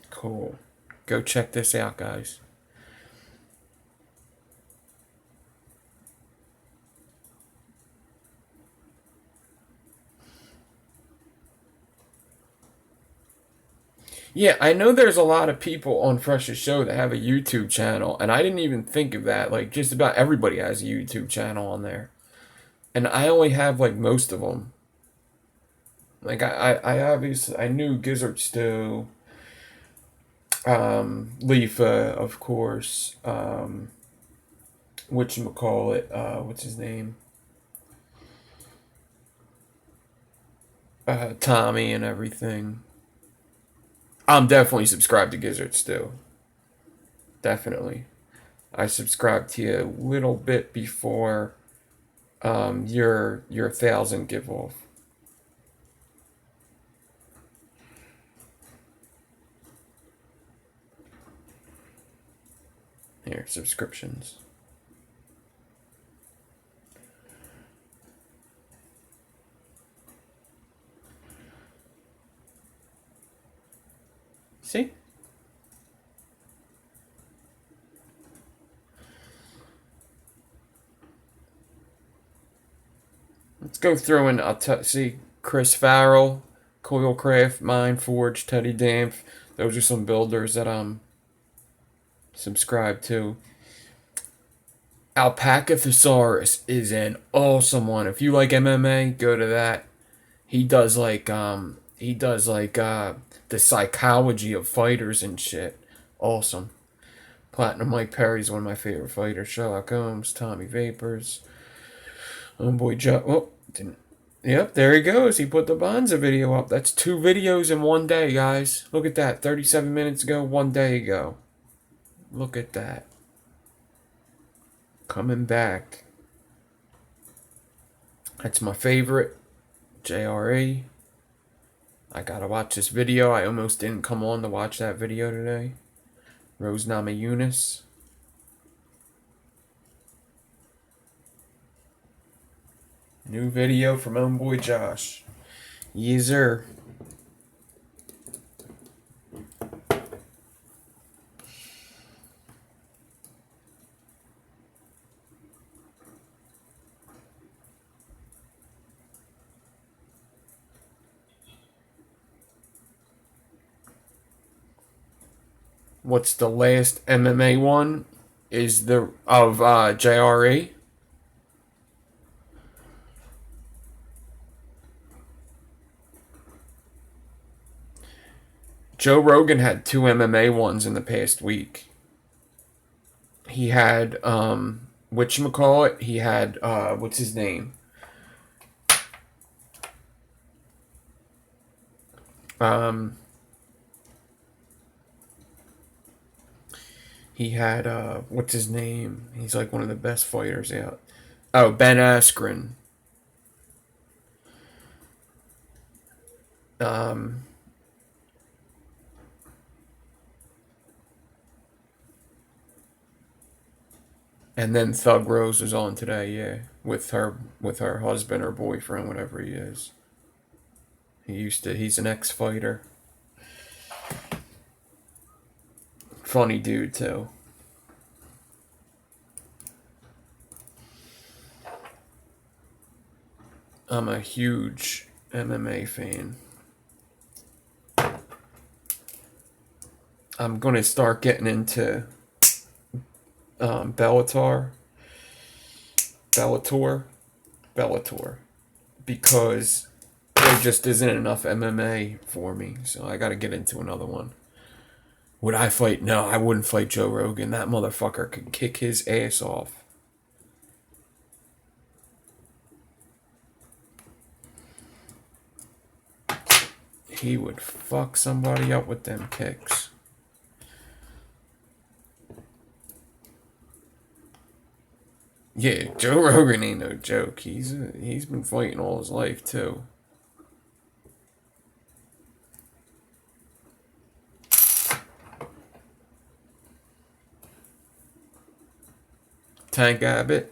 Cool. Go check this out, guys. Yeah, I know there's a lot of people on Fresh's Show that have a YouTube channel, and I didn't even think of that. Like, just about everybody has a YouTube channel on there. And I only have, like, most of them. Like, I obviously, I knew Gizzard Stew, Leafa, of course, whatchamacallit, what's his name? Tommy and everything. I'm definitely subscribed to Gizzard Stew. Definitely. I subscribed to you a little bit before your 1,000 give off. Here, subscriptions. See? Let's go through and I'll see Chris Farrell, Coil Craft, Mind Forge, Teddy Damp. Those are some builders that I'm subscribed to. Alpaca Thesaurus is an awesome one. If you like MMA, go to that. He does like the psychology of fighters and shit. Awesome. Platinum Mike Perry's one of my favorite fighters. Sherlock Holmes, Tommy Vapors. Boy Joe. Oh, didn't. Yep, there he goes. He put the Bonza video up. That's 2 videos in one day, guys. Look at that. 37 minutes ago, 1 day ago. Look at that. Coming back. That's my favorite. JRE. I gotta watch this video. I almost didn't come on to watch that video today. Rose Namajunas. New video from homeboy Josh. Yes, sir. What's the last MMA one? Is the of JRE? Joe Rogan had 2 MMA ones in the past week. He had whatchamacallit? He had what's his name? He had what's his name? He's like one of the best fighters out. Oh, Ben Askren. And then Thug Rose was on today, yeah, with her husband or boyfriend, whatever he is. He's an ex-fighter. Funny dude too. I'm a huge MMA fan. I'm gonna start getting into Bellator, because there just isn't enough MMA for me, so I gotta get into another one. Would I fight? No, I wouldn't fight Joe Rogan. That motherfucker could kick his ass off. He would fuck somebody up with them kicks. Yeah, Joe Rogan ain't no joke. He's been fighting all his life too. Tank Abbott.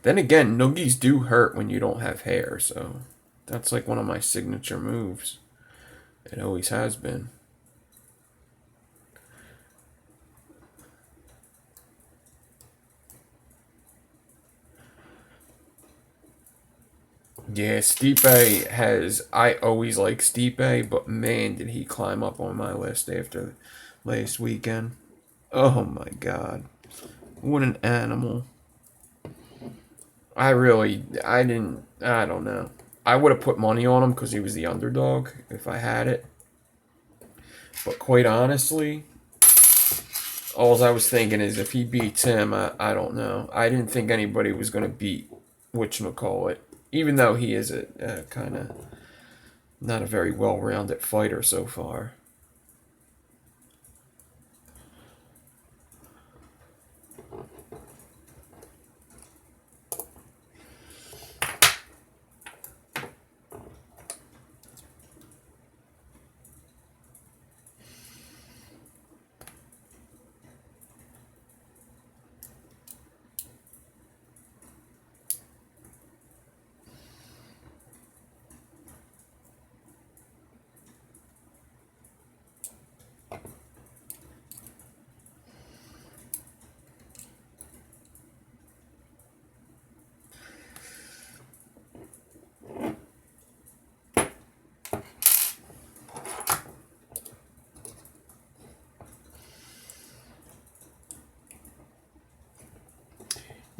Then again, noogies do hurt when you don't have hair, so that's like one of my signature moves. It always has been. Yeah, Stipe has... I always like Stipe, but man, did he climb up on my list after last weekend. Oh my god. What an animal. I don't know. I would have put money on him because he was the underdog if I had it. But quite honestly, All I was thinking is if he beats him, I don't know. I didn't think anybody was going to beat whatchamacallit, even though he is a kind of not a very well-rounded fighter so far.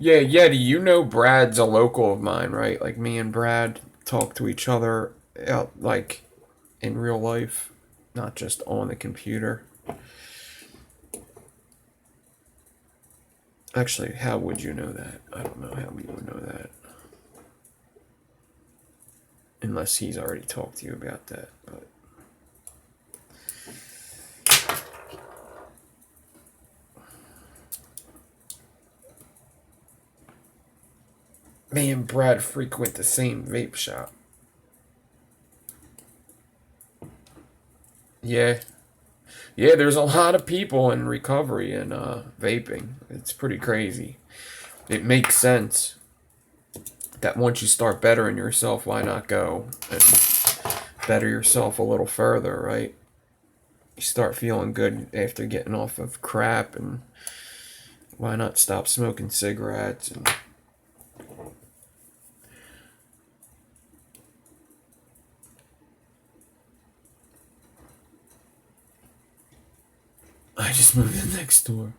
Yeah, Yeti, you know Brad's a local of mine, right? Like me and Brad talk to each other out like in real life, not just on the computer. Actually, how would you know that? I don't know how you would know that. Unless he's already talked to you about that, but me and Brad frequent the same vape shop. Yeah. Yeah, there's a lot of people in recovery and vaping. It's pretty crazy. It makes sense that once you start bettering yourself, why not go and better yourself a little further, right? You start feeling good after getting off of crap, and why not stop smoking cigarettes? And I just moved in next door.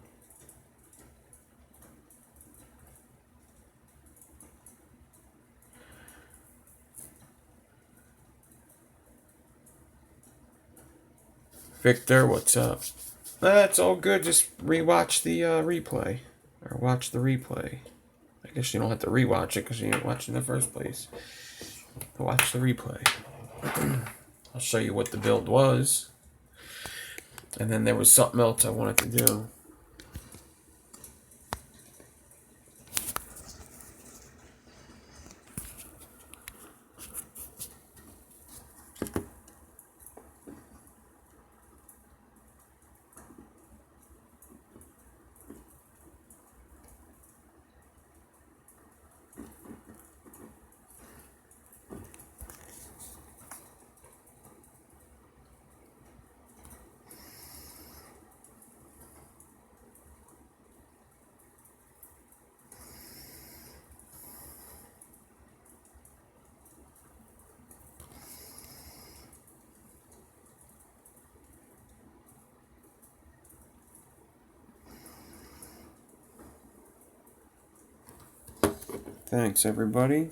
Victor, what's up? That's all good. Just rewatch the replay. Or watch the replay. I guess you don't have to rewatch it because you didn't watch it in the first place. Watch the replay. I'll show you what the build was. And then there was something else I wanted to do. Thanks, everybody.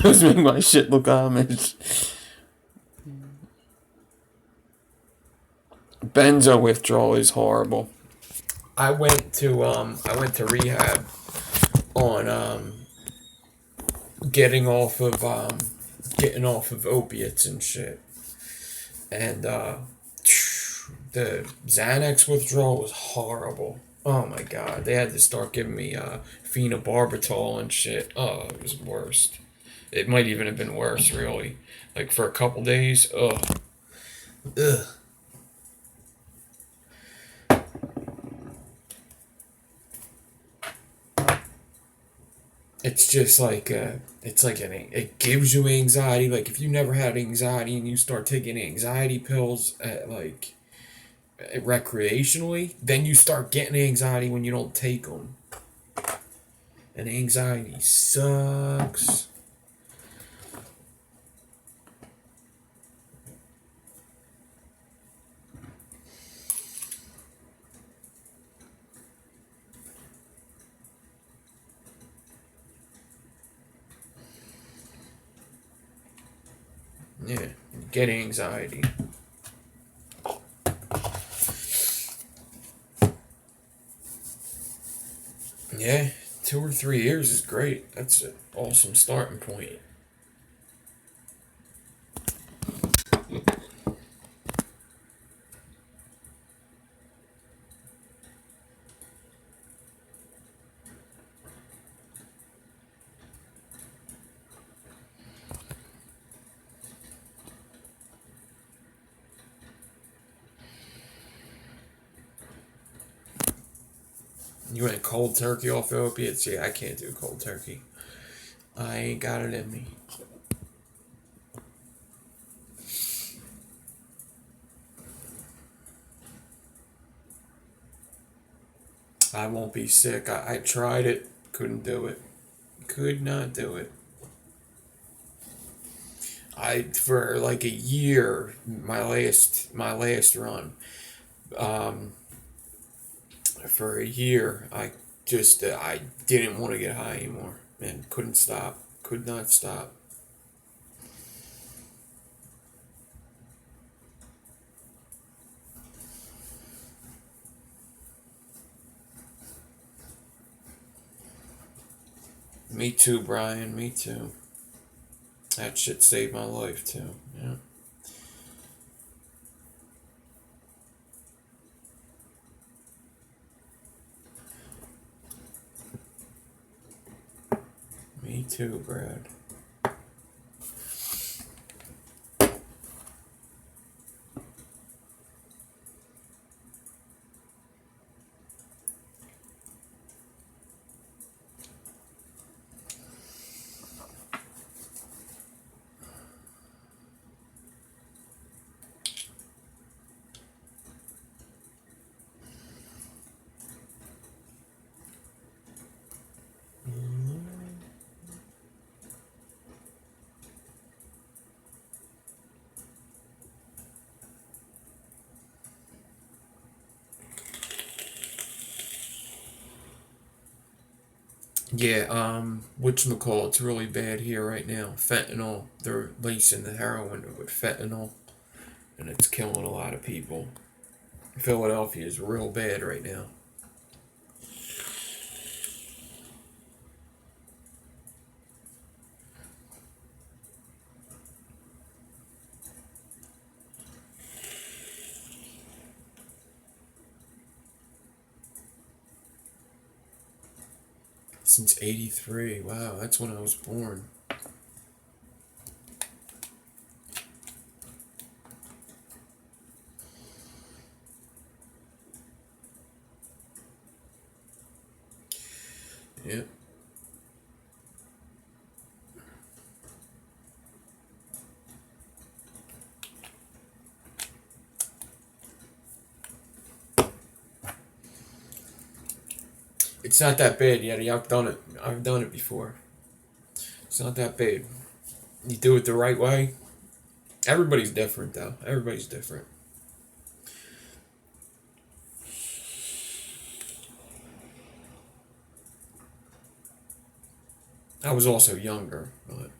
Just make my shit look Amish. Benzo withdrawal is horrible. I went to rehab on getting off of opiates and shit. And the Xanax withdrawal was horrible. Oh my god, they had to start giving me phenobarbital and shit. Oh, it was worst. It might even have been worse, really. Like for a couple days. Ugh. Ugh. It's just like it gives you anxiety. Like if you never had anxiety and you start taking anxiety pills recreationally, then you start getting anxiety when you don't take them. And anxiety sucks. Yeah, get anxiety. Yeah, 2 or 3 years is great. That's an awesome starting point. You went cold turkey off opiates? Yeah, I can't do cold turkey. I ain't got it in me. I won't be sick. I tried it, couldn't do it. Could not do it. For like a year, my last run, um, for a year, I didn't want to get high anymore, and couldn't stop. Could not stop. Me too, Brian. Me too. That shit saved my life too. Yeah. Me too, Brad. Yeah, whatchamacallit, it's really bad here right now. Fentanyl. They're lacing the heroin with fentanyl, and it's killing a lot of people. Philadelphia is real bad right now. Since '83. Wow, that's when I was born. Yep. It's not that bad yet. I've done it. I've done it before. It's not that bad. You do it the right way. Everybody's different, though. Everybody's different. I was also younger, but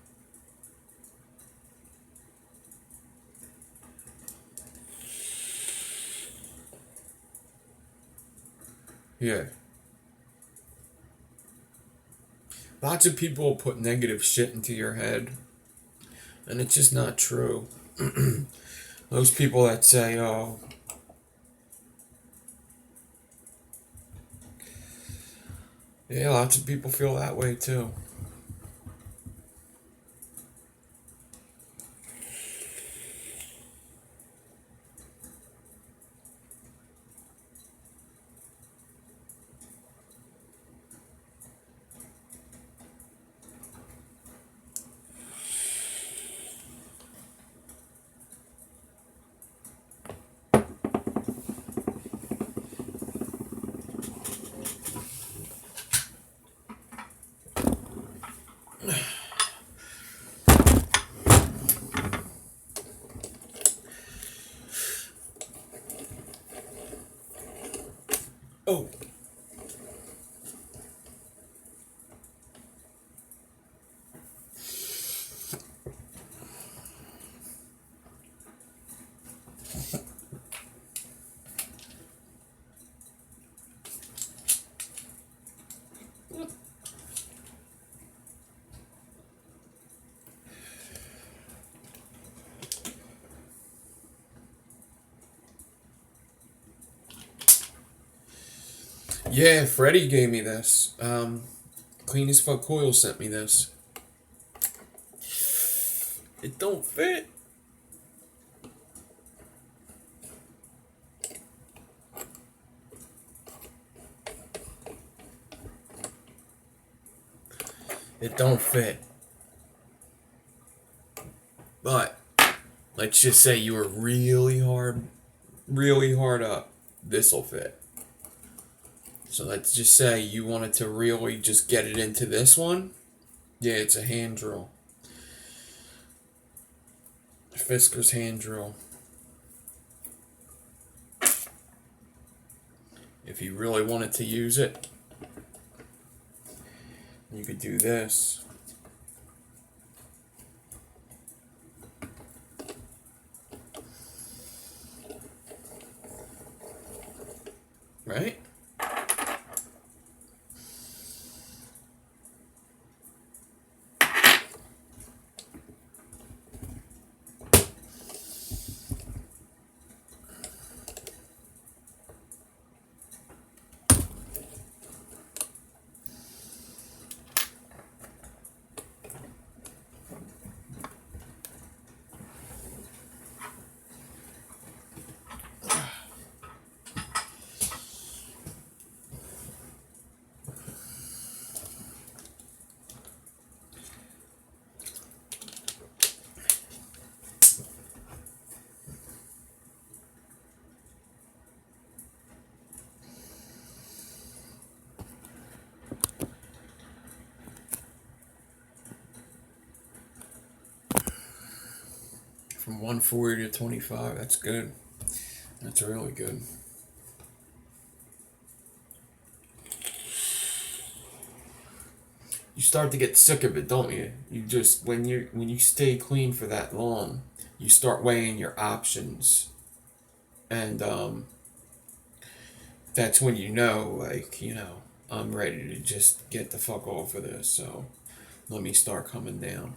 yeah. Lots of people put negative shit into your head, and it's just not true. Those people that say, oh, yeah, lots of people feel that way too. Oh, Yeah, Freddie gave me this. Clean as Fuck Coil sent me this. It don't fit. It don't fit. But let's just say you were really hard up. This'll fit. So let's just say you wanted to really just get it into this one. Yeah, it's a hand drill. Fisker's hand drill. If you really wanted to use it, you could do this. Right? From 140 to 25, that's good. That's really good. You start to get sick of it, don't you? You just when you stay clean for that long, you start weighing your options, and that's when you know, like, I'm ready to just get the fuck off of this. So let me start coming down.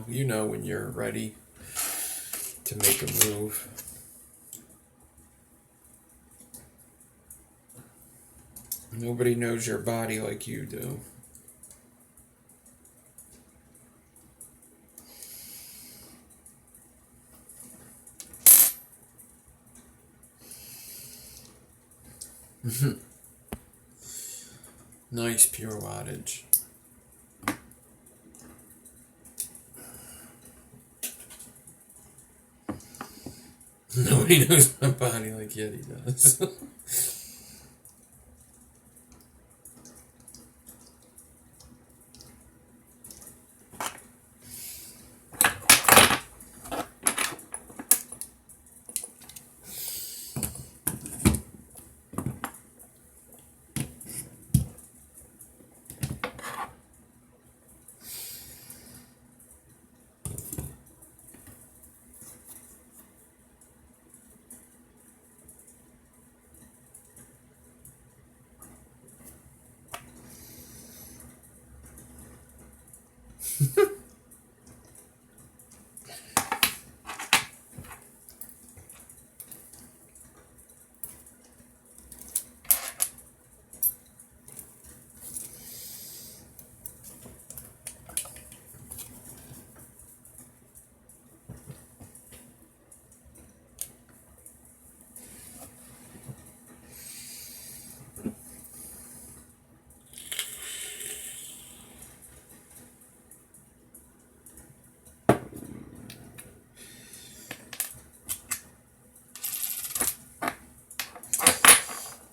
You know when you're ready to make a move. Nobody knows your body like you do. Nice pure wattage. Nobody knows my body like Yeti does.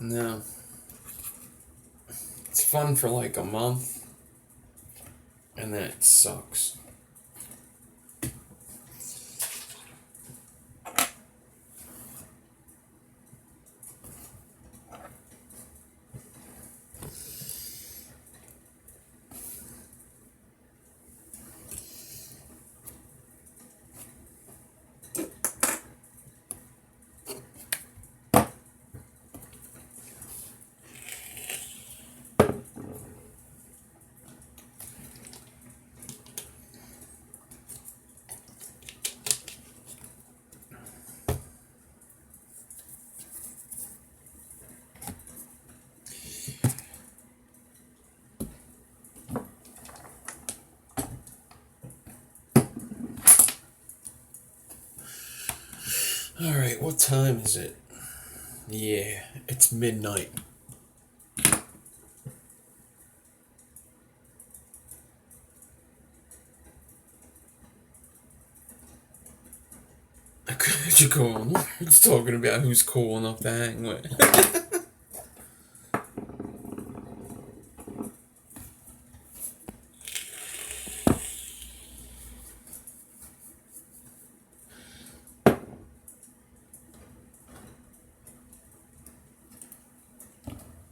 No. It's fun for like a month, and then it sucks. Alright, what time is it? Yeah, it's midnight. You're cool. It's talking about who's cool enough to hang with.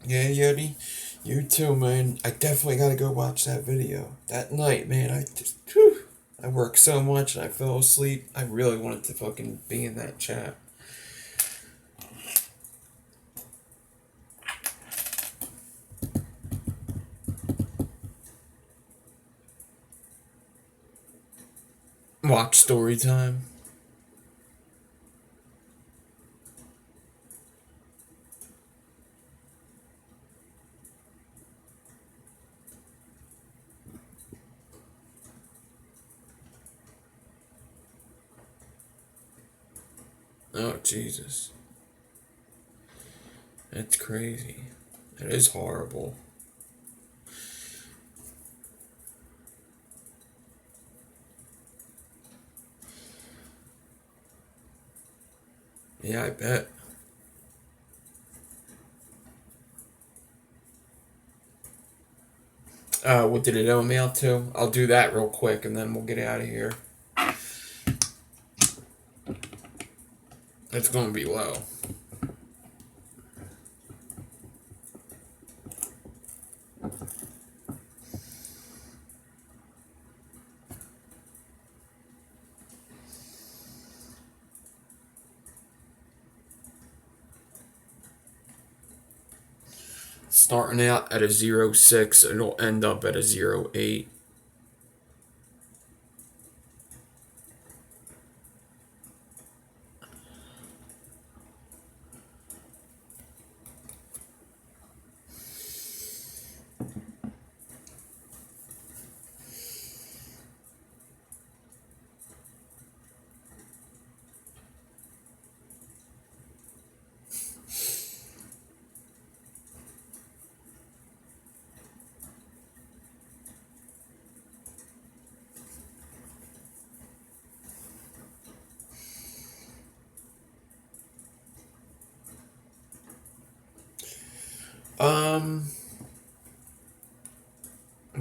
Yeah, Yeti, you too, man. I definitely gotta go watch that video. That night, man, I worked so much and I fell asleep. I really wanted to fucking be in that chat. Watch story time. Oh, Jesus. That's crazy. That is horrible. Yeah, I bet. What did it owe me out to? I'll do that real quick and then we'll get out of here. It's gonna be low. Starting out at a 0.6, it'll end up at a 0.8.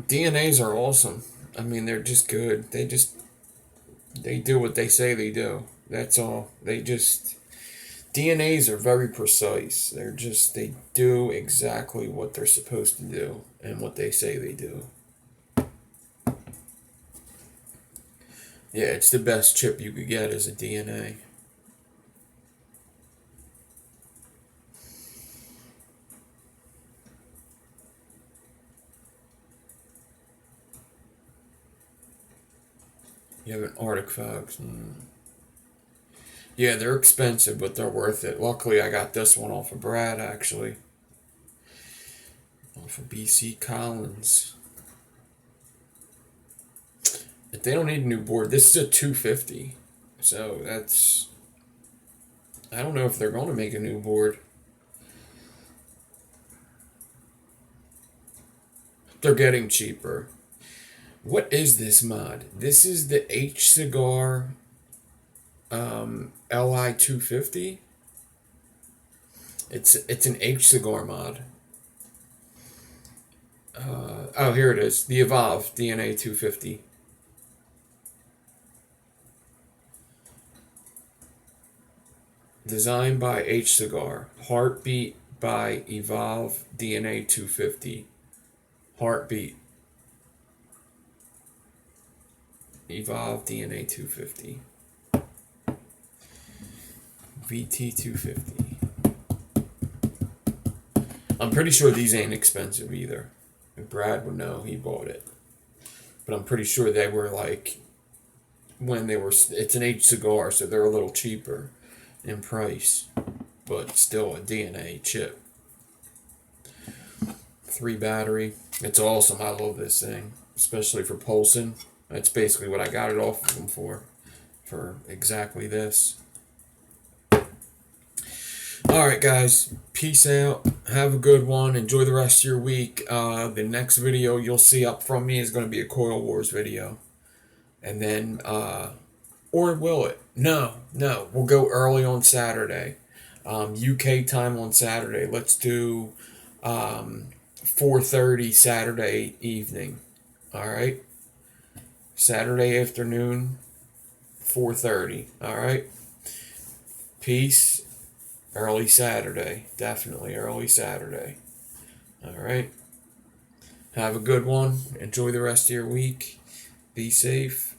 DNAs are awesome. I mean, they're just good. They do what they say they do. That's all. DNAs are very precise. They do exactly what they're supposed to do and what they say they do. Yeah, it's the best chip you could get as a DNA. You have an artifact. Yeah, they're expensive, but they're worth it. Luckily, I got this one off of Brad, actually. Off of BC Collins. If they don't need a new board, this is a 250. So that's... I don't know if they're going to make a new board. They're getting cheaper. What is this mod? This is the H Cigar LI 250. It's an H Cigar mod. Oh, here it is. The Evolve DNA 250. Designed by H Cigar. Heartbeat by Evolve DNA 250. Heartbeat. Evolve DNA 250. VT 250. I'm pretty sure these ain't expensive either. And Brad would know, he bought it. But I'm pretty sure they were like, it's an H cigar, so they're a little cheaper in price. But still a DNA chip. 3 battery. It's awesome. I love this thing. Especially for pulsing. That's basically what I got it off of them for. For exactly this. Alright, guys. Peace out. Have a good one. Enjoy the rest of your week. The next video you'll see up from me is going to be a Coil Wars video. And then, or will it? No. We'll go early on Saturday. UK time on Saturday. Let's do 4:30 Saturday evening. Alright? Saturday afternoon, 4:30. Alright? Peace. Early Saturday. Definitely early Saturday. Alright? Have a good one. Enjoy the rest of your week. Be safe.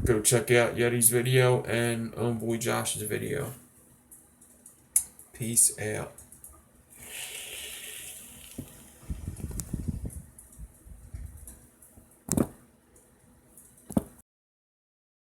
Go check out Yeti's video and Boy Josh's video. Peace out.